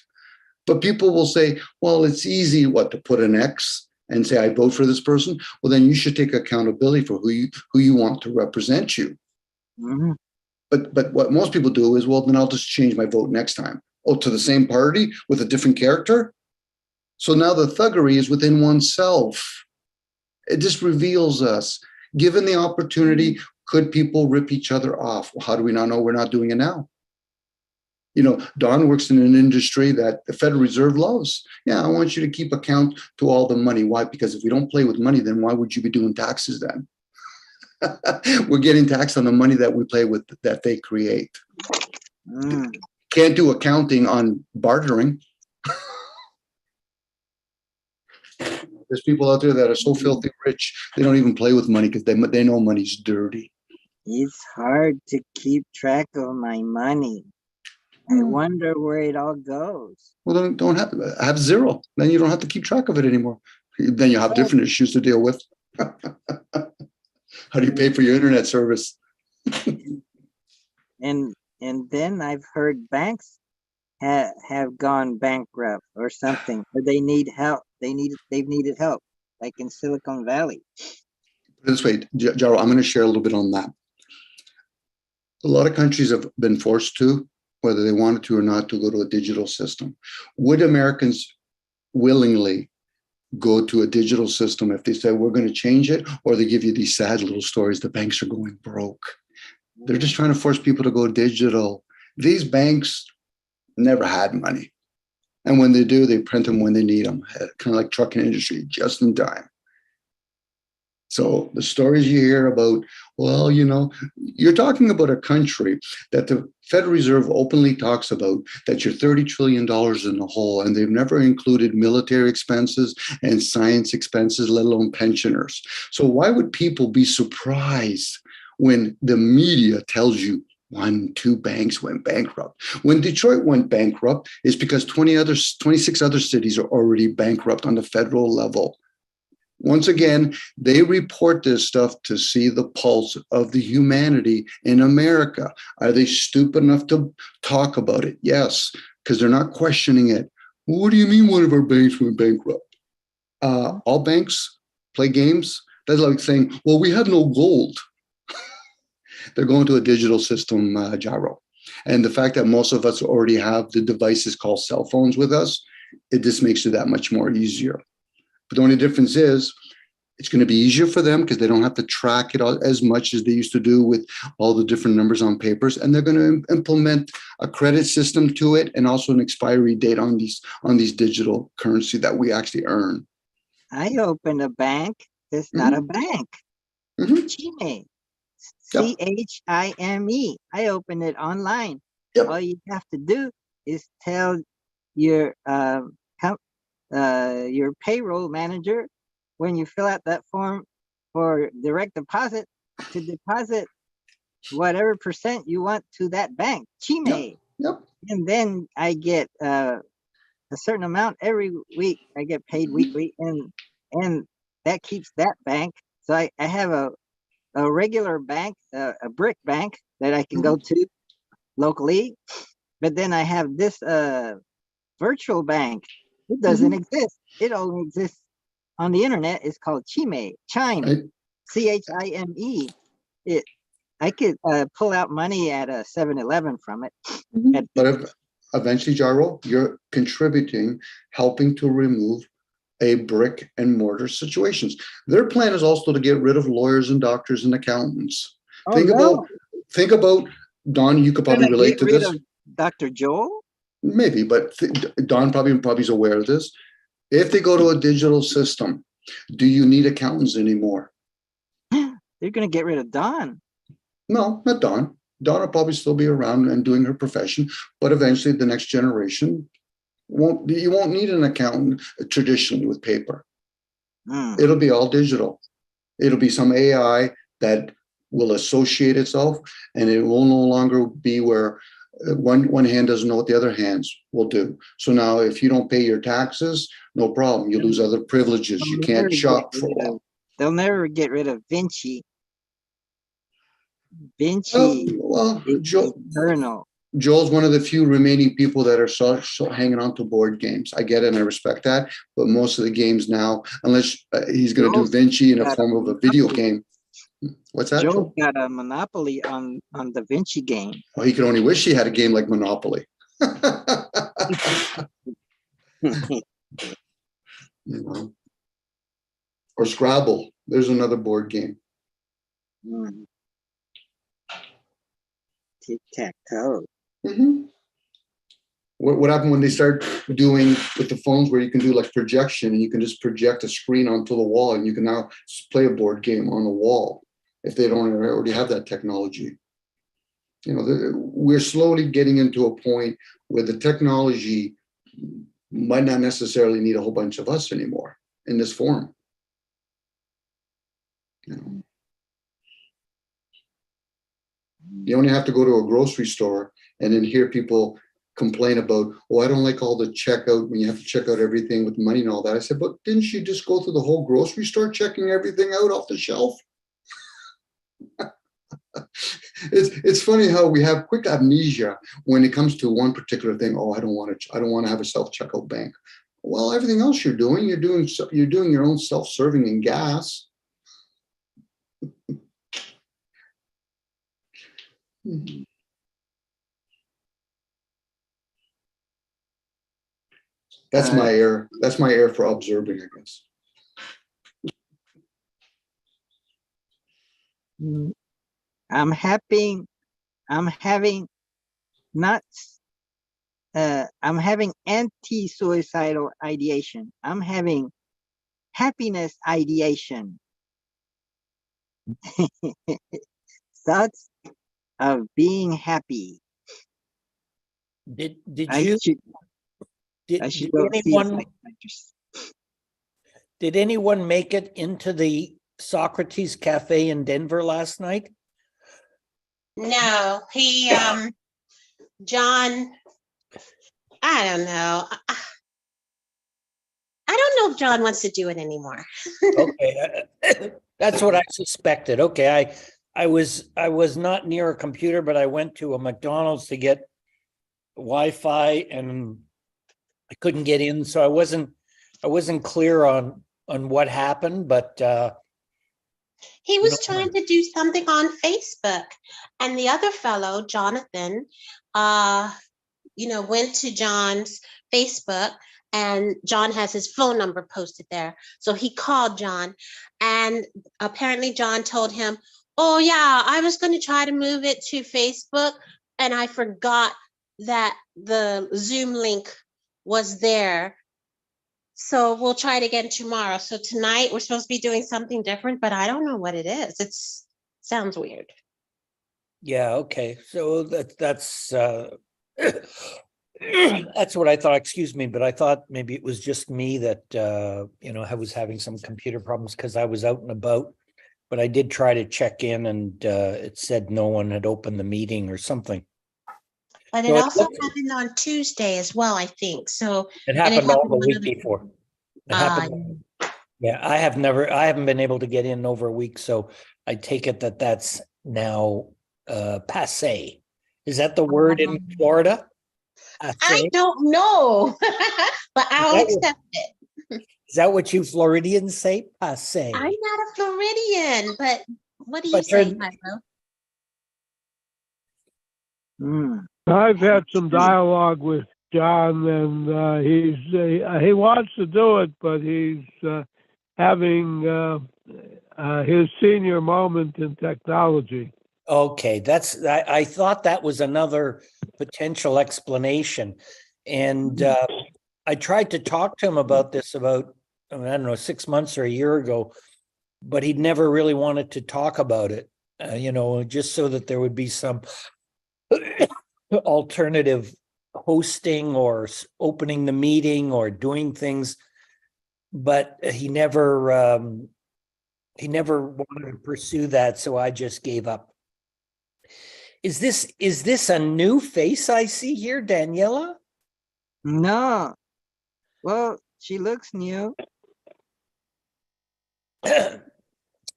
But people will say, well, it's easy, to put an X and say, I vote for this person. Well, then you should take accountability for who you want to represent you. Mhm. But what most people do is, well, then I'll just change my vote next time. Oh, to the same party with a different character? So now the thuggery is within oneself. It just reveals us. Given the opportunity, could people rip each other off? Well, how do we not know we're not doing it now? Don works in an industry that the Federal Reserve loves. Yeah, I want you to keep account to all the money. Why? Because if we don't play with money, then why would you be doing taxes then? We're getting taxed on the money that we play with, that they create. Mm. Can't do accounting on bartering. There's people out there that are so filthy rich, they don't even play with money because they know money's dirty. It's hard to keep track of my money. I wonder where it all goes. Well, then don't have zero. Then you don't have to keep track of it anymore. Then you have different issues to deal with. How do you pay for your internet service? And then I've heard banks have gone bankrupt or something, or they need help. They've needed help, like in Silicon Valley. This way, Jaro, I'm going to share a little bit on that. A lot of countries have been forced to, whether they wanted to or not, to go to a digital system. Would Americans willingly go to a digital system if they say we're going to change it, or they give you these sad little stories, the banks are going broke? They're just trying to force people to go digital. These banks never had money. And when they do, they print them when they need them, kind of like trucking industry, just in time. So the stories you hear about, well, you're talking about a country that the Federal Reserve openly talks about, that you're $30 trillion in the hole, and they've never included military expenses and science expenses, let alone pensioners. So why would people be surprised when the media tells you 2 banks went bankrupt? When Detroit went bankrupt, it's because 26 other cities are already bankrupt on the federal level. Once again, they report this stuff to see the pulse of the humanity in America. Are they stupid enough to talk about it? Yes, because they're not questioning it. What do you mean one of our banks went bankrupt? All banks play games. That's like saying, well, we had no gold. They're going to a digital system, Gyro. And the fact that most of us already have the devices called cell phones with us, it just makes it that much more easier. But the only difference is it's going to be easier for them because they don't have to track it as much as they used to do with all the different numbers on papers. And they're going to implement a credit system to it, and also an expiry date on these digital currency that we actually earn. I opened a bank. It's not a bank. Chime. CHIME. I opened it online. Yep. All you have to do is tell your payroll manager, when you fill out that form, for direct deposit to deposit whatever percent you want to that bank, Chime. Yep. And then I get a certain amount every week. I get paid weekly, and that keeps that bank. So I have a regular bank, a brick bank that I can go to locally, but then I have this virtual bank. It doesn't exist. It only exists on the internet. It's called Chime, Right. Chime. It I could pull out money at a 7-Eleven from it. But eventually, Jaro, you're contributing, helping to remove a brick and mortar situations. Their plan is also to get rid of lawyers and doctors and accountants. Oh, think no. about Don. You could probably Gonna relate get to rid this. of Dr. Joel? Maybe, but Don probably is aware of this. If they go to a digital system, do you need accountants anymore? They're gonna get rid of Don. No, not Don. Don will probably still be around and doing her profession, but eventually the next generation you won't need an accountant traditionally with paper. It'll be all digital. It'll be some AI that will associate itself, and it will no longer be where one hand doesn't know what the other hands will do. So now if you don't pay your taxes, no problem. You lose other privileges. You can't shop for a while. They'll never get rid of Vinci. Vinci Well, is eternal. Joel's one of the few remaining people that are so hanging on to board games. I get it and I respect that. But most of the games now, unless he's going to do Vinci in a form of a video game. What's that? Joel's got a monopoly on the Vinci game. Well, he could only wish he had a game like Monopoly. You know? Or Scrabble. There's another board game. Tic-tac-toe. What happened when they start doing with the phones where you can do like projection and you can just project a screen onto the wall and you can now play a board game on the wall if they don't already have that technology. You know, we're slowly getting into a point where the technology might not necessarily need a whole bunch of us anymore in this form. You know. You only have to go to a grocery store and then hear people complain about, oh, I don't like all the checkout when you have to check out everything with money and all that. I said, but didn't you just go through the whole grocery store checking everything out off the shelf? It's funny how we have quick amnesia when it comes to one particular thing. Oh, I don't want to have a self-checkout bank. Well, everything else you're doing your own self-serving in gas. That's my air. That's my air for observing, I guess. I'm having anti-suicidal ideation. I'm having happiness ideation. Thoughts of being happy. Did I you should did, I should did go see a anyone psychiatrist. did anyone make it into the Socrates Cafe in Denver last night? No, John, I don't know. I don't know if John wants to do it anymore. Okay, that's what I suspected. Okay, I was not near a computer, but I went to a McDonald's to get Wi-Fi, and I couldn't get in, so I wasn't clear on what happened. But He was trying to do something on Facebook, and the other fellow, Jonathan, went to John's Facebook, and John has his phone number posted there. So he called John, and apparently John told him, oh yeah, I was going to try to move it to Facebook, and I forgot that the Zoom link was there. So we'll try it again tomorrow. So tonight we're supposed to be doing something different, but I don't know what it is. Sounds weird. yeah, okay, so that's that's what I thought. Excuse me, but I thought maybe it was just me that I was having some computer problems because I was out and about But I did try to check in and it said no one had opened the meeting or something. But So it it also looks- happened on Tuesday as well, I think. So, It and happened all the on week other- before. It uh, happened. Yeah, I haven't been able to get in over a week, so I take it that that's now passé. Is that the word in Florida? I Passé? don't know, but I'll that what- accept it. Is that what you Floridians say? Passé. I'm not a Floridian, but what do you But say, you're- Milo? Hmm. I've had some dialogue with John, and he wants to do it, but he's having his senior moment in technology. Okay, I thought that was another potential explanation. And I tried to talk to him about this about, I don't know, 6 months or a year ago, but he'd never really wanted to talk about it, just so that there would be some alternative hosting or opening the meeting or doing things. But he never wanted to pursue that, so I just gave up. Is this a new face I see here, Daniela? No. Well, she looks new.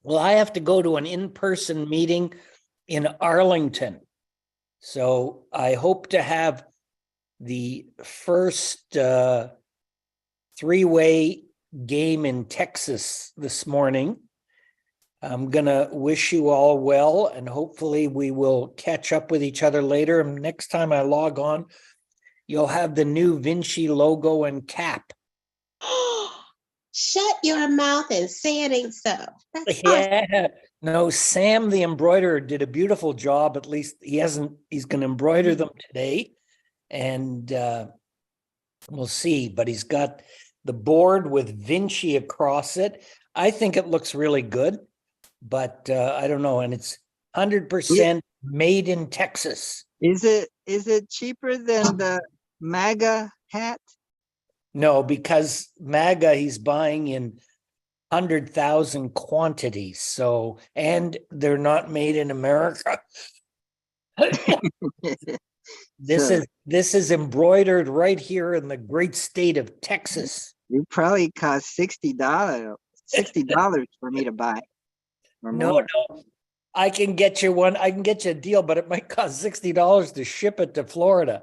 Well, I have to go to an in-person meeting in Arlington. So I hope to have the first three-way game in Texas this morning. I'm going to wish you all well, and hopefully we will catch up with each other later. And next time I log on, you'll have the new Vinci logo and cap. Shut your mouth and say it ain't so. That's awesome. Yeah. No, Sam the embroiderer did a beautiful job. At least he's going to embroider them today. And we'll see. But he's got the board with Vinci across it. I think it looks really good. But I don't know. And it's 100% made in Texas. Is it cheaper than the MAGA hat? No, because MAGA he's buying in 100,000 quantities. So, and they're not made in America. So This is embroidered right here in the great state of Texas. it probably cost $60 for me to buy. Or No, more. no. I can get you one. I can get you a deal, but it might cost $60 to ship it to Florida.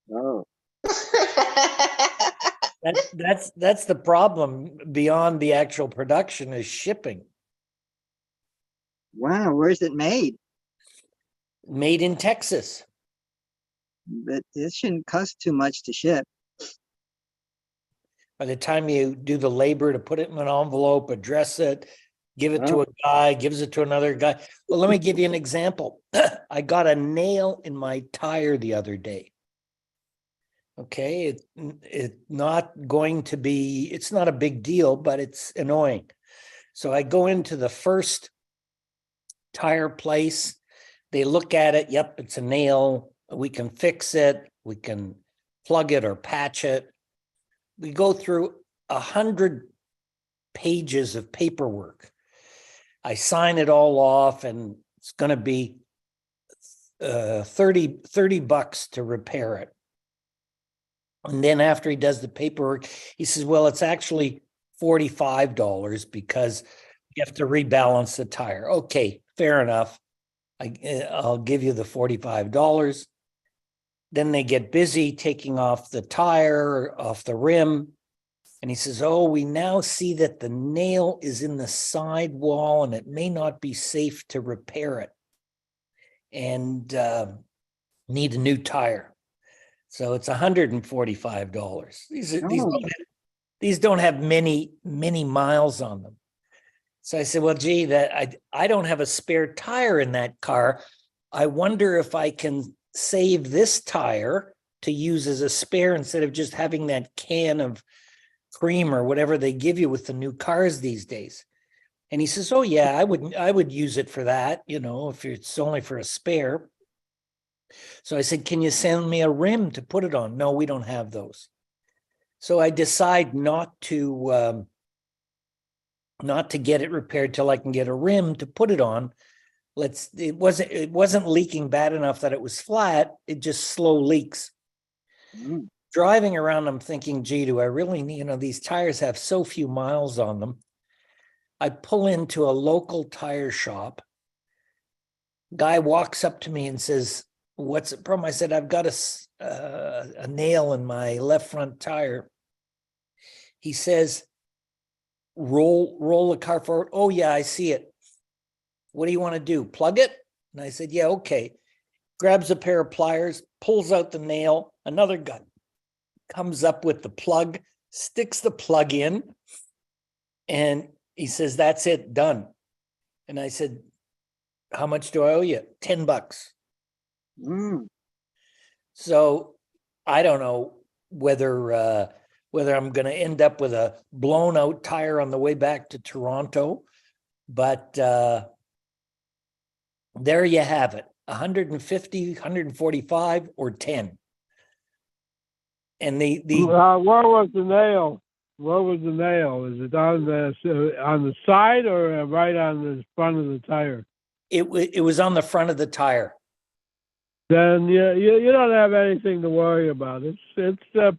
Oh. That's the problem beyond the actual production is shipping. Wow, where's it made? Made in Texas. But it shouldn't cost too much to ship. By the time you do the labor to put it in an envelope, address it, give it to a guy, gives it to another guy. Well, let me give you an example. I got a nail in my tire the other day. Okay, it's not a big deal, but it's annoying. So I go into the first tire place. They look at it. Yep, it's a nail. We can fix it. We can plug it or patch it. We go through 100 pages of paperwork. I sign it all off, and it's going to be $30 to repair it. And then after he does the paperwork, he says, well, it's actually $45 because you have to rebalance the tire. Okay, fair enough. I'll give you the $45. Then they get busy taking off the tire, off the rim. And he says, oh, we now see that the nail is in the side wall and it may not be safe to repair it. And need a new tire. So it's $145. These don't have many miles on them. So I said, well, gee, I don't have a spare tire in that car. I wonder if I can save this tire to use as a spare instead of just having that can of cream or whatever they give you with the new cars these days. And he says, oh yeah, I would use it for that, if it's only for a spare. So I said, can you send me a rim to put it on? No, we don't have those. So I decide not to not to get it repaired till I can get a rim to put it on. It wasn't leaking bad enough that it was flat. It just slow leaks. Mm. Driving around, I'm thinking, gee, do I really need, these tires have so few miles on them. I pull into a local tire shop. Guy walks up to me and says, "What's the problem?" I said, "I've got a nail in my left front tire." He says, roll the car forward. "Oh yeah, I see it. What do you want to do? Plug it?" And I said, "Yeah, okay." Grabs a pair of pliers, pulls out the nail. Another guy comes up with the plug, sticks the plug in, and he says, "That's it, done." And I said, "How much do I owe you?" $10. Mm. So I don't know whether I'm going to end up with a blown out tire on the way back to Toronto, but there you have it. 150, 145, or 10. And the Where was the nail? Where was the nail? Is it on the side or right on the front of the tire? it was on the front of the tire. Then you don't have anything to worry about. It's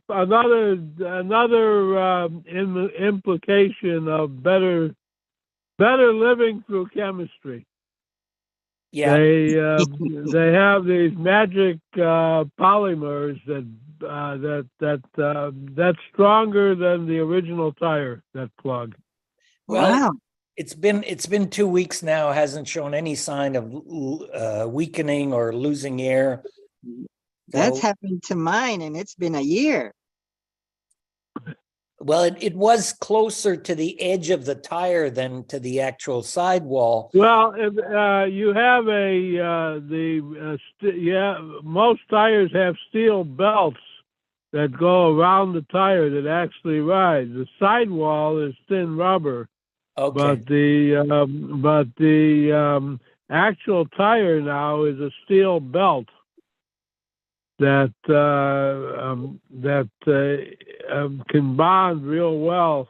another implication of better living through chemistry. Yeah. They have these magic polymers that's stronger than the original tire, that plug. Well, Wow. it's been 2 weeks now. Hasn't shown any sign of weakening or losing air. That's So, happened to mine, and it's been a year. well, it was closer to the edge of the tire than to the actual sidewall. Well, if you have most tires have steel belts that go around the tire that actually rise. The sidewall is thin rubber, Okay. but the actual tire now is a steel belt that can bond real well.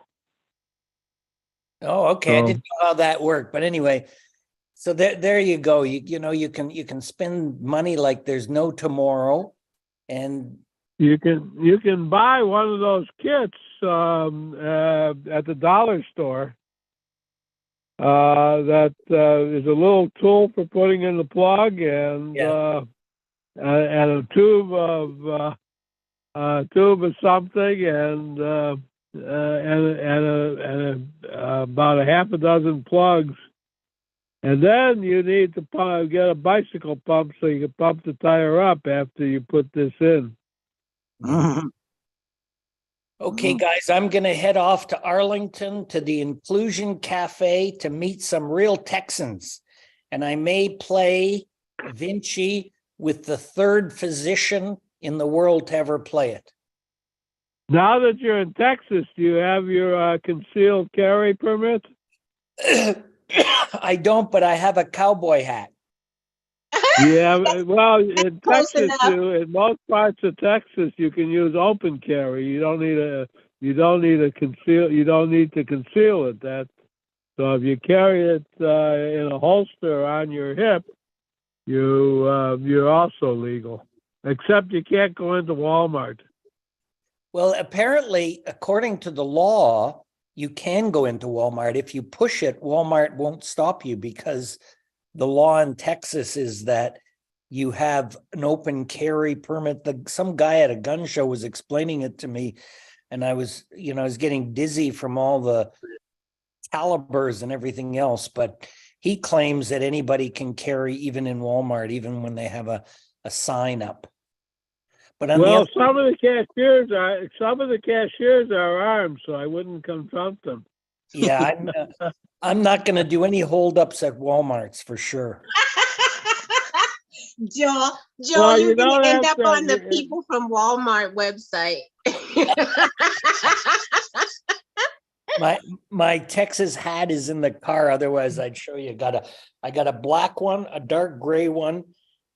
Oh, okay. I So- didn't know how that worked, but anyway, so there you go. You can spend money like there's no tomorrow, and You can buy one of those kits at the dollar store. That is a little tool for putting in the plug and a tube of something and about a half a dozen plugs. And then you need to get a bicycle pump so you can pump the tire up after you put this in. Mhm. okay, guys, I'm going to head off to Arlington to the Inclusion Cafe to meet some real Texans. And I may play Vinci with the third physician in the world to ever play it. Now that you're in Texas, do you have your concealed carry permit? I don't, but I have a cowboy hat. Yeah, well, in close Texas, enough. in most parts of Texas, you can use open carry. You don't need to conceal it. So if you carry it in a holster on your hip, you're also legal. Except you can't go into Walmart. Well, apparently, according to the law, you can go into Walmart. If you push it, Walmart won't stop you because the law in Texas is that you have an open carry permit. Some guy at a gun show was explaining it to me, and I was getting dizzy from all the calibers and everything else. But he claims that anybody can carry even in Walmart, even when they have a sign up. But on Well, the some of the cashiers are armed, so I wouldn't confront them. yeah, I'm not going to do any holdups at Walmarts for sure. Joel, Well, you're you going don't to end have up to- on the people from Walmart website. My Texas hat is in the car. Otherwise, I'd show you. I got a black one, a dark gray one,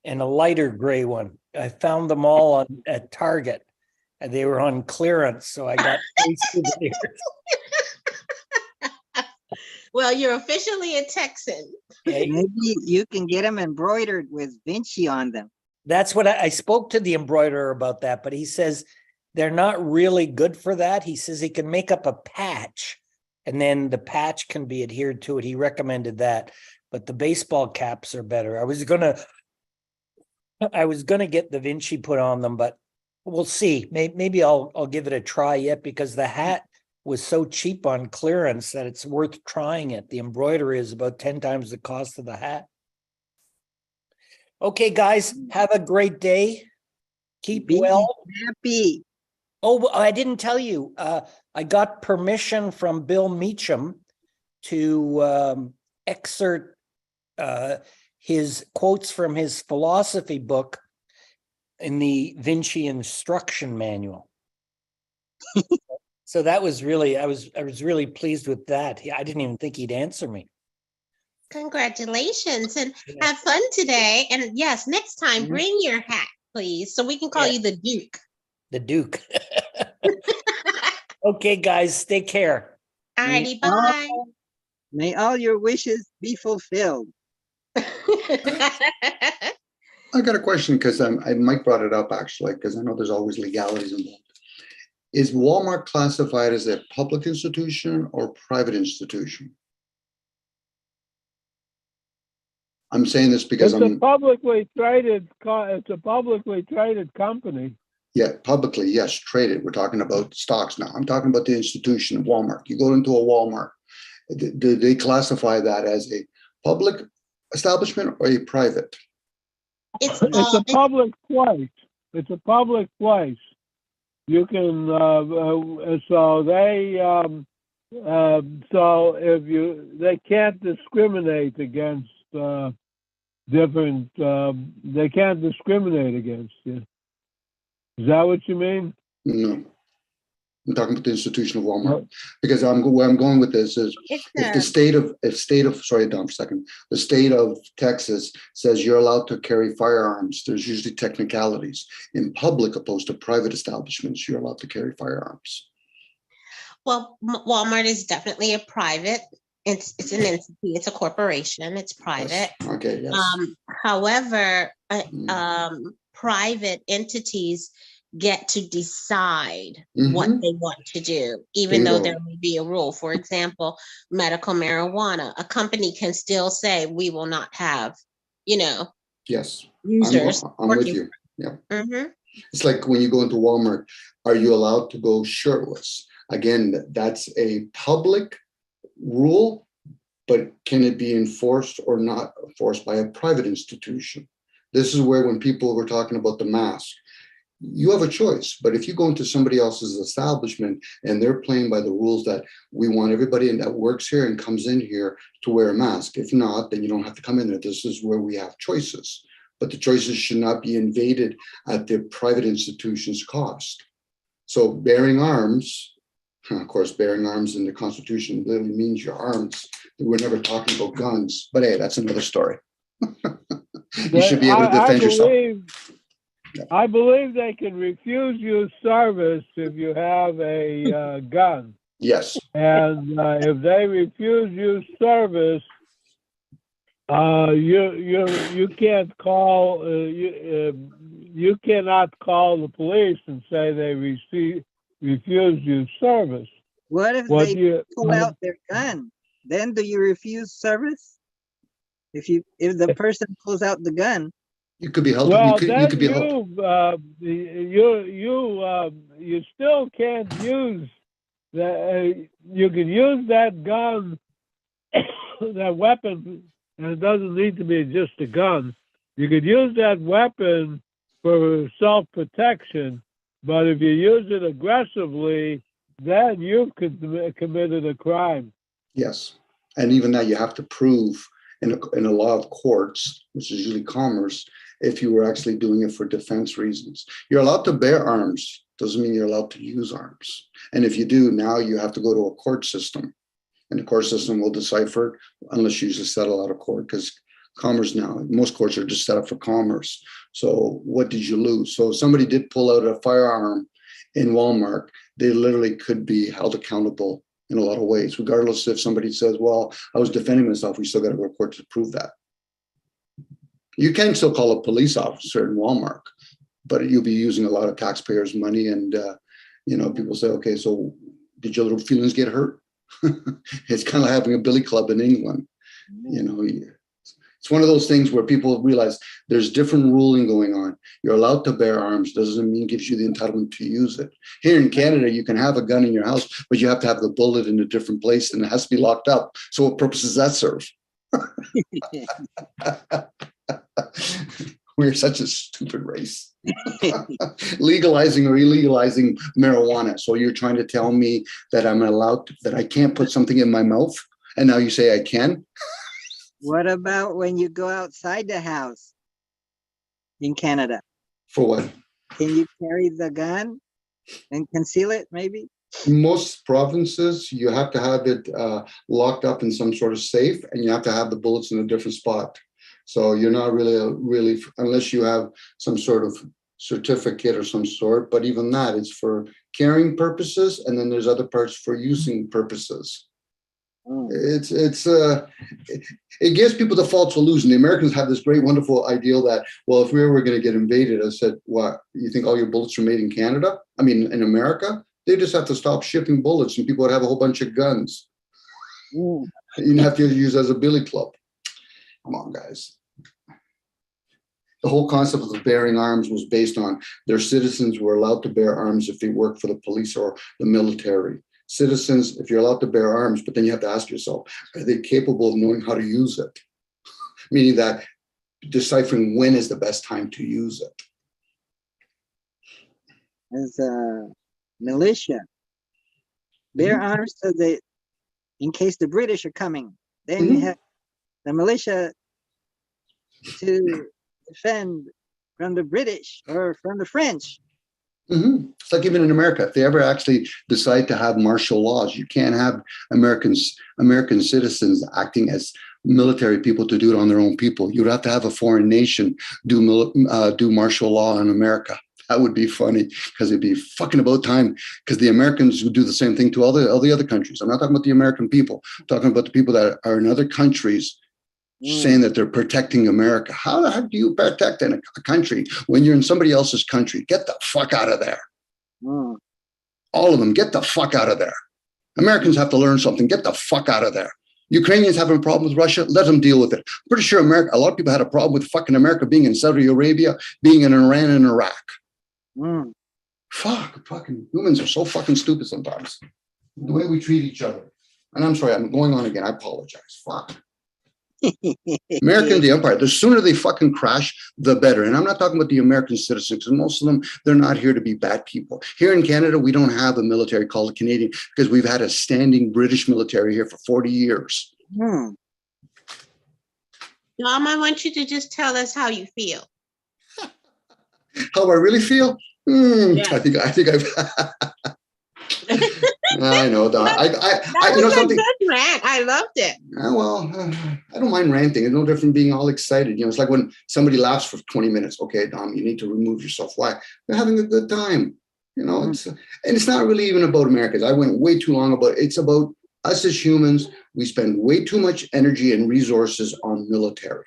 and a lighter gray one. I found them all at Target, and they were on clearance. So I got 3 souvenirs. Well, you're officially a Texan. Maybe you can get them embroidered with Vinci on them. That's what I spoke to the embroiderer about that, but he says they're not really good for that. He says he can make up a patch and then the patch can be adhered to it. He recommended that, but the baseball caps are better. I was gonna get the Vinci put on them, but we'll see. Maybe I'll give it a try yet because the hat was so cheap on clearance that it's worth trying it. The embroidery is about 10 times the cost of the hat. Okay, guys, have a great day. Keep Be well. happy. Oh, I didn't tell you. I got permission from Bill Meacham to excerpt his quotes from his philosophy book in the Vinci instruction manual. So that was really, I was really pleased with that. I didn't even think he'd answer me. Congratulations and have fun today. And yes, next time bring your hat, please, so we can call you the Duke. The Duke. Okay, guys, take care. Alrighty, bye. May all your wishes be fulfilled. I got a question because Mike brought it up actually, because I know there's always legalities involved. Is Walmart classified as a public institution or private institution? I'm saying this because It's a publicly traded company. Yeah, publicly, yes, traded. We're talking about stocks now. I'm talking about the institution, Walmart. You go into a Walmart, do they classify that as a public establishment or a private? It's a public place. It's a public place. You can, they can't discriminate against they can't discriminate against you. Is that what you mean? No. I'm talking about the institution of Walmart. Because where I'm going with this is if the state of sorry, Don, for a second. The state of Texas says you're allowed to carry firearms. There's usually technicalities. In public, opposed to private establishments, you're allowed to carry firearms. Well, Walmart is definitely a private. It's an entity. It's a corporation. It's private. Yes. Okay. Yes. However, private entities get to decide what they want to do, even though there may be a rule. For example, medical marijuana, a company can still say, we will not have, yes, users. I'm with you. Yeah. Mm-hmm. It's like when you go into Walmart, are you allowed to go shirtless? Again, that's a public rule, but can it be enforced or not enforced by a private institution? This is where when people were talking about the mask, you have a choice. But if you go into somebody else's establishment and they're playing by the rules that we want everybody that works here and comes in here to wear a mask, if not, then you don't have to come in there. This is where we have choices. But the choices should not be invaded at the private institution's cost. So bearing arms, of course, bearing arms in the Constitution literally means your arms. We're never talking about guns. But hey, that's another story. You should be able to defend yourself. I believe they can refuse you service if you have a gun. Yes. And if they refuse you service, you can't call you cannot call the police and say they refuse you service. What if they pull out their gun? Then do you refuse service? If the person pulls out the gun, you could be held. Well, you could be held. You still can't use that. You can use that gun, that weapon, and it doesn't need to be just a gun. You could use that weapon for self-protection, but if you use it aggressively, then you've committed a crime. Yes, and even that you have to prove in a lot of courts, which is usually commerce, if you were actually doing it for defense reasons. You're allowed to bear arms, doesn't mean you're allowed to use arms. And if you do, now you have to go to a court system. And the court system will decipher unless you just settle out of court, because commerce now, most courts are just set up for commerce. So what did you lose? So if somebody did pull out a firearm in Walmart, they literally could be held accountable in a lot of ways, regardless if somebody says, well, I was defending myself, we still got to go to court to prove that. You can still call a police officer in Walmart, but you'll be using a lot of taxpayers' money. And, you know, people say, okay, so did your little feelings get hurt? It's kind of like having a billy club in England. You know, it's one of those things where people realize there's different ruling going on. You're allowed to bear arms, doesn't mean it gives you the entitlement to use it. Here in Canada, you can have a gun in your house, but you have to have the bullet in a different place and it has to be locked up. So what purpose does that serve? We're such a stupid race. Legalizing or illegalizing marijuana. So you're trying to tell me that I'm allowed to, that I can't put something in my mouth, and now you say I can? What about when you go outside the house in Canada? For what? Can you carry the gun and conceal it, maybe? Most provinces, you have to have it locked up in some sort of safe, and you have to have the bullets in a different spot. So you're not really, unless you have some sort of certificate or some sort, but even that, it's for carrying purposes, and then there's other parts for using purposes. It gives people the false illusion. The Americans have this great, wonderful ideal that, well, if we were going to get invaded, I said, what, you think all your bullets are made in Canada? I mean, in America? They just have to stop shipping bullets and people would have a whole bunch of guns. You'd have to use as a billy club. Come on, guys. The whole concept of bearing arms was based on their citizens were allowed to bear arms if they work for the police or the military. Citizens, if you're allowed to bear arms, but then you have to ask yourself, are they capable of knowing how to use it? Meaning that deciphering when is the best time to use it. As a militia, bear arms so that in case the British are coming, then you have the militia to defend from the British or from the French. It's like even in America, if they ever actually decide to have martial laws, you can't have American citizens acting as military people to do it on their own people. You'd have to have a foreign nation do martial law in America. That would be funny because it'd be fucking about time, because the Americans would do the same thing to all the other countries. I'm not talking about the American people. I'm talking about the people that are in other countries saying that they're protecting America. How the heck do you protect in a country when you're in somebody else's country? Get the fuck out of there. All of them, get the fuck out of there. Americans have to learn something. Get the fuck out of there. Ukrainians having a problem with Russia, let them deal with it. I'm pretty sure a lot of people had a problem with fucking America being in Saudi Arabia, being in Iran and Iraq. Fucking humans are so fucking stupid sometimes. The way we treat each other. And I'm sorry, I'm going on again. I apologize. Fuck. American, the empire, the sooner they fucking crash, the better. And I'm not talking about the American citizens, because most of them, they're not here to be bad people. Here in Canada, we don't have a military called the Canadian because we've had a standing British military here for 40 years. Mom, I want you to just tell us how you feel. How I really feel? Yeah. I think I've I know, Don. That you know was a something. good rant. I loved it. I don't mind ranting. It's no different from being all excited. You know, it's like when somebody laughs for 20 minutes. Okay, Dom, you need to remove yourself. Why? They're having a good time. You know, and it's not really even about Americans. I went way too long about it. It's about us as humans. We spend way too much energy and resources on military.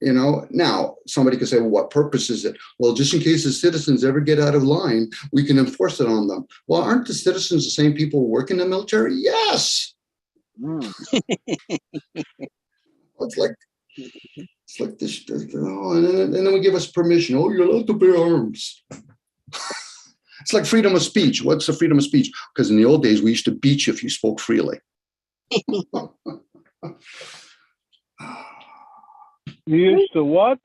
You know, now somebody could say, well, what purpose is it? Well, just in case the citizens ever get out of line, we can enforce it on them. Well, aren't the citizens the same people who work in the military? Yes. It's like this, oh, and then we give us permission. Oh, you're allowed to bear arms. It's like freedom of speech. What's the freedom of speech? Because in the old days, we used to beat you if you spoke freely. You used to what?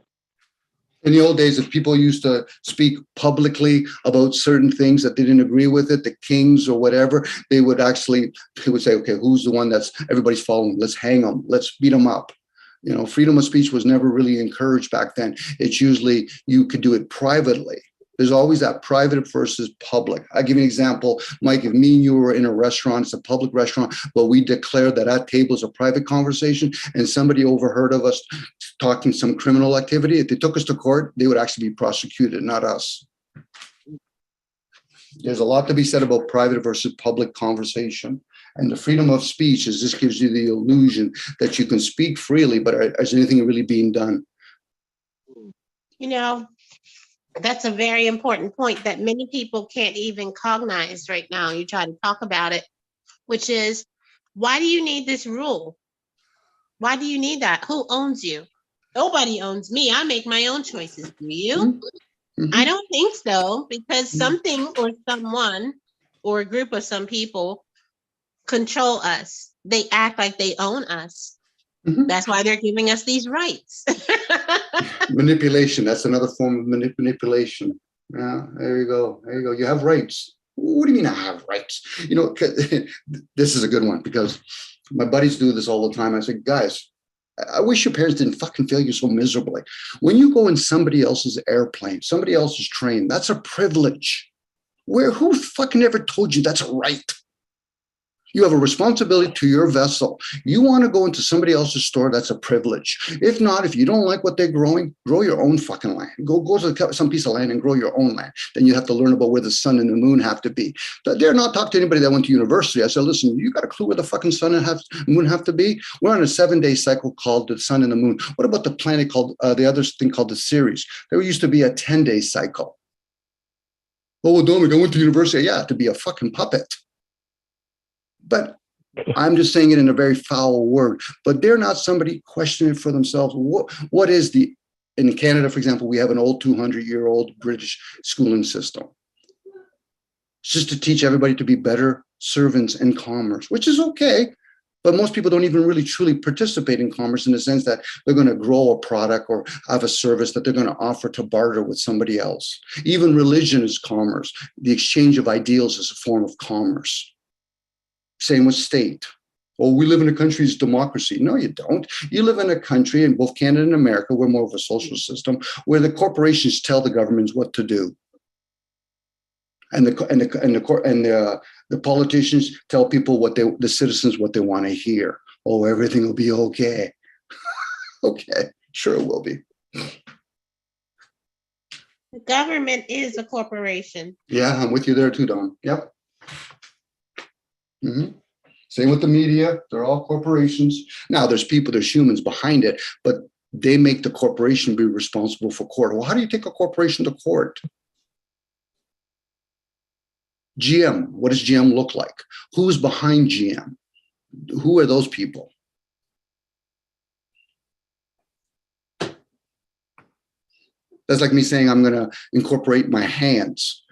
In the old days, if people used to speak publicly about certain things that they didn't agree with it, the kings or whatever, they would say, okay, who's the one that's everybody's following? Let's hang them. Let's beat them up. You know, freedom of speech was never really encouraged back then. It's usually you could do it privately. There's always that private versus public. I'll give you an example. Mike, if me and you were in a restaurant, it's a public restaurant, but we declared that our table is a private conversation and somebody overheard of us talking some criminal activity, if they took us to court, they would actually be prosecuted, not us. There's a lot to be said about private versus public conversation. And the freedom of speech is this gives you the illusion that you can speak freely, but is anything really being done? You know, that's a very important point that many people can't even cognize right now. You try to talk about it, which is, why do you need this rule? Why do you need that? Who owns you? Nobody owns me. I make my own choices. Do you? Mhm. I don't think so, because Mhm. something or someone or a group of some people control us. They act like they own us. Mhm. That's why they're giving us these rights. Manipulation. That's another form of manipulation. Yeah, there you go. There you go. You have rights. What do you mean I have rights? You know, this is a good one because my buddies do this all the time. I say, guys, I wish your parents didn't fucking fail you so miserably. When you go in somebody else's airplane, somebody else's train, that's a privilege. Who fucking ever told you that's a right? You have a responsibility to your vessel. You want to go into somebody else's store, that's a privilege. If not, if you don't like what they're growing, grow your own fucking land. Go to some piece of land and grow your own land. Then you have to learn about where the sun and the moon have to be. They're not talking to anybody that went to university. I said, listen, you got a clue where the fucking sun and moon have to be? We're on a 7-day cycle called the sun and the moon. What about the planet called, the other thing called the Ceres? There used to be a 10-day cycle. Oh, Dominic, I went to university. Yeah, to be a fucking puppet. But I'm just saying it in a very foul word, but they're not somebody questioning for themselves. What is in Canada, for example, we have an old 200-year-old British schooling system. It's just to teach everybody to be better servants in commerce, which is okay. But most people don't even really truly participate in commerce in the sense that they're going to grow a product or have a service that they're going to offer to barter with somebody else. Even religion is commerce. The exchange of ideals is a form of commerce. Same with state. Oh, we live in a country that's democracy. No, you don't. You live in a country, in both Canada and America, we're more of a social system, where the corporations tell the governments what to do. And the politicians tell people the citizens what they want to hear. Oh, everything will be okay. Okay, sure it will be. The government is a corporation. Yeah, I'm with you there too, Don. Yep. Mm-hmm. Same with the media. They're all corporations. Now there's humans behind it, but they make the corporation be responsible for court. Well, how do you take a corporation to court? GM, what does GM look like? Who's behind GM? Who are those people? That's like me saying I'm going to incorporate my hands.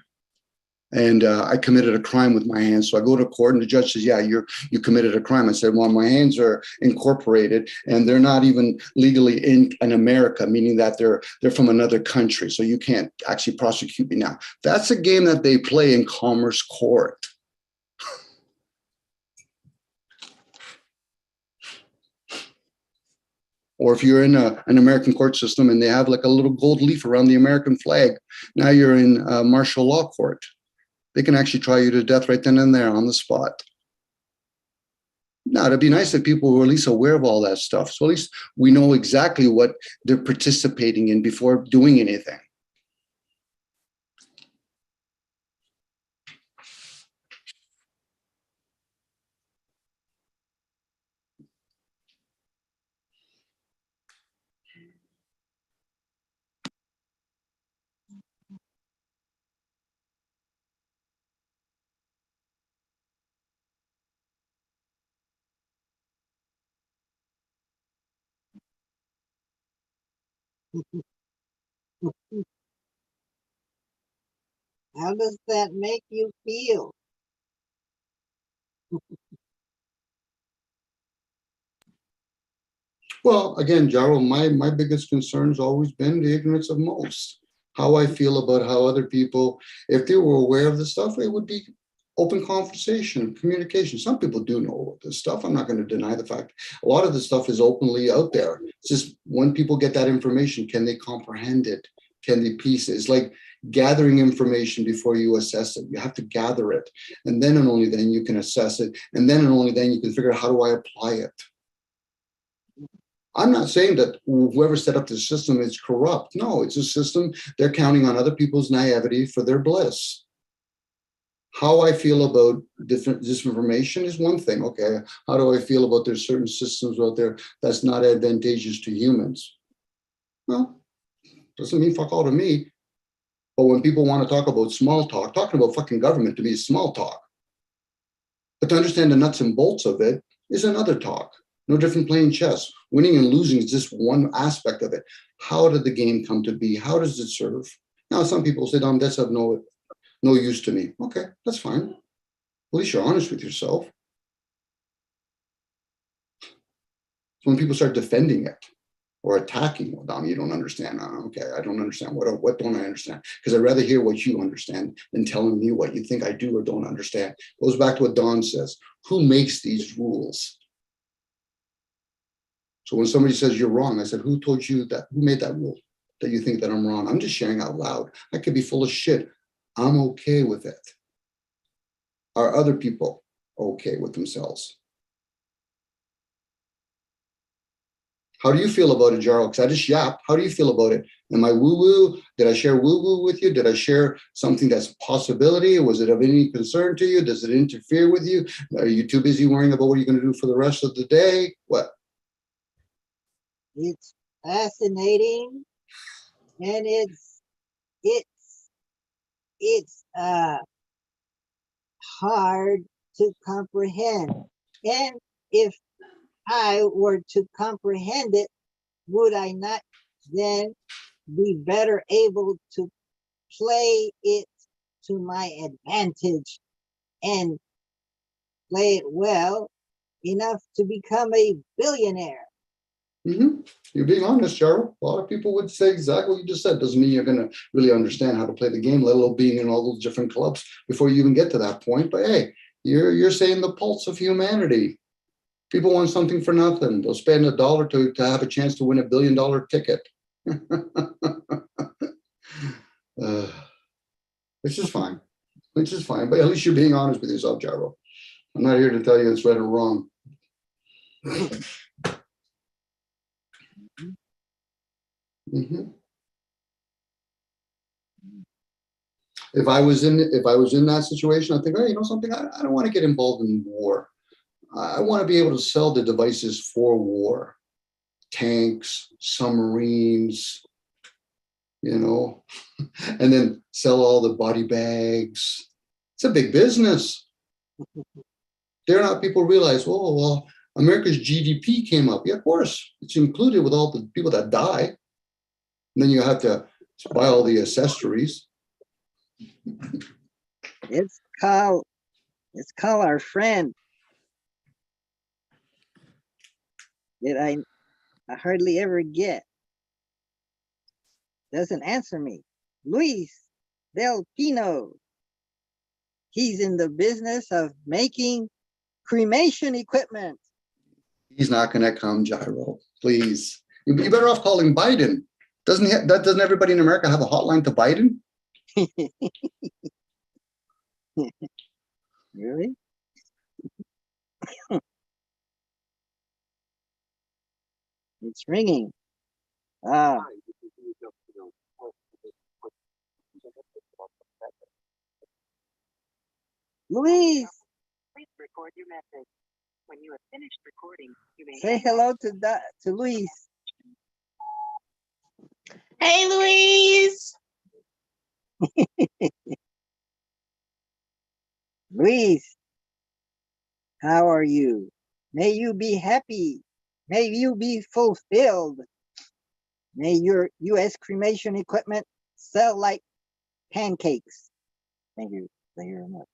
And I committed a crime with my hands. So I go to court and the judge says, yeah, you committed a crime. I said, well, my hands are incorporated and they're not even legally in America, meaning that they're from another country. So you can't actually prosecute me now. That's a game that they play in commerce court. Or if you're in an American court system and they have like a little gold leaf around the American flag, now you're in martial law court. They can actually try you to death right then and there on the spot. Now, it'd be nice if people were at least aware of all that stuff. So at least we know exactly what they're participating in before doing anything. How does that make you feel? Well, again, Jarrell, my biggest concern has always been the ignorance of most. How I feel about how other people, if they were aware of the stuff, it would be open conversation, communication. Some people do know about this stuff. I'm not going to deny the fact. A lot of the stuff is openly out there. It's just when people get that information, can they comprehend it? Can they piece it? It's like gathering information before you assess it. You have to gather it. And then and only then you can assess it. And then and only then you can figure out, how do I apply it? I'm not saying that whoever set up the system is corrupt. No, it's a system. They're counting on other people's naivety for their bliss. How I feel about different disinformation is one thing. Okay, how do I feel about there's certain systems out there that's not advantageous to humans? Well, doesn't mean fuck all to me. But when people want to talk about small talk, talking about fucking government to me is small talk. But to understand the nuts and bolts of it is another talk. No different playing chess. Winning and losing is just one aspect of it. How did the game come to be? How does it serve? Now, some people say, that's of no use to me. Okay, that's fine. At least you're honest with yourself. So when people start defending it or attacking, well, Dom, you don't understand. Okay, I don't understand. What don't I understand? Because I'd rather hear what you understand than telling me what you think I do or don't understand. Goes back to what Don says. Who makes these rules? So when somebody says you're wrong, I said, who told you that? Who made that rule that you think that I'm wrong? I'm just sharing out loud. I could be full of shit. I'm okay with it. Are other people okay with themselves? How do you feel about it, Jarl? Because I just yapped. How do you feel about it? Am I woo-woo? Did I share woo-woo with you? Did I share something that's a possibility? Was it of any concern to you? Does it interfere with you? Are you too busy worrying about what you're going to do for the rest of the day? What? It's fascinating, and it's hard to comprehend. And if I were to comprehend it, would I not then be better able to play it to my advantage and play it well enough to become a billionaire? Mm-hmm. You're being honest, Jarl. A lot of people would say exactly what you just said. Doesn't mean you're going to really understand how to play the game, let alone being in all those different clubs before you even get to that point. But hey, you're saying the pulse of humanity. People want something for nothing. They'll spend $1 to have a chance to win $1 billion ticket. Which is fine. Which is fine. But at least you're being honest with yourself, Jarl. I'm not here to tell you it's right or wrong. Mm-hmm. If I was in that situation, I think, oh, you know something, I don't want to get involved in war. I want to be able to sell the devices for war, tanks, submarines, and then sell all the body bags. It's a big business. Dare not people realize, oh, well, America's GDP came up. Yeah, of course, it's included with all the people that die. And then you have to buy all the accessories. It's called our friend. That I hardly ever get. Doesn't answer me. Luis Del Pino. He's in the business of making cremation equipment. He's not going to come, Gyro. Please, you'd be better off calling Biden. Doesn't everybody in America have a hotline to Biden? Really? It's ringing. Ah. Luis. Please record your message. When you have finished recording, you may Say hello to Luis. Hey, Louise. Luis, how are you? May you be happy. May you be fulfilled. May your U.S. cremation equipment sell like pancakes. Thank you. Thank you very much.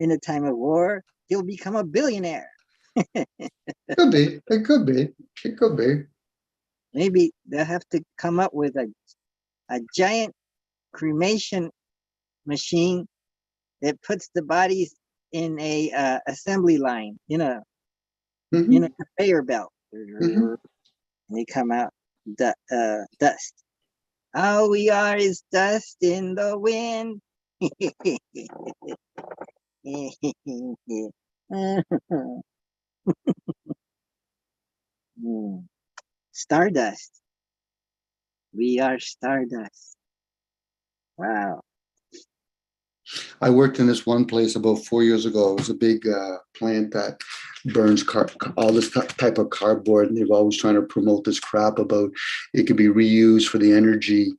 In a time of war, you'll become a billionaire. Could be. It could be. It could be. Maybe they'll have to come up with a giant cremation machine that puts the bodies in a assembly line, in a conveyor belt. Mhm. And they come out dust. All we are is dust in the wind. Stardust. We are stardust. Wow. I worked in this one place about 4 years ago. It was a big plant that burns all this type of cardboard, and they're always trying to promote this crap about it could be reused for the energy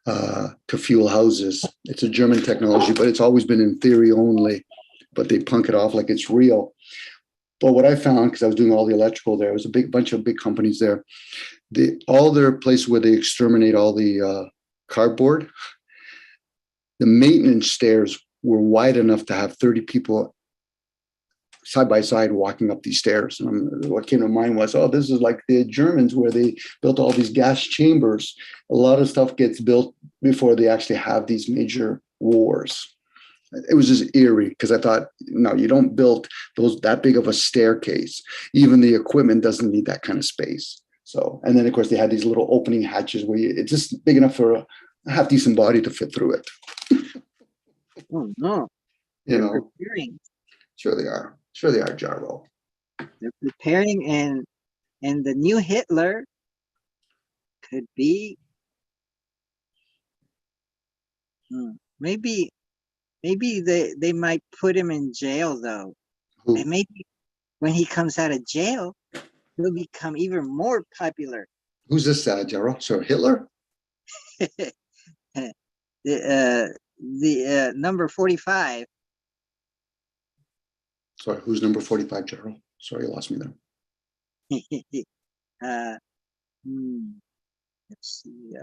to fuel houses. It's a German technology, but it's always been in theory only. But they punk it off like it's real. But what I found, because I was doing all the electrical there, was a big bunch of big companies there. All their places where they exterminate all the cardboard, the maintenance stairs were wide enough to have 30 people side by side walking up these stairs. And what came to mind was, oh, this is like the Germans where they built all these gas chambers. A lot of stuff gets built before they actually have these major wars. It was just eerie because I thought, no, you don't build that big of a staircase. Even the equipment doesn't need that kind of space. So, and then of course they had these little opening hatches where it's just big enough for a half decent body to fit through it. Oh no, You they're know, preparing. sure they are. Sure they are, Jarro. They're preparing, and the new Hitler could be maybe they might put him in jail though. Who? And maybe when he comes out of jail, he'll become even more popular. Who's this, Jarro? So Hitler? The number 45. Sorry, who's number 45, Jarro? Sorry, you lost me there. Let's see.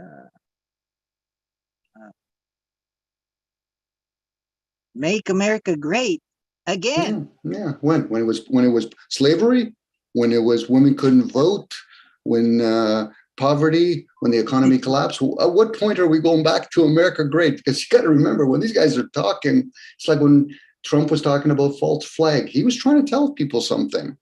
Make America great again. Yeah. When it was slavery, when it was women couldn't vote, when poverty, when the economy collapsed. At what point are we going back to America great? Because you got to remember, when these guys are talking, it's like when Trump was talking about false flag. He was trying to tell people something,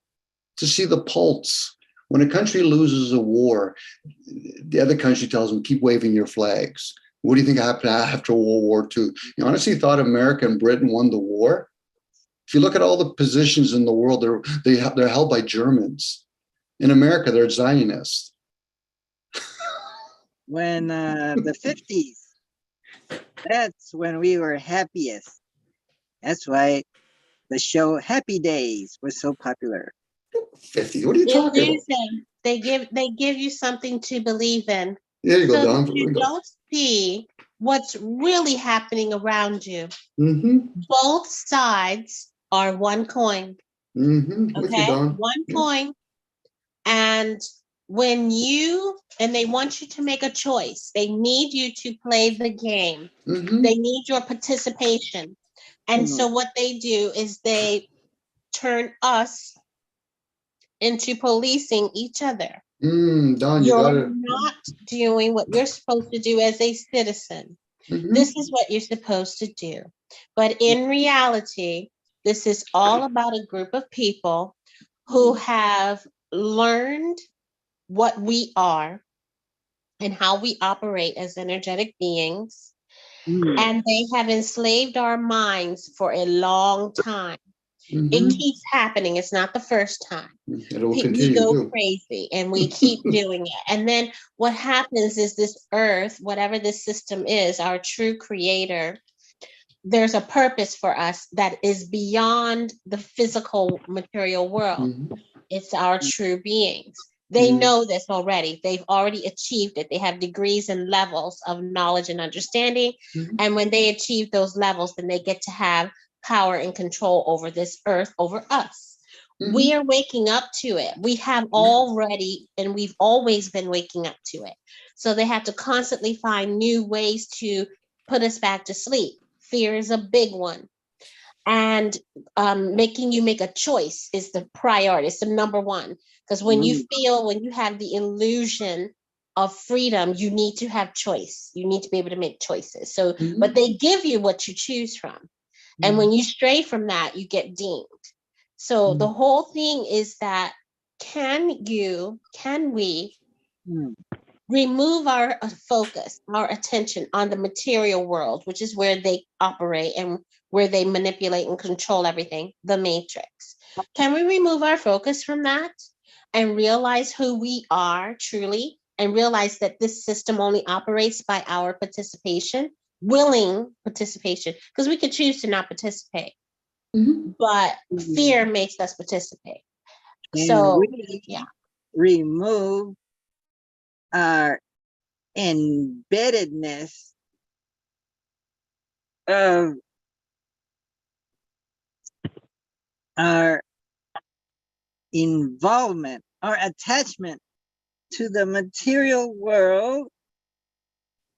to see the pulse. When a country loses a war, the other country tells them, keep waving your flags. What do you think happened after World War II? You honestly thought America and Britain won the war? If you look at all the positions in the world, they're held by Germans. In America, they're Zionists. When the 50s, that's when we were happiest. That's why the show Happy Days was so popular. 50. What are you talking about? Illusion. They give you something to believe in. There you go, So Don. that you don't see what's really happening around you. Mm-hmm. Both sides are one coin. Mm-hmm. With you, Okay, Don. one coin. And they want you to make a choice. They need you to play the game. Mm-hmm. They need your participation. And so what they do is they turn us into policing each other. Don, you You're got it. not doing what you're supposed to do as a citizen. Mm-hmm. This is what you're supposed to do. But in reality, this is all about a group of people who have learned what we are and how we operate as energetic beings. And they have enslaved our minds for a long time. Mm-hmm. It keeps happening. It's not the first time. It will We continue go to. crazy and we keep doing it. And then what happens is this earth, whatever this system is, our true creator, there's a purpose for us that is beyond the physical material world. Mm-hmm. It's our true beings. They know this already. They've already achieved it. They have degrees and levels of knowledge and understanding. Mm-hmm. And when they achieve those levels, then they get to have power and control over this earth, over us. Mm-hmm. We are waking up to it. We have already, and we've always been waking up to it. So they have to constantly find new ways to put us back to sleep. Fear is a big one. And making you make a choice is the priority. It's the number one. Because when you have the illusion of freedom, you need to have choice. You need to be able to make choices. So, but they give you what you choose from. And when you stray from that, you get deemed. So the whole thing is that can we remove our focus, our attention on the material world, which is where they operate and where they manipulate and control everything, the matrix. Can we remove our focus from that and realize who we are truly and realize that this system only operates by our participation willing participation, because we could choose to not participate, Mhm. but fear makes us participate. And So, we yeah. remove our embeddedness of our involvement, our attachment to the material world,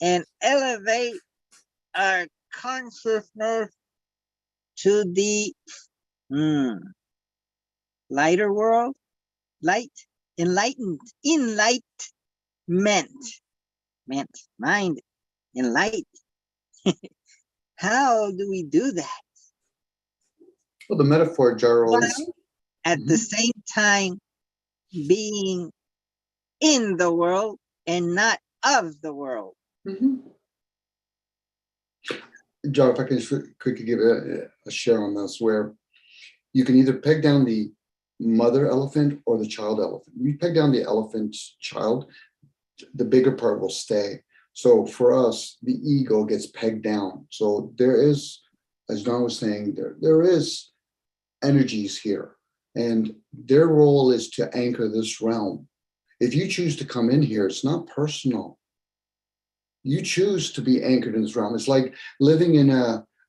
and elevate our consciousness to the lighter world, light, enlightenment, mind, enlight. How do we do that? Well, the metaphor, Jaro, is While at the same time being in the world and not of the world. Mhm. Jaro, if I can just quickly give a share on this, where you can either peg down the mother elephant or the child elephant. You peg down the elephant's child, the bigger part will stay. So for us, the ego gets pegged down. So there is, as Don was saying, there is energies here, and their role is to anchor this realm. If you choose to come in here, it's not personal. You choose to be anchored in this realm. It's like living in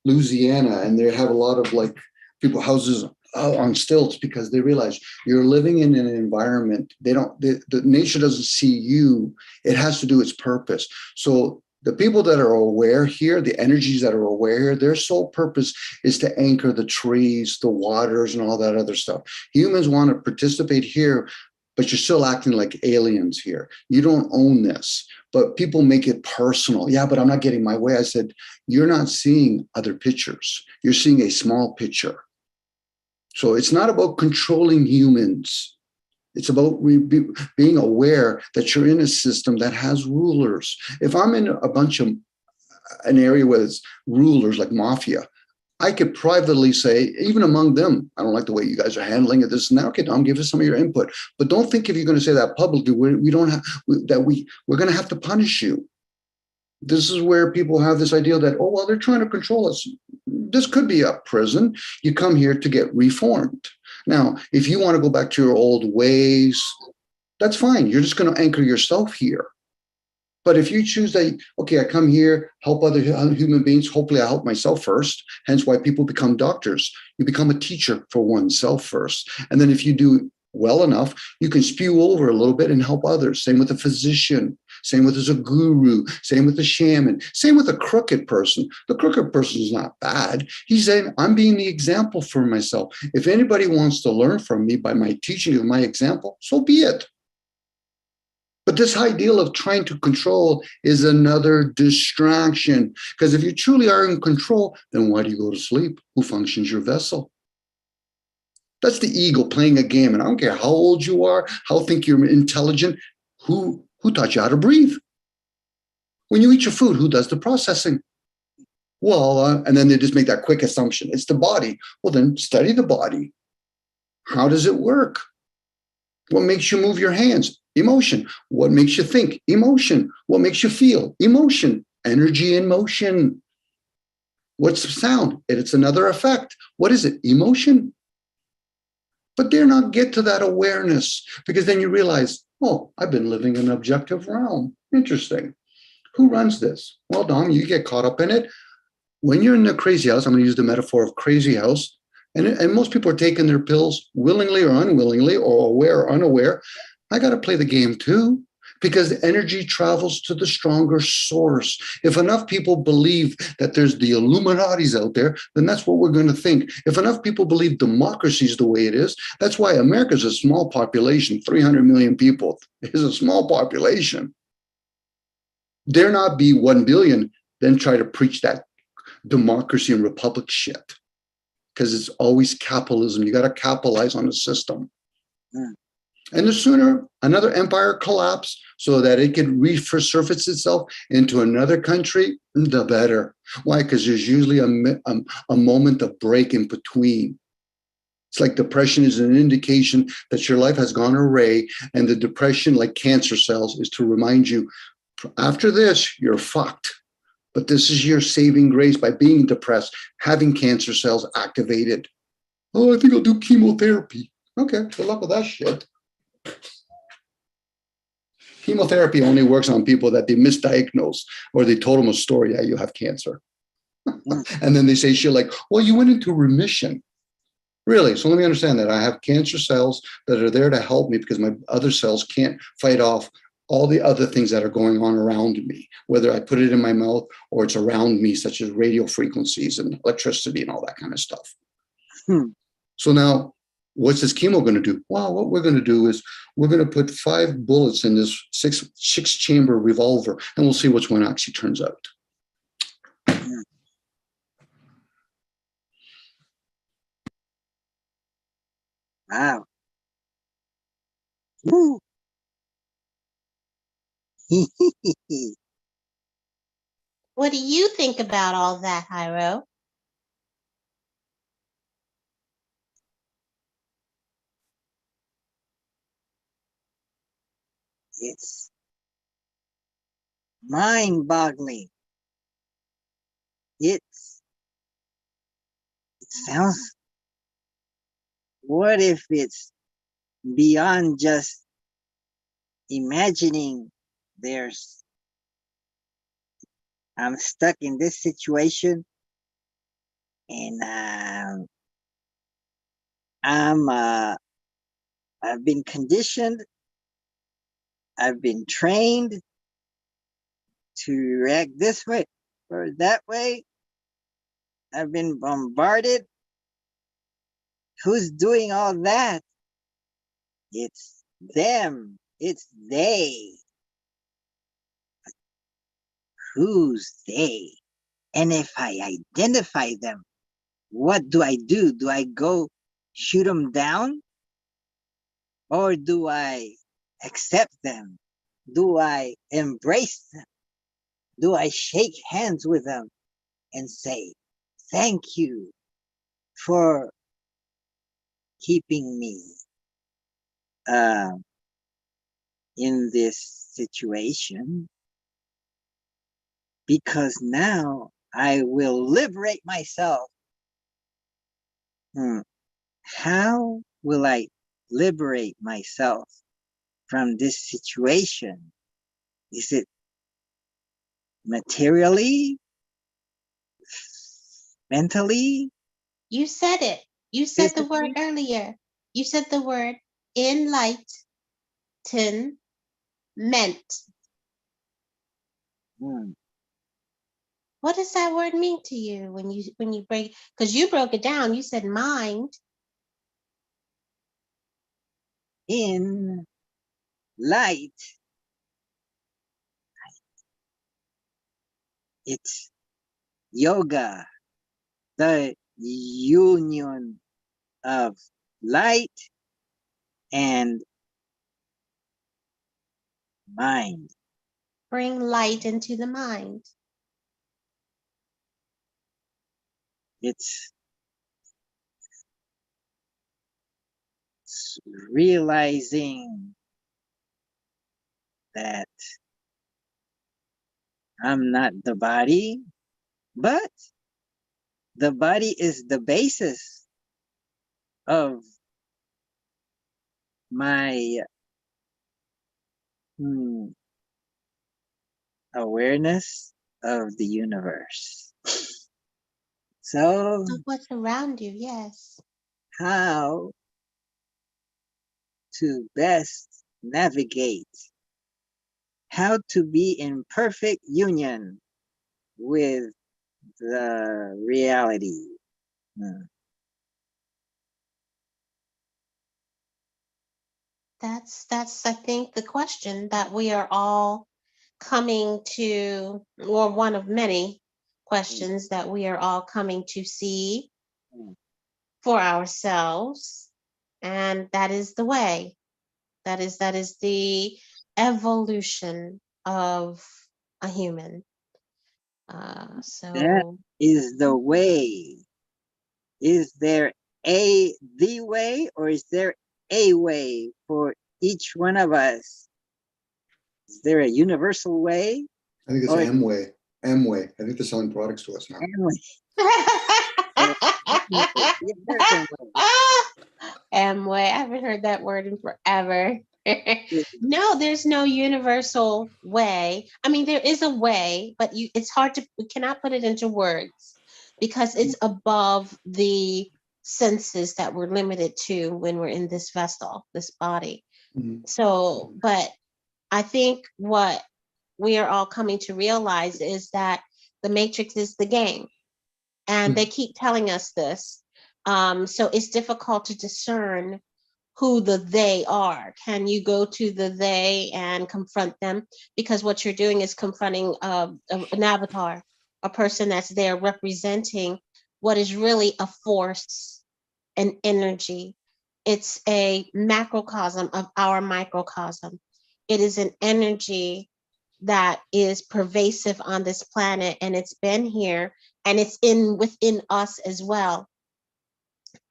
Louisiana, and they have a lot of like people houses on stilts because they realize you're living in an environment. The nature doesn't see you. It has to do its purpose. So the people that are aware here, the energies that are aware here, their sole purpose is to anchor the trees, the waters, and all that other stuff. Humans want to participate here, but you're still acting like aliens here. You don't own this, but people make it personal. Yeah, but I'm not getting my way. I said, you're not seeing other pictures. You're seeing a small picture. So it's not about controlling humans. It's about being aware that you're in a system that has rulers. If I'm in a bunch of an area where it's rulers like mafia, I could privately say, even among them, I don't like the way you guys are handling it. This and that. Okay, Dom, give us some of your input. But don't think if you're going to say that publicly, we're going to have to punish you. This is where people have this idea that, oh, well, they're trying to control us. This could be a prison. You come here to get reformed. Now, if you want to go back to your old ways, that's fine. You're just going to anchor yourself here. But if you choose that, okay, I come here, help other human beings, hopefully I help myself first, hence why people become doctors. You become a teacher for oneself first. And then if you do well enough, you can spew over a little bit and help others. Same with a physician, same with as a guru, same with a shaman, same with a crooked person. The crooked person is not bad. He's saying, I'm being the example for myself. If anybody wants to learn from me by my teaching of my example, so be it. But this ideal of trying to control is another distraction. Because if you truly are in control, then why do you go to sleep? Who functions your vessel? That's the ego playing a game. And I don't care how old you are, how think you're intelligent, who taught you how to breathe? When you eat your food, who does the processing? Well, and then they just make that quick assumption. It's the body. Well, then study the body. How does it work? What makes you move your hands? Emotion. What makes you think? Emotion. What makes you feel? Emotion. Energy in motion. What's sound? It's another effect. What is it? Emotion. But dare not get to that awareness, because then you realize, oh, I've been living in an objective realm. Interesting. Who runs this? Well, Dom, you get caught up in it. When you're in the crazy house, I'm going to use the metaphor of crazy house, and most people are taking their pills willingly or unwillingly, or aware or unaware. I got to play the game too, because the energy travels to the stronger source. If enough people believe that there's the Illuminatis out there, then that's what we're going to think. If enough people believe democracy is the way it is, that's why America's a small population, 300 million people is a small population. Dare not be 1 billion, then try to preach that democracy and republic shit. Because it's always capitalism. You got to capitalize on the system. And the sooner another empire collapses so that it can resurface itself into another country, the better. Why? Because there's usually a moment of break in between. It's like depression is an indication that your life has gone awry, and the depression, like cancer cells, is to remind you, after this, you're fucked. But this is your saving grace by being depressed, having cancer cells activated. Oh, I think I'll do chemotherapy. Okay, good luck with that shit. Chemotherapy only works on people that they misdiagnosed or they told them a story, yeah, you have cancer. And then they say shit like, well, you went into remission. Really? So let me understand that. I have cancer cells that are there to help me because my other cells can't fight off all the other things that are going on around me, whether I put it in my mouth or it's around me, such as radio frequencies and electricity and all that kind of stuff. So now, what's this chemo going to do? Well, what we're going to do is we're going to put 5 bullets in this six chamber revolver, and we'll see which one actually turns out. Wow. Woo. What do you think about all that, Hyro? It's mind-boggling. It sounds, what if it's beyond just imagining I'm stuck in this situation and I've been conditioned, I've been trained to react this way or that way. I've been bombarded. Who's doing all that? It's them. It's they. Who's they? And if I identify them, what do? Do I go shoot them down? Or do I accept them? Do I embrace them? Do I shake hands with them and say, thank you for keeping me in this situation? Because now I will liberate myself. How will I liberate myself from this situation? Is it materially? Mentally? You said it. You said the word Physically? earlier. You said the word enlightenment. Hmm. What does that word mean to you when you break? Because you broke it down. You said mind. In light, it's yoga, the union of light and mind. Bring light into the mind. It's realizing that I'm not the body, but the body is the basis of my awareness of the universe. So, Of what's around you, yes. how to best navigate, how to be in perfect union with the reality. That's I think the question that we are all coming to, or one of many questions that we are all coming to see for ourselves. And that is the way. That is the evolution of a human. That So is the way. Is there the way, or is there a way for each one of us? Is there a universal way? I think it's Or an M way. Amway. I think they're selling products to us now. The American way. Amway, I haven't heard that word in forever. No, there's no universal way. I mean, there is a way, but it's hard to, we cannot put it into words because it's above the senses that we're limited to when we're in this vessel, this body. Mhm. So, but I think what we are all coming to realize is that the Matrix is the game. And they keep telling us this. So it's difficult to discern who the they are. Can you go to the they and confront them? Because what you're doing is confronting an avatar, a person that's there representing what is really a force, an energy. It's a macrocosm of our microcosm. It is an energy that is pervasive on this planet, and it's been here, and it's within us as well.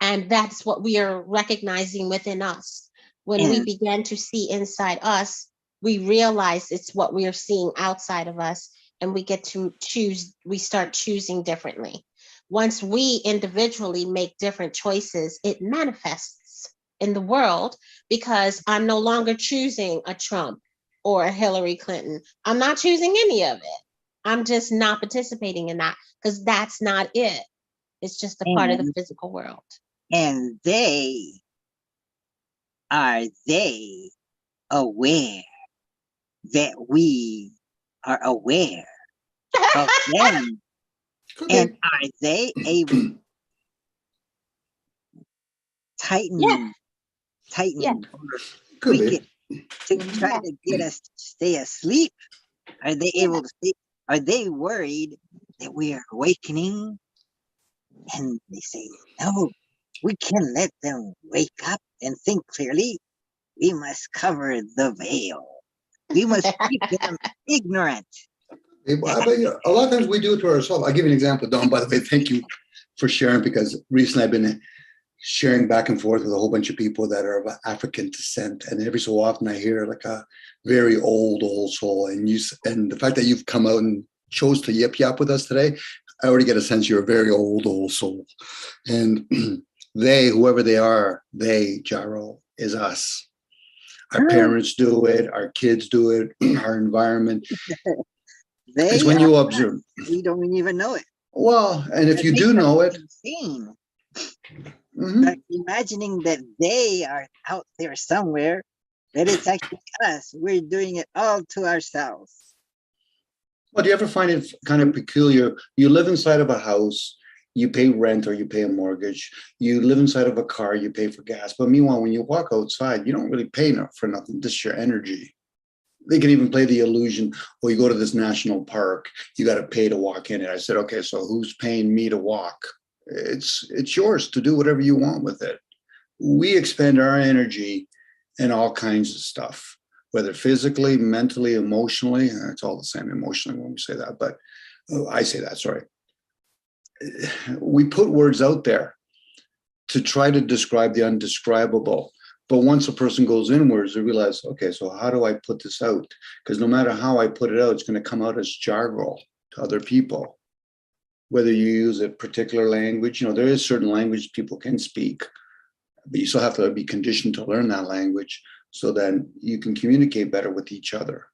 And that's what we are recognizing within us. When we And begin to see inside us, we realize it's what we are seeing outside of us, and we get to choose, we start choosing differently. Once we individually make different choices, it manifests in the world because I'm no longer choosing a Trump or a Hillary Clinton. I'm not choosing any of it. I'm just not participating in that because that's not it. It's just a part of the physical world. and are they aware that we are aware of them? Could be. And are they able to tighten, Yeah. Yeah. or Could tweak be. it to try to get us to stay asleep? Are they able to sleep? Are they worried that we are awakening? And they say, no, we can't let them wake up and think clearly. We must cover the veil. We must keep them ignorant. But, you know, a lot of times we do it to ourselves. I'll give you an example, Don, by the way. Thank you for sharing, because recently I've been sharing back and forth with a whole bunch of people that are of African descent. And every so often I hear like a very old soul. And the fact that you've come out and chose to yap with us today, I already get a sense you're a very old soul. And they, whoever they are, Jaro, is us. Our parents do it, our kids do it, our environment. It's when you observe. We don't even know it. Well, and if That you makes do us know it, insane. mhm. But imagining that they are out there somewhere, that it's actually us. We're doing it all to ourselves. Well, do you ever find it kind of peculiar? You live inside of a house, you pay rent or you pay a mortgage. You live inside of a car, you pay for gas. But meanwhile, when you walk outside, you don't really pay for nothing, just your energy. They can even play the illusion, well, you go to this national park, you got to pay to walk in it. I said, okay, so who's paying me to walk? It's yours to do whatever you want with it. We expend our energy in all kinds of stuff, whether physically, mentally, emotionally. It's all the same emotionally when we say that, but I say that, sorry. We put words out there to try to describe the undescribable. But once a person goes inwards, they realize, okay, so how do I put this out? Because no matter how I put it out, it's going to come out as jargon to other people. Whether you use a particular language, there is certain language people can speak, but you still have to be conditioned to learn that language so then you can communicate better with each other.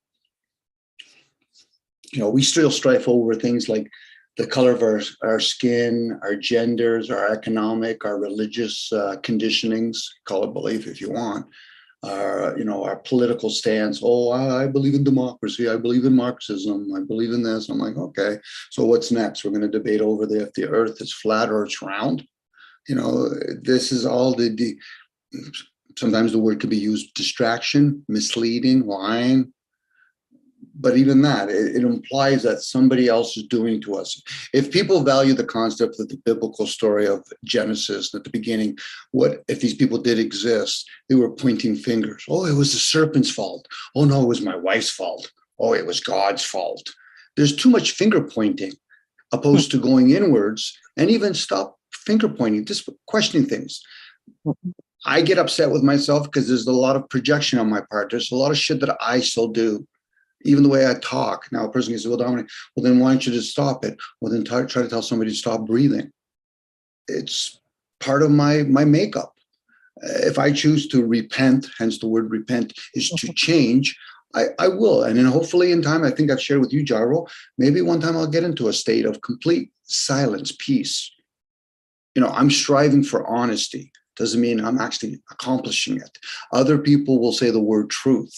We still strife over things like the color of our skin, our genders, our economic, our religious conditionings, call it belief if you want, our political stance. Oh, I believe in democracy. I believe in Marxism. I believe in this. I'm like, okay, so what's next? We're going to debate over if the earth is flat or it's round. This is all sometimes the word could be used distraction, misleading, lying. But even that, it implies that somebody else is doing to us. If people value the concept of the biblical story of Genesis at the beginning, what if these people did exist? They were pointing fingers. Oh, it was the serpent's fault. Oh, no, it was my wife's fault. Oh, it was God's fault. There's too much finger pointing opposed to going inwards and even stop finger pointing, just questioning things. I get upset with myself because there's a lot of projection on my part. There's a lot of shit that I still do. Even the way I talk. Now, a person can say, well, Dominic, well, then why don't you just stop it? Well, then try to tell somebody to stop breathing. It's part of my makeup. If I choose to repent, hence the word repent, is to change, I will. And then hopefully in time, I think I've shared with you, Gyro, maybe one time I'll get into a state of complete silence, peace. I'm striving for honesty. Doesn't mean I'm actually accomplishing it. Other people will say the word truth.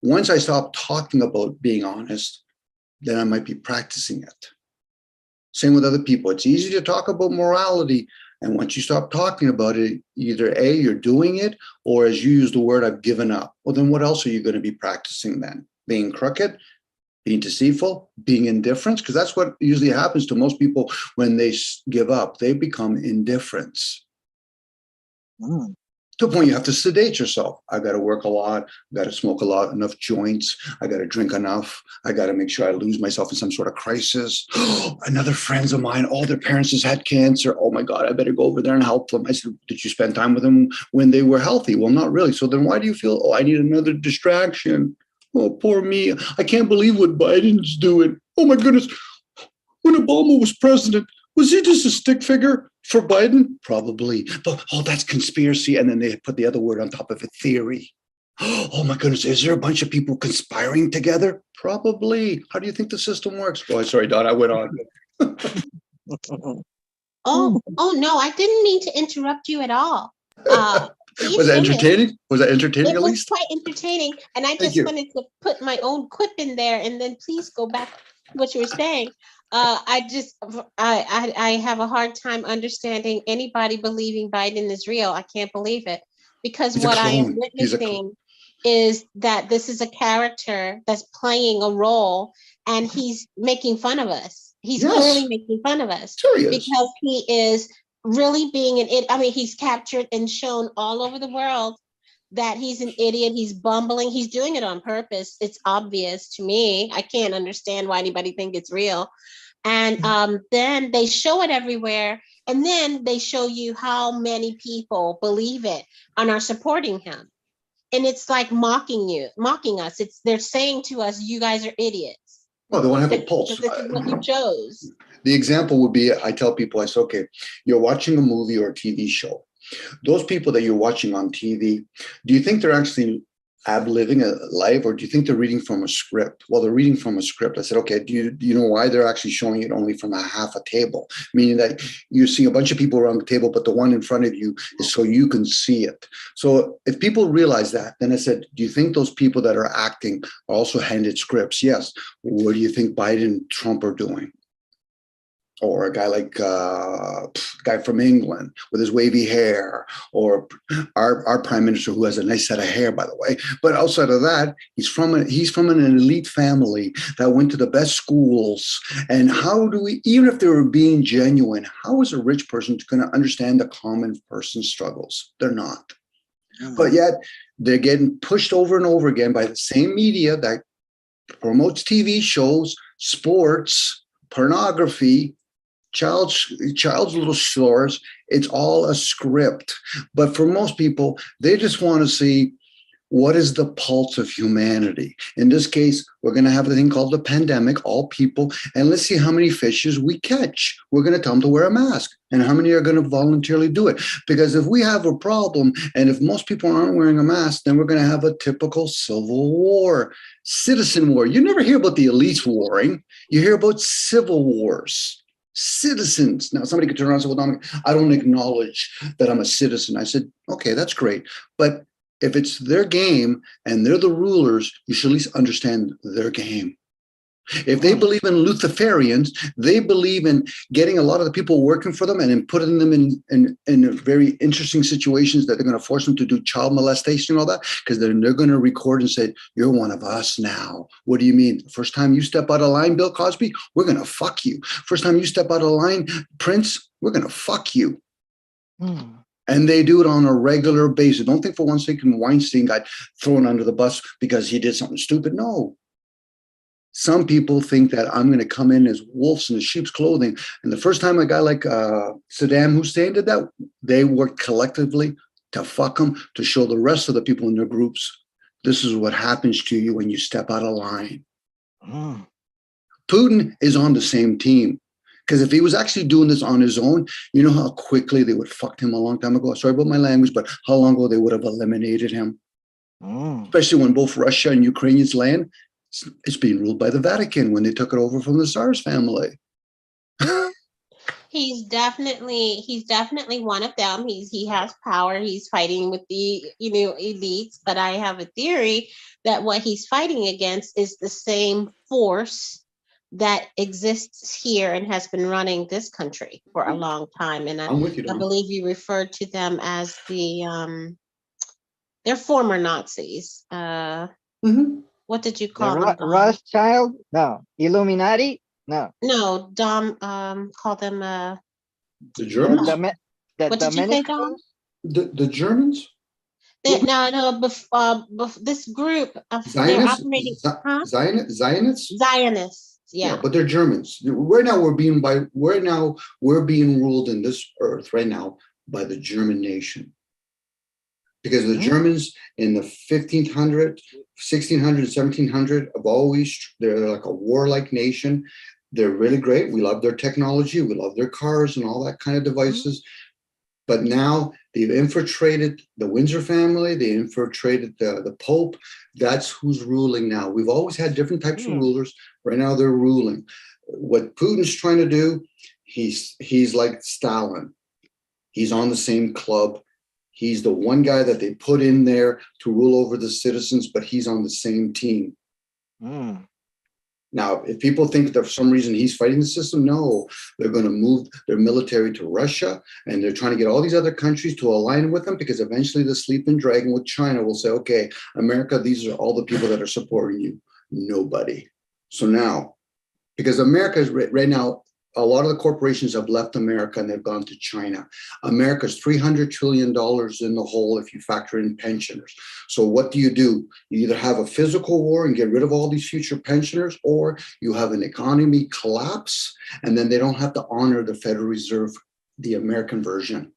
Once I stop talking about being honest, then I might be practicing it. Same with other people. It's easy to talk about morality. And once you stop talking about it, either A, you're doing it, or as you use the word, I've given up. Well, then what else are you going to be practicing then? Being crooked, being deceitful, being indifferent? Because that's what usually happens to most people when they give up. They become indifference. To a point you have to sedate yourself. I got to work a lot. I got to smoke a lot, enough joints. I got to drink enough. I got to make sure I lose myself in some sort of crisis. Another friends of mine, all their parents has had cancer. Oh my God, I better go over there and help them. I said, did you spend time with them when they were healthy? Well, not really. So then why do you feel, I need another distraction? Oh, poor me. I can't believe what Biden's doing. Oh my goodness. When Obama was president, was he just a stick figure for Biden? Probably. But, that's conspiracy. And then they put the other word on top of it, theory. Oh my goodness, is there a bunch of people conspiring together? Probably. How do you think the system works? Oh, sorry, Don, I went on. Oh no, I didn't mean to interrupt you at all. Was that entertaining? Was that entertaining It at was least? quite entertaining. And I Thank just you. wanted to put my own quip in there and then please go back to what you were saying. I have a hard time understanding anybody believing Biden is real. I can't believe it because He's a what I am clone. He's a clone. witnessing is that this is a character that's playing a role and he's making fun of us. He's Yes. clearly making fun of us Sure he is. because he is really being an idiot. I mean, he's captured and shown all over the world that he's an idiot. He's bumbling. He's doing it on purpose. It's obvious to me. I can't understand why anybody think it's real. And then they show it everywhere. And then they show you how many people believe it and are supporting him. And it's like mocking us. They're saying to us, you guys are idiots. Well, they want to have a pulse. This is what you chose. The example would be, I tell people, I say, okay, you're watching a movie or a TV show. Those people that you're watching on TV, do you think they're actually living a life, or do you think they're reading from a script? Well, they're reading from a script. I said, okay, do you know why they're actually showing it only from a half a table? Meaning that you're seeing a bunch of people around the table, but the one in front of you is so you can see it. So if people realize that, then I said, do you think those people that are acting are also handed scripts? Yes. What do you think Biden and Trump are doing? Or a guy like guy from England with his wavy hair, or our prime minister who has a nice set of hair, by the way. But outside of that, he's from an elite family that went to the best schools. And how do we, even if they were being genuine, how is a rich person going to understand the common person's struggles? They're not. But yet they're getting pushed over and over again by the same media that promotes TV shows, sports, pornography, child's little stores. It's all a script. But for most people, they just want to see what is the pulse of humanity. In this case, we're going to have a thing called the pandemic, all people, and let's see how many fishes we catch. We're going to tell them to wear a mask, and how many are going to voluntarily do it. Because if we have a problem, and if most people aren't wearing a mask, then we're going to have a typical civil war, citizen war. You never hear about the elites warring. You hear about civil wars. Citizens. Now, somebody could turn around and say, well, Dominic, I don't acknowledge that I'm a citizen. I said, okay, that's great. But if it's their game and they're the rulers, you should at least understand their game. If they believe in Luciferians, they believe in getting a lot of the people working for them and in putting them in very interesting situations that they're going to force them to do child molestation and all that, because then they're going to record and say, you're one of us now. What do you mean? The first time you step out of line, Bill Cosby, we're going to fuck you. First time you step out of line, Prince, we're going to fuck you. And they do it on a regular basis. Don't think for one second Weinstein got thrown under the bus because he did something stupid. No. Some people think that I'm going to come in as wolves in sheep's clothing. And the first time a guy like Saddam Hussein did that, they worked collectively to fuck him, to show the rest of the people in their groups This is what happens to you when you step out of line. Mm. Putin is on the same team. Because if he was actually doing this on his own, you know how quickly they would fucked him a long time ago. Sorry about my language, but how long ago they would have eliminated him. Mm. Especially when both Russia and Ukrainians land, it's being ruled by the Vatican when they took it over from the Tsar's family. He's definitely one of them. He has power. He's fighting with the elites. But I have a theory that what he's fighting against is the same force that exists here and has been running this country for a long time. And I'm with you, I Don. believe you referred to them as they're former Nazis. Mhm. What did you The call them? Dom? Rothschild? No. Illuminati? No. No, Dom. Call them. The The, Germans? the What did you say, Dom? Dominicans? The Germans? No. This group of they're Zionists? operating, huh? Zionists? Zionists. Yeah, Yeah. but they're Germans. Right now we're being ruled in this earth right now by the German nation. Because the Mhm. Germans in the 1500, 1600, 1700 have always, they're like a warlike nation. They're really great. We love their technology. We love their cars and all that kind of devices. But now they've infiltrated the Windsor family. They infiltrated the Pope. That's who's ruling now. We've always had different types of rulers. Right now they're ruling. What Putin's trying to do, he's like Stalin. He's on the same club. He's the one guy that they put in there to rule over the citizens, but he's on the same team. Mm. Now, if people think that for some reason he's fighting the system, no, they're going to move their military to Russia, and they're trying to get all these other countries to align with them, because eventually the sleeping dragon with China will say, okay, America, these are all the people that are supporting you. Nobody. So now, because America is right now, a lot of the corporations have left America and they've gone to China. America's $300 trillion in the hole if you factor in pensioners. So what do? You either have a physical war and get rid of all these future pensioners, or you have an economy collapse, and then they don't have to honor the Federal Reserve, the American version.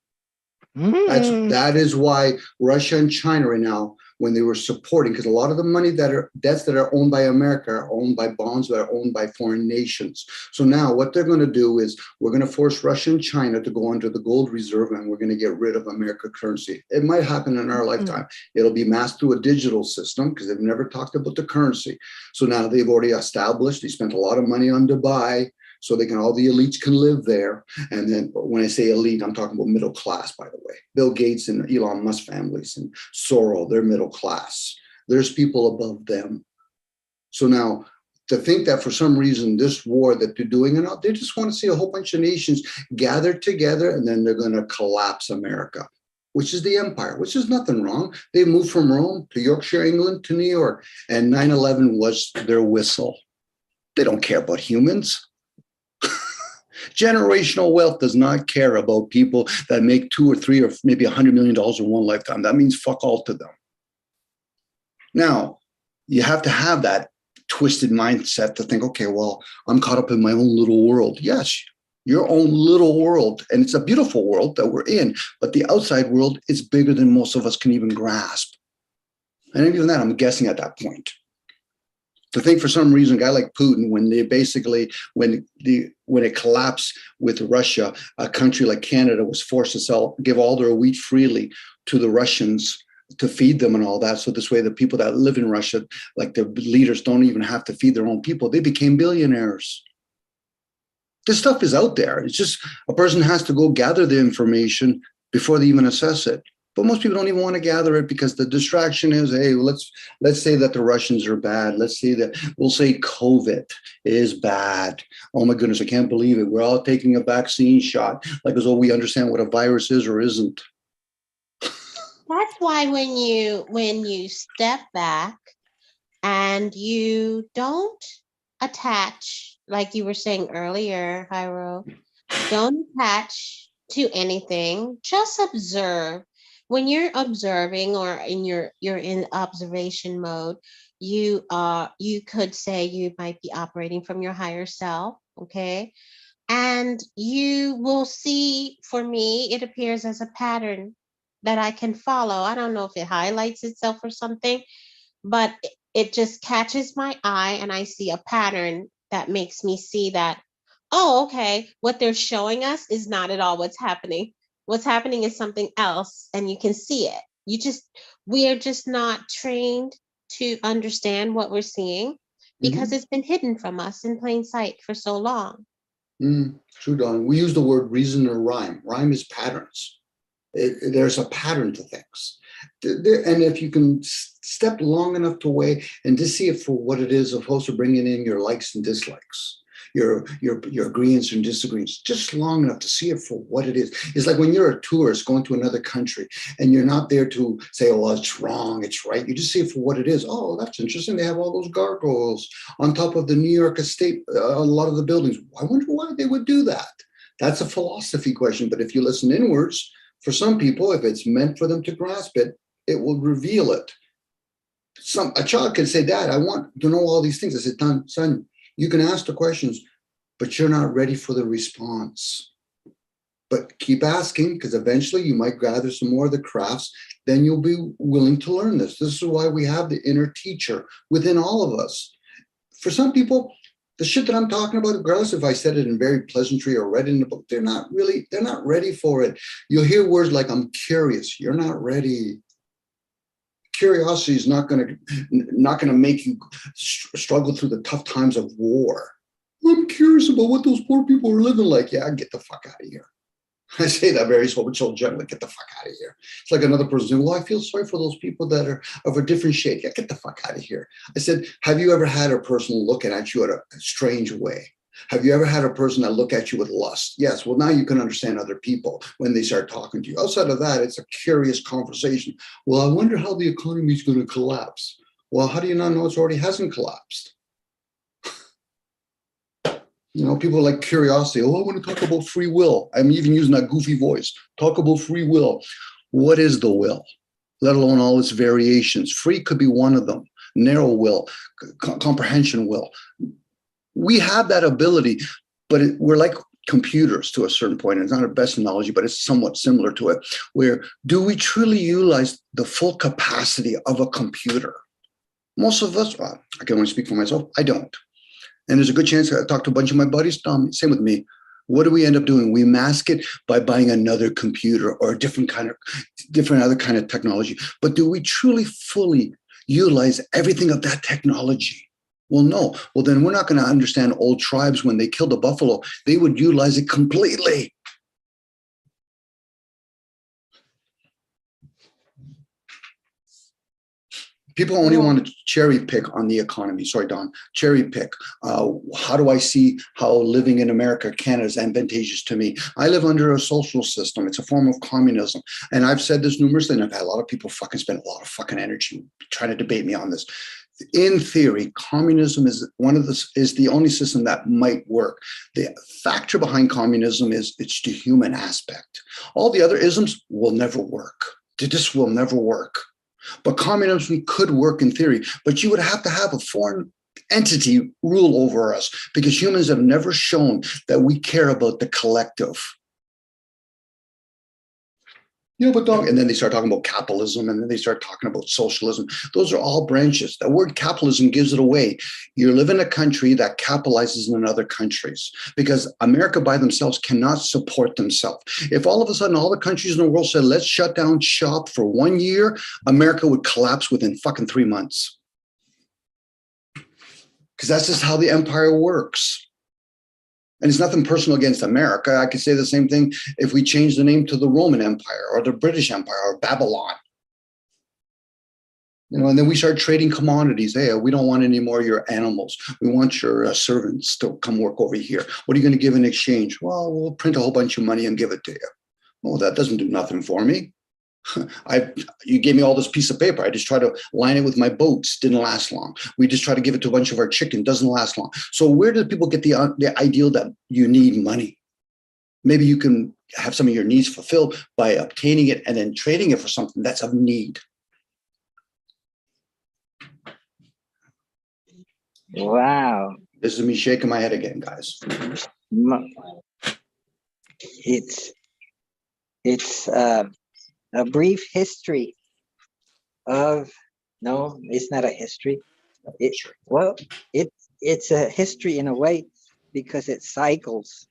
That is why Russia and China right now, when they were supporting, because a lot of the money debts that are owned by America are owned by bonds that are owned by foreign nations. So now what they're going to do is we're going to force Russia and China to go under the gold reserve, and we're going to get rid of American currency. It might happen in our lifetime. It'll be masked through a digital system because they've never talked about the currency. So now they've already established, they spent a lot of money on Dubai, so all the elites can live there. And then when I say elite, I'm talking about middle class, by the way. Bill Gates and Elon Musk families and Soros, they're middle class. There's people above them. So now to think that for some reason this war that they're doing, and they just want to see a whole bunch of nations gathered together, and then they're going to collapse America, which is the empire, which is nothing wrong. They moved from Rome to Yorkshire, England, to New York, and 9/11 was their whistle. They don't care about humans. Generational wealth does not care about people that make 2 or 3 or maybe $100 million in one lifetime. That means fuck all to them. Now, you have to have that twisted mindset to think, okay, well, I'm caught up in my own little world. Yes, your own little world. And it's a beautiful world that we're in, but the outside world is bigger than most of us can even grasp. And even that, I'm guessing at that point. To think for some reason, a guy like Putin, when it collapsed with Russia, a country like Canada was forced to give all their wheat freely to the Russians to feed them and all that. So this way, the people that live in Russia, like the leaders, don't even have to feed their own people. They became billionaires. This stuff is out there. It's just a person has to go gather the information before they even assess it. But most people don't even want to gather it because the distraction is, hey, let's say that the Russians are bad. We'll say COVID is bad. Oh my goodness, I can't believe it. We're all taking a vaccine shot like as though we understand what a virus is or isn't. That's why when you step back and you don't attach, like you were saying earlier, Hyro, don't attach to anything, just observe. When you're observing or you're in observation mode, you could say you might be operating from your higher self, okay? And you will see, for me, it appears as a pattern that I can follow. I don't know if it highlights itself or something, but it just catches my eye and I see a pattern that makes me see that, oh, okay, what they're showing us is not at all what's happening. What's happening is something else, and you can see it. We are just not trained to understand what we're seeing because it's been hidden from us in plain sight for so long. True, Don. We use the word reason or rhyme. Rhyme is patterns. There's a pattern to things. And if you can step long enough away and just see it for what it is, opposed to bringing in your likes and dislikes, your agreements and disagreements, just long enough to see it for what it is. It's like when you're a tourist going to another country and you're not there to say, oh, it's wrong, it's right. You just see it for what it is. Oh, that's interesting. They have all those gargoyles on top of the New York estate, a lot of the buildings. I wonder why they would do that. That's a philosophy question. But if you listen inwards, for some people, if it's meant for them to grasp it, it will reveal it. A child could say, Dad, I want to know all these things. I said, son, you can ask the questions, but you're not ready for the response. But keep asking, because eventually you might gather some more of the crafts, then you'll be willing to learn this. This is why we have the inner teacher within all of us. For some people, the shit that I'm talking about, regardless if I said it in very pleasantry or read it in the book, they're not ready for it. You'll hear words like, I'm curious. You're not ready. Curiosity is not going to make you struggle through the tough times of war. I'm curious about what those poor people are living like. Yeah, get the fuck out of here. I say that very so gently, get the fuck out of here. It's like another person saying, well, I feel sorry for those people that are of a different shade. Yeah, get the fuck out of here. I said, have you ever had a person looking at you in a strange way? Have you ever had a person that look at you with lust? Yes. Well, now you can understand other people when they start talking to you. Outside of that, it's a curious conversation. Well, I wonder how the economy is going to collapse. Well, how do you not know it already hasn't collapsed? You know, people like curiosity. Oh, I want to talk about free will. I'm even using that goofy voice. Talk about free will. What is the will? Let alone all its variations. Free could be one of them. Narrow will, comprehension will. We have that ability, but we're like computers to a certain point. It's not our best analogy, but it's somewhat similar to it, where do we truly utilize the full capacity of a computer? Most of us, I can only speak for myself, I don't. And there's a good chance I talked to a bunch of my buddies, same with me. What do we end up doing? We mask it by buying another computer or a different other kind of technology. But do we truly fully utilize everything of that technology? Well, no. Well, then we're not going to understand old tribes when they killed a buffalo. They would utilize it completely. People only want to cherry pick on the economy. Sorry, Don. Cherry pick. How do I see how living in America, Canada is advantageous to me? I live under a social system. It's a form of communism. And I've said this numerous times. I've had a lot of people fucking spend a lot of fucking energy trying to debate me on this. In theory, communism is the only system that might work. The factor behind communism is it's the human aspect. All the other isms will never work. They just will never work. But communism could work in theory, but you would have to have a foreign entity rule over us because humans have never shown that we care about the collective. You know, but dog, and then they start talking about capitalism, and then they start talking about socialism. Those are all branches. The word capitalism gives it away. You live in a country that capitalizes in other countries because America by themselves cannot support themselves. If all of a sudden all the countries in the world said, let's shut down shop for 1 year, America would collapse within fucking 3 months. Because that's just how the empire works. And it's nothing personal against America. I could say the same thing if we change the name to the Roman Empire or the British Empire or Babylon. You know, and then we start trading commodities. Hey, we don't want any more of your animals. We want your servants to come work over here. What are you going to give in exchange? Well, we'll print a whole bunch of money and give it to you. Well, that doesn't do nothing for me. You gave me all this piece of paper. I just try to line it with my boats. Didn't last long. We just try to give it to a bunch of our chicken. Doesn't last long. So where do people get the ideal that you need money? Maybe you can have some of your needs fulfilled by obtaining it and then trading it for something that's of need. Wow. This is me shaking my head again, guys. It's a brief history of No, it's not a history. It, well, it's a history in a way because it cycles.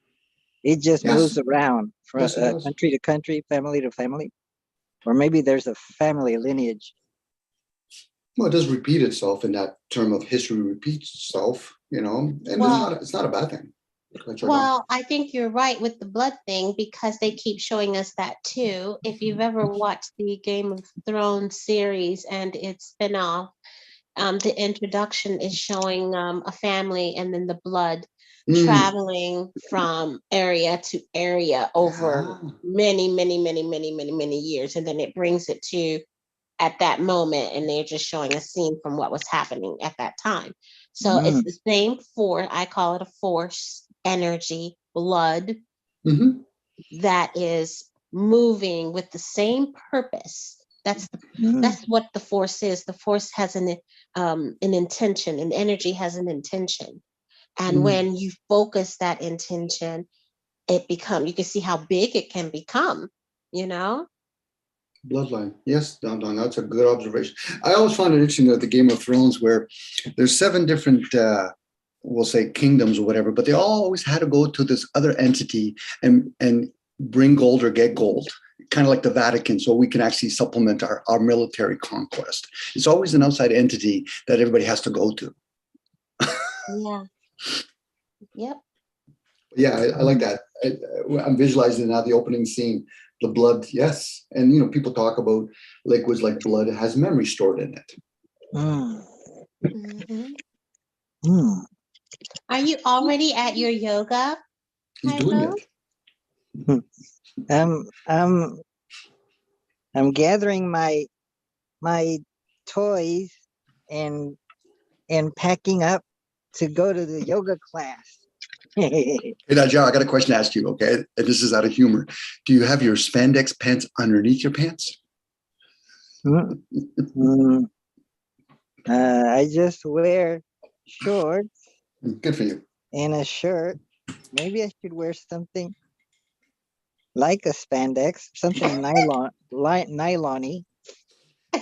It just moves Yes, around from yes, it does. country to country, family to family, or maybe there's a family lineage. Well, it does repeat itself in that term of history repeats itself, you know, and Well, it's not a bad thing. Let you know. Well, I think you're right with the blood thing because they keep showing us that too. If you've ever watched the Game of Thrones series and its spinoff, the introduction is showing a family and then the blood Mm. traveling from area to area over Ah, many years. And then it brings it to at that moment and they're just showing a scene from what was happening at that time. So it's Mm, the same force, I call it a force, energy, blood mhm. that is moving with the same purpose. mm, That's what the force is. The force has an intention, and energy has an intention. And Mm. when you focus that intention, you can see how big it can become, you know? Bloodline. Yes, Don, that's a good observation. I always found it interesting that the Game of Thrones, where there's 7 different, we'll say kingdoms or whatever, but they all always had to go to this other entity and bring gold or get gold, kind of like the Vatican, so we can actually supplement our military conquest. It's always an outside entity that everybody has to go to. Yeah. Yep. Yeah, I like that. I'm visualizing now the opening scene, the blood, yes. And, you know, people talk about liquids like blood has memory stored in it. mm, Mhm. mm. Are you already at your yoga, He's doing Michael? it. I'm I'm I'm gathering my toys and packing up to go to the yoga class. Hey, now, Joe, I got a question to ask you, okay? And this is out of humor. Do you have your spandex pants underneath your pants? Mm, mm. I just wear shorts Good for you. and a shirt. Maybe I should wear something like a spandex, something nylon-y,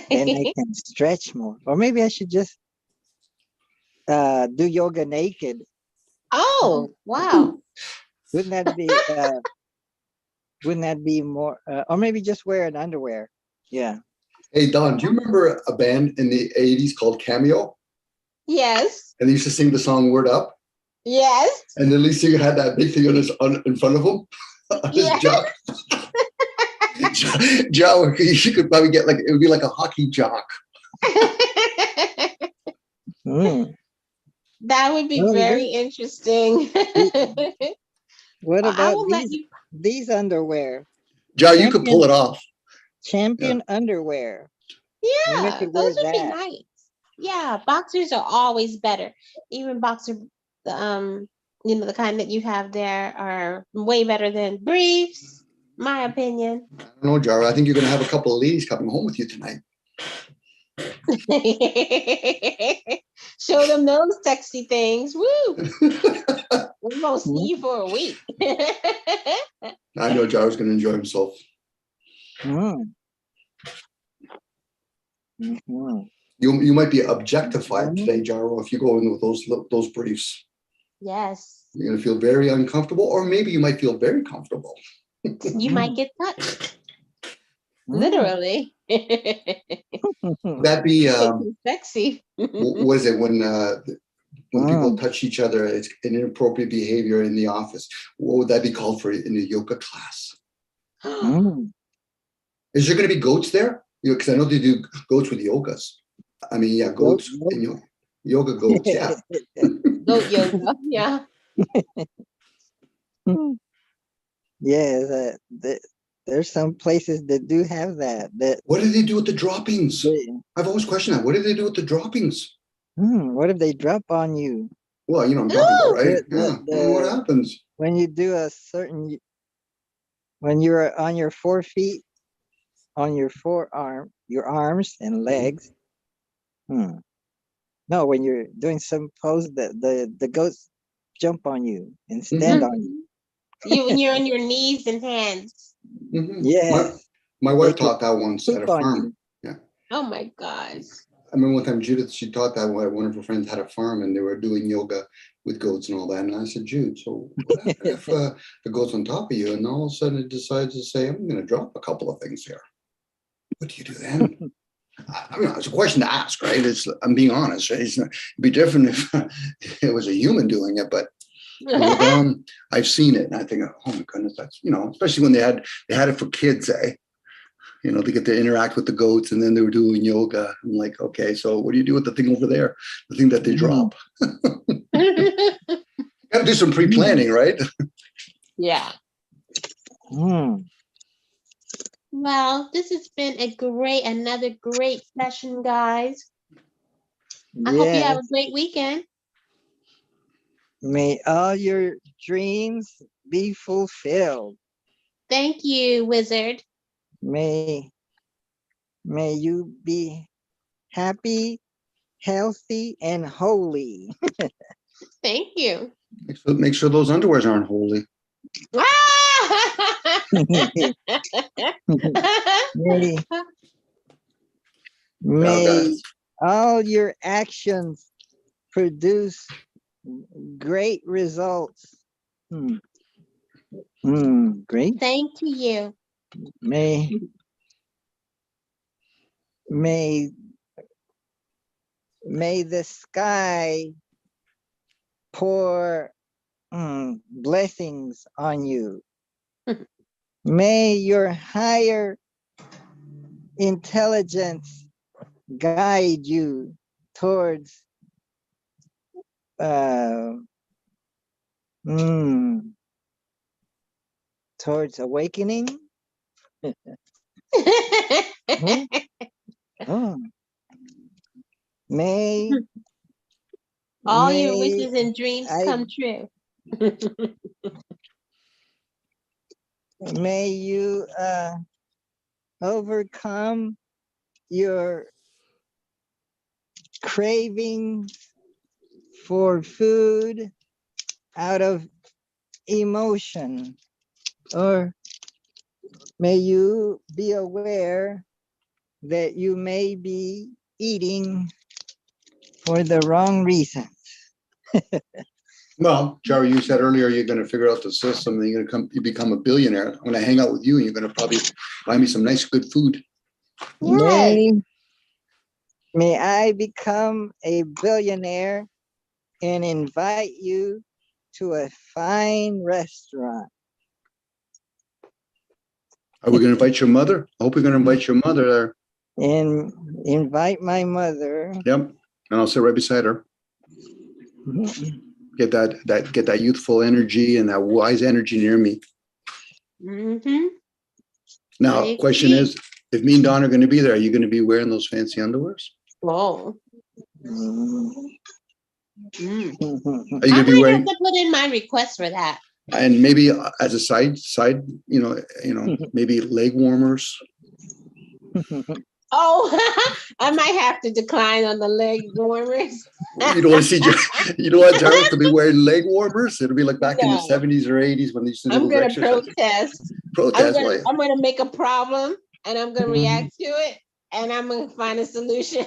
then I can stretch more. Or maybe I should just do yoga naked. Oh, wow. Wouldn't that be more or maybe just wear an underwear. Yeah. Hey, Don, do you remember a band in the 80s called Cameo? Yes. And they used to sing the song Word Up? Yes. And the lead singer had that big thing in front of him, on his Yeah. jock. Joe, you could probably get it would be like a hockey jock. Mm. That would be Oh, very interesting. what Well, I about will let you. these underwear? Joe, you could pull it off. Champion underwear. Maybe I Yeah, could wear those would be that. nice. Yeah, boxers are always better. Even the kind that you have there are way better than briefs, my opinion. I don't know, Joe. I think you're going to have a couple of ladies coming home with you tonight. Show them those sexy things. Woo! We're gonna see Mm, you for a week. I know Joe's going to enjoy himself. mm, mhm, You might be objectified mhm. today, Jaro, if you go in with those briefs. Yes, You're going to feel very uncomfortable, or maybe you might feel very comfortable. you might get touched, literally. Would that be Sexy. what is it when people Mm. touch each other? It's an inappropriate behavior in the office. What would that be called for in a yoga class? Mm. Is there going to be goats there? Because I know they do goats with yogas. I mean, yeah, Nope, goats nope. and yoga goats. Yeah. Goat yoga. Yeah. Mm. Yes, there's some places that do have that. What do they do with the droppings? They, I've always questioned that. What do they do with the droppings? what if they drop on you? Well, I'm talking about, right? Yeah. What The happens? when you do a certain when you're on your 4 feet, on your forearm, your arms and legs. Hmm. No, when you're doing some pose, the goats jump on you and stand Mm-hmm. on you. When you're on your knees and hands. Mm-hmm. Yes, My they wife could taught that once at poop a on farm. you. Yeah. Oh my gosh. I remember one time Judith, she taught that one of her friends had a farm and they were doing yoga with goats and all that. And I said, Jude, so what happens if the goat's on top of you and all of a sudden it decides to say, I'm going to drop a couple of things here. What do you do then? I mean, it's a question to ask, right? I'm being honest, right? It'd be different if it was a human doing it, but with them, I've seen it and I think, oh my goodness, that's, especially when they had it for kids, eh? They get to interact with the goats and then they were doing yoga. I'm like, okay, so what do you do with the thing over there? The thing that they drop. Got to do some pre-planning, right? Yeah. Hmm. Well, this has been another great session, guys. I hope you have Yes. a great weekend. May all your dreams be fulfilled. Thank you, Wizard. May you be happy, healthy, and holy. Thank you. Make sure those underwears aren't holy. May, Ciao, may guys. all your actions produce great results. Great. Thank you. May the sky pour blessings on you. May your higher intelligence guide you towards towards awakening. Oh. May All your may wishes and dreams I- come true. may you overcome your cravings for food out of emotion, or may you be aware that you may be eating for the wrong reason. Well, Jerry, you said earlier you're going to figure out the system and you become a billionaire. I'm going to hang out with you and you're going to probably buy me some nice, good food. Yes. May I become a billionaire and invite you to a fine restaurant. Are we going to invite your mother? I hope we're going to invite your mother there. And invite my mother. Yep. And I'll sit right beside her. Get that youthful energy and that wise energy near me. Mm-hmm. Now, I question agree. is, if me and Don are going to be there, are you going to be wearing those fancy underwears? Oh. Mm. Are you I going to be might have wearing, to put in my request for that. and maybe as a side, maybe leg warmers? Oh, I might have to decline on the leg warmers. You don't want to see, you don't want Gerald to be wearing leg warmers? It'll be like back in the No. 70s or 80s when they used to do I'm those gonna exercises. protest. Protest, why? I'm gonna make a problem and I'm gonna react to it and I'm gonna find a solution.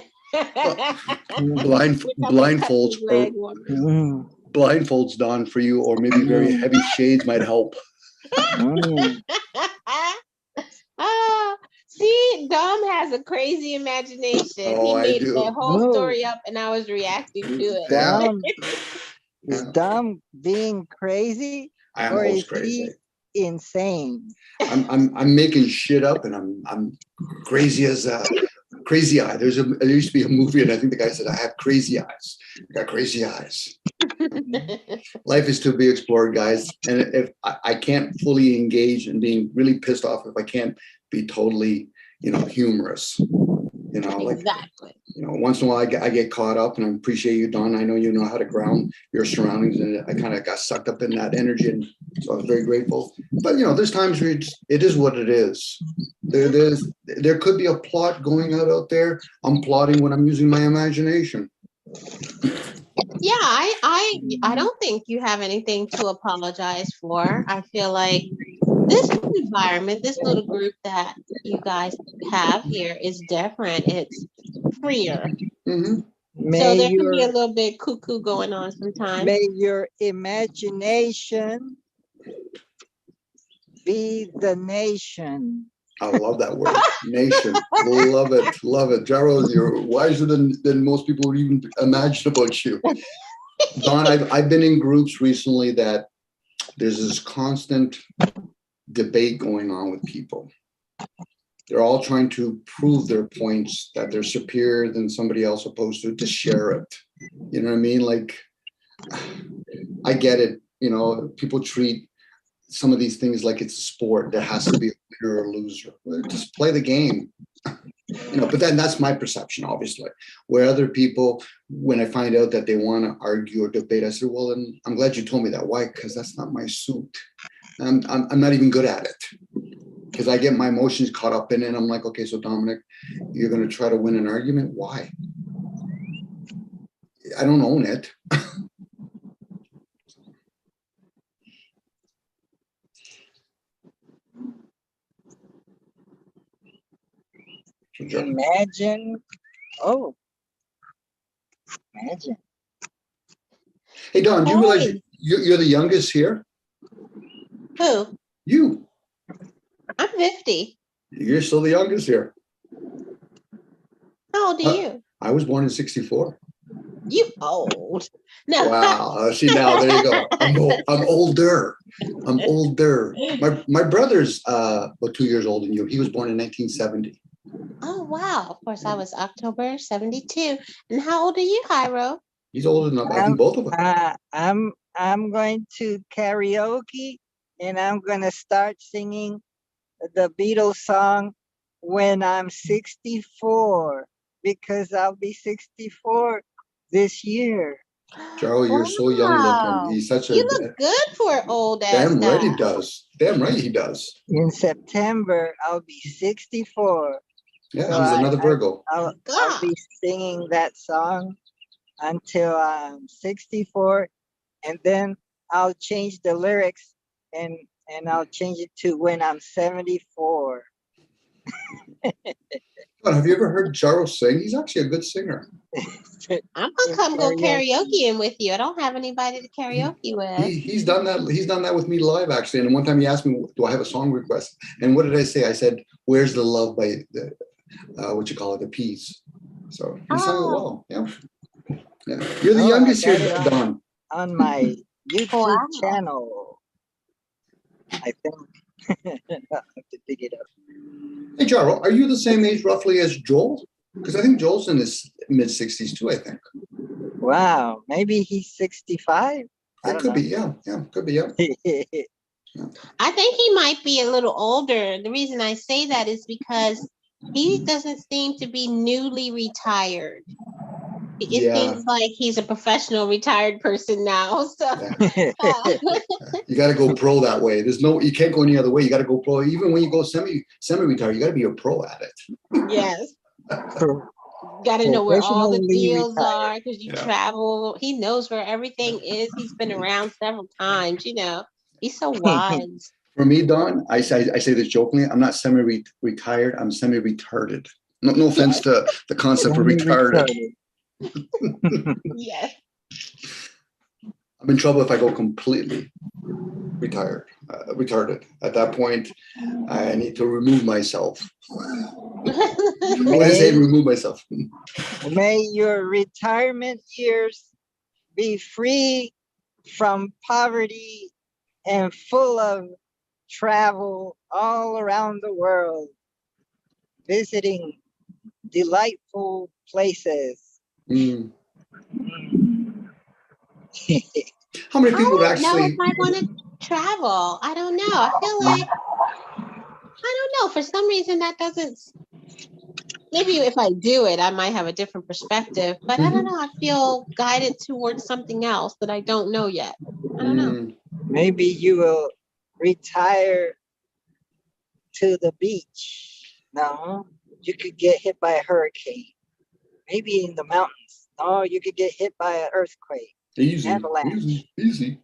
Blindfolds, Leg warmers. blindfolds, Don, for you, or maybe very heavy shades might help. Ah, see, Dom has a crazy imagination. Oh, He I made do. the whole story up and I was reacting to it. Yeah. Is Dom being crazy, I am or always is crazy. he insane? I'm making shit up, and I'm crazy as Crazy Eye. There used to be a movie, and I think the guy said, "I have crazy eyes. I got crazy eyes." Life is to be explored, guys. And if I can't fully engage in being really pissed off, if I can't be totally, humorous, Exactly. once in a while I get caught up, and I appreciate you, Don. I know you know how to ground your surroundings, and I kind of got sucked up in that energy, and so I was very grateful. But there's times where it is what it is. There could be a plot going out there. I'm plotting when I'm using my imagination. Yeah, I don't think you have anything to apologize for. I feel like this environment, this little group that you guys have here is different. It's freer. Mhm. So May there can be a your little bit cuckoo going on sometimes. may your imagination be the nation. I love that word, nation. Love it, love it. Jaro, you're wiser than most people would even imagine about you. Don, I've been in groups recently that there's this constant debate going on with people. They're all trying to prove their points, that they're superior than somebody else opposed to share it. You know what I mean? Like, I get it. You know, people treat some of these things like it's a sport. There has to be a winner or loser. Well, just play the game. You know, but then that's my perception, obviously. Where other people, when I find out that they want to argue or debate, I say, well, then I'm glad you told me that. Why? Because that's not my suit. I'm not even good at it. Because I get my emotions caught up in it. And I'm like, okay, so Dominic, you're going to try to win an argument? Why? I don't own it. Imagine. Oh, imagine. Hey, Don, do you realize Hey. you're the youngest here? Who? You. I'm 50. You're still the youngest here. How old are you? I was born in 64. You old. No. Wow. See, now there you go. I'm older. I'm older. My brother's about 2 years older than you. He was born in 1970. Oh, wow. Of course, I was October 72. And how old are you, Jairo? He's older than I think both of us. I'm going to karaoke, and I'm going to start singing the Beatles song when I'm 64, because I'll be 64 this year. Jaro, you're so young looking. He's such a You look good for old ass damn right guy. he does. Damn right he does. In September, I'll be 64. Yeah, So he's another Virgo. I'll God. be singing that song until I'm 64, and then I'll change the lyrics and I'll change it to when I'm 74. Have you ever heard Jaro sing? He's actually a good singer. I'm gonna come go karaoke in with you. I don't have anybody to karaoke with. He's done that. He's done that with me live, actually. And one time he asked me, "Do I have a song request?" And what did I say? I said, "Where's the Love" by the the Peas. So he sang it well. Yeah. Yeah. You're the youngest here, Don. On my YouTube Wow. channel, I think. I'll have to dig it up. Hey, Jaro, are you the same age roughly as Joel? Because I think Joel's in his mid-60s too, I think. Wow, maybe he's 65. It could be, yeah. Yeah, could be, yeah. I think he might be a little older. The reason I say that is because he doesn't seem to be newly retired. It seems like he's a professional retired person now. So You got to go pro that way. You can't go any other way. You got to go pro. Even when you go semi-retired, you got to be a pro at it. Yes. Got to know where all the deals are because you travel. He knows where everything is. He's been around several times, He's so wise. For me, Don, I say this jokingly, I'm not semi-retired, I'm semi-retarded. No offense to the concept of retarded. Yes. I'm in trouble if I go completely retarded. At that point, I need to remove myself. When I say remove myself. May your retirement years be free from poverty and full of travel all around the world, visiting delightful places. Mm. How many people would actually? I don't know if I want to travel. I don't know. I feel like I don't know. For some reason, that doesn't. Maybe if I do it, I might have a different perspective. But I don't know. I feel guided towards something else that I don't know yet. I don't know. Maybe you will retire to the beach. No, you could get hit by a hurricane. Maybe in the mountains. No, you could get hit by an earthquake. Avalanche. Easy.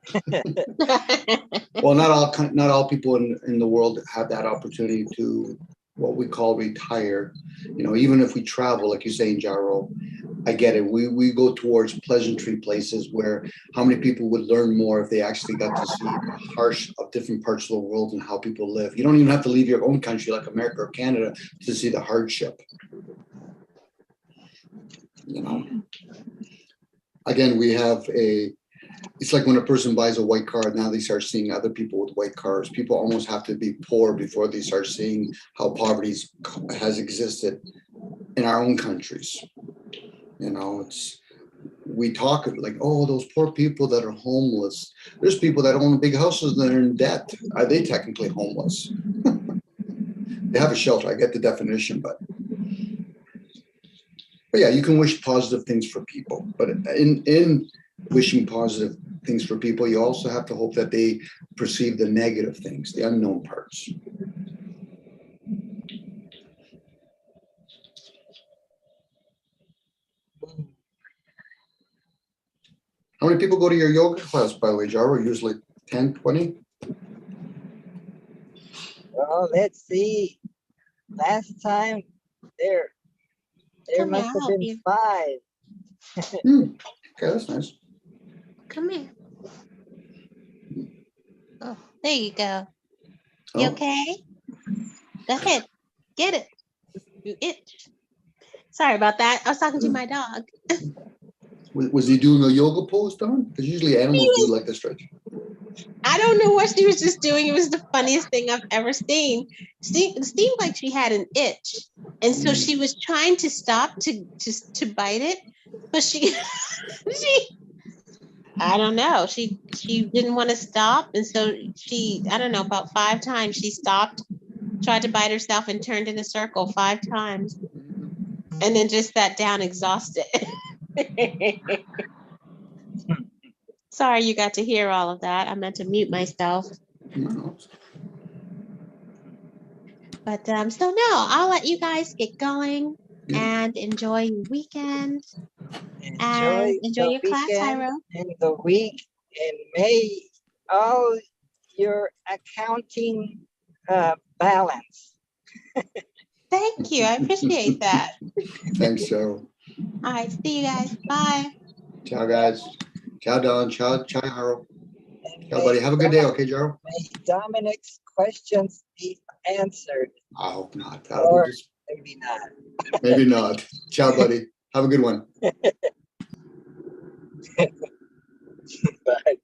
Well, not all people in the world have that opportunity to what we call retire. You know, even if we travel, like you're saying, Jaro, I get it. We go towards pleasantry places where how many people would learn more if they actually got to see the harsh of different parts of the world and how people live. You don't even have to leave your own country like America or Canada to see the hardship. You know, again, we have it's like when a person buys a white car, now they start seeing other people with white cars. People almost have to be poor before they start seeing how poverty has existed in our own countries. You know, we talk like, oh, those poor people that are homeless. There's people that own big houses that are in debt. Are they technically homeless? They have a shelter. I get the definition, but yeah, you can wish positive things for people, but in wishing positive things for people, you also have to hope that they perceive the negative things, the unknown parts. How many people go to your yoga class, by the way, Jaro? Usually 10, 20? Well, let's see. Last time there Come here, must I'll have help been you. 5. Okay, that's nice. Come here. Oh, there you go. You Oh, okay? Go ahead. Get it. You itch. Sorry about that. I was talking to my dog. was he doing a yoga pose, Don? Because usually animals do like the stretch. I don't know what she was just doing. It was the funniest thing I've ever seen. It seemed like she had an itch. And so she was trying to stop to bite it, but she I don't know. She didn't want to stop. And so I don't know, about 5 times she stopped, tried to bite herself and turned in a circle 5 times. And then just sat down exhausted. Sorry you got to hear all of that. I meant to mute myself. No. But so no, I'll let you guys get going Yeah. and enjoy your weekend Enjoy and enjoy the your class, weekend Hyro. and the week, and may all your accounting balance. Thank you. I appreciate that. Thanks, Jaro. All right, see you guys. Bye. Ciao, guys. Ciao, Don. Ciao, Jaro. And Ciao, buddy. Have a good day, okay, Jaro? may Dominic's questions be answered, I hope not. That'll or be just maybe not. maybe not. Ciao, buddy. Have a good one. But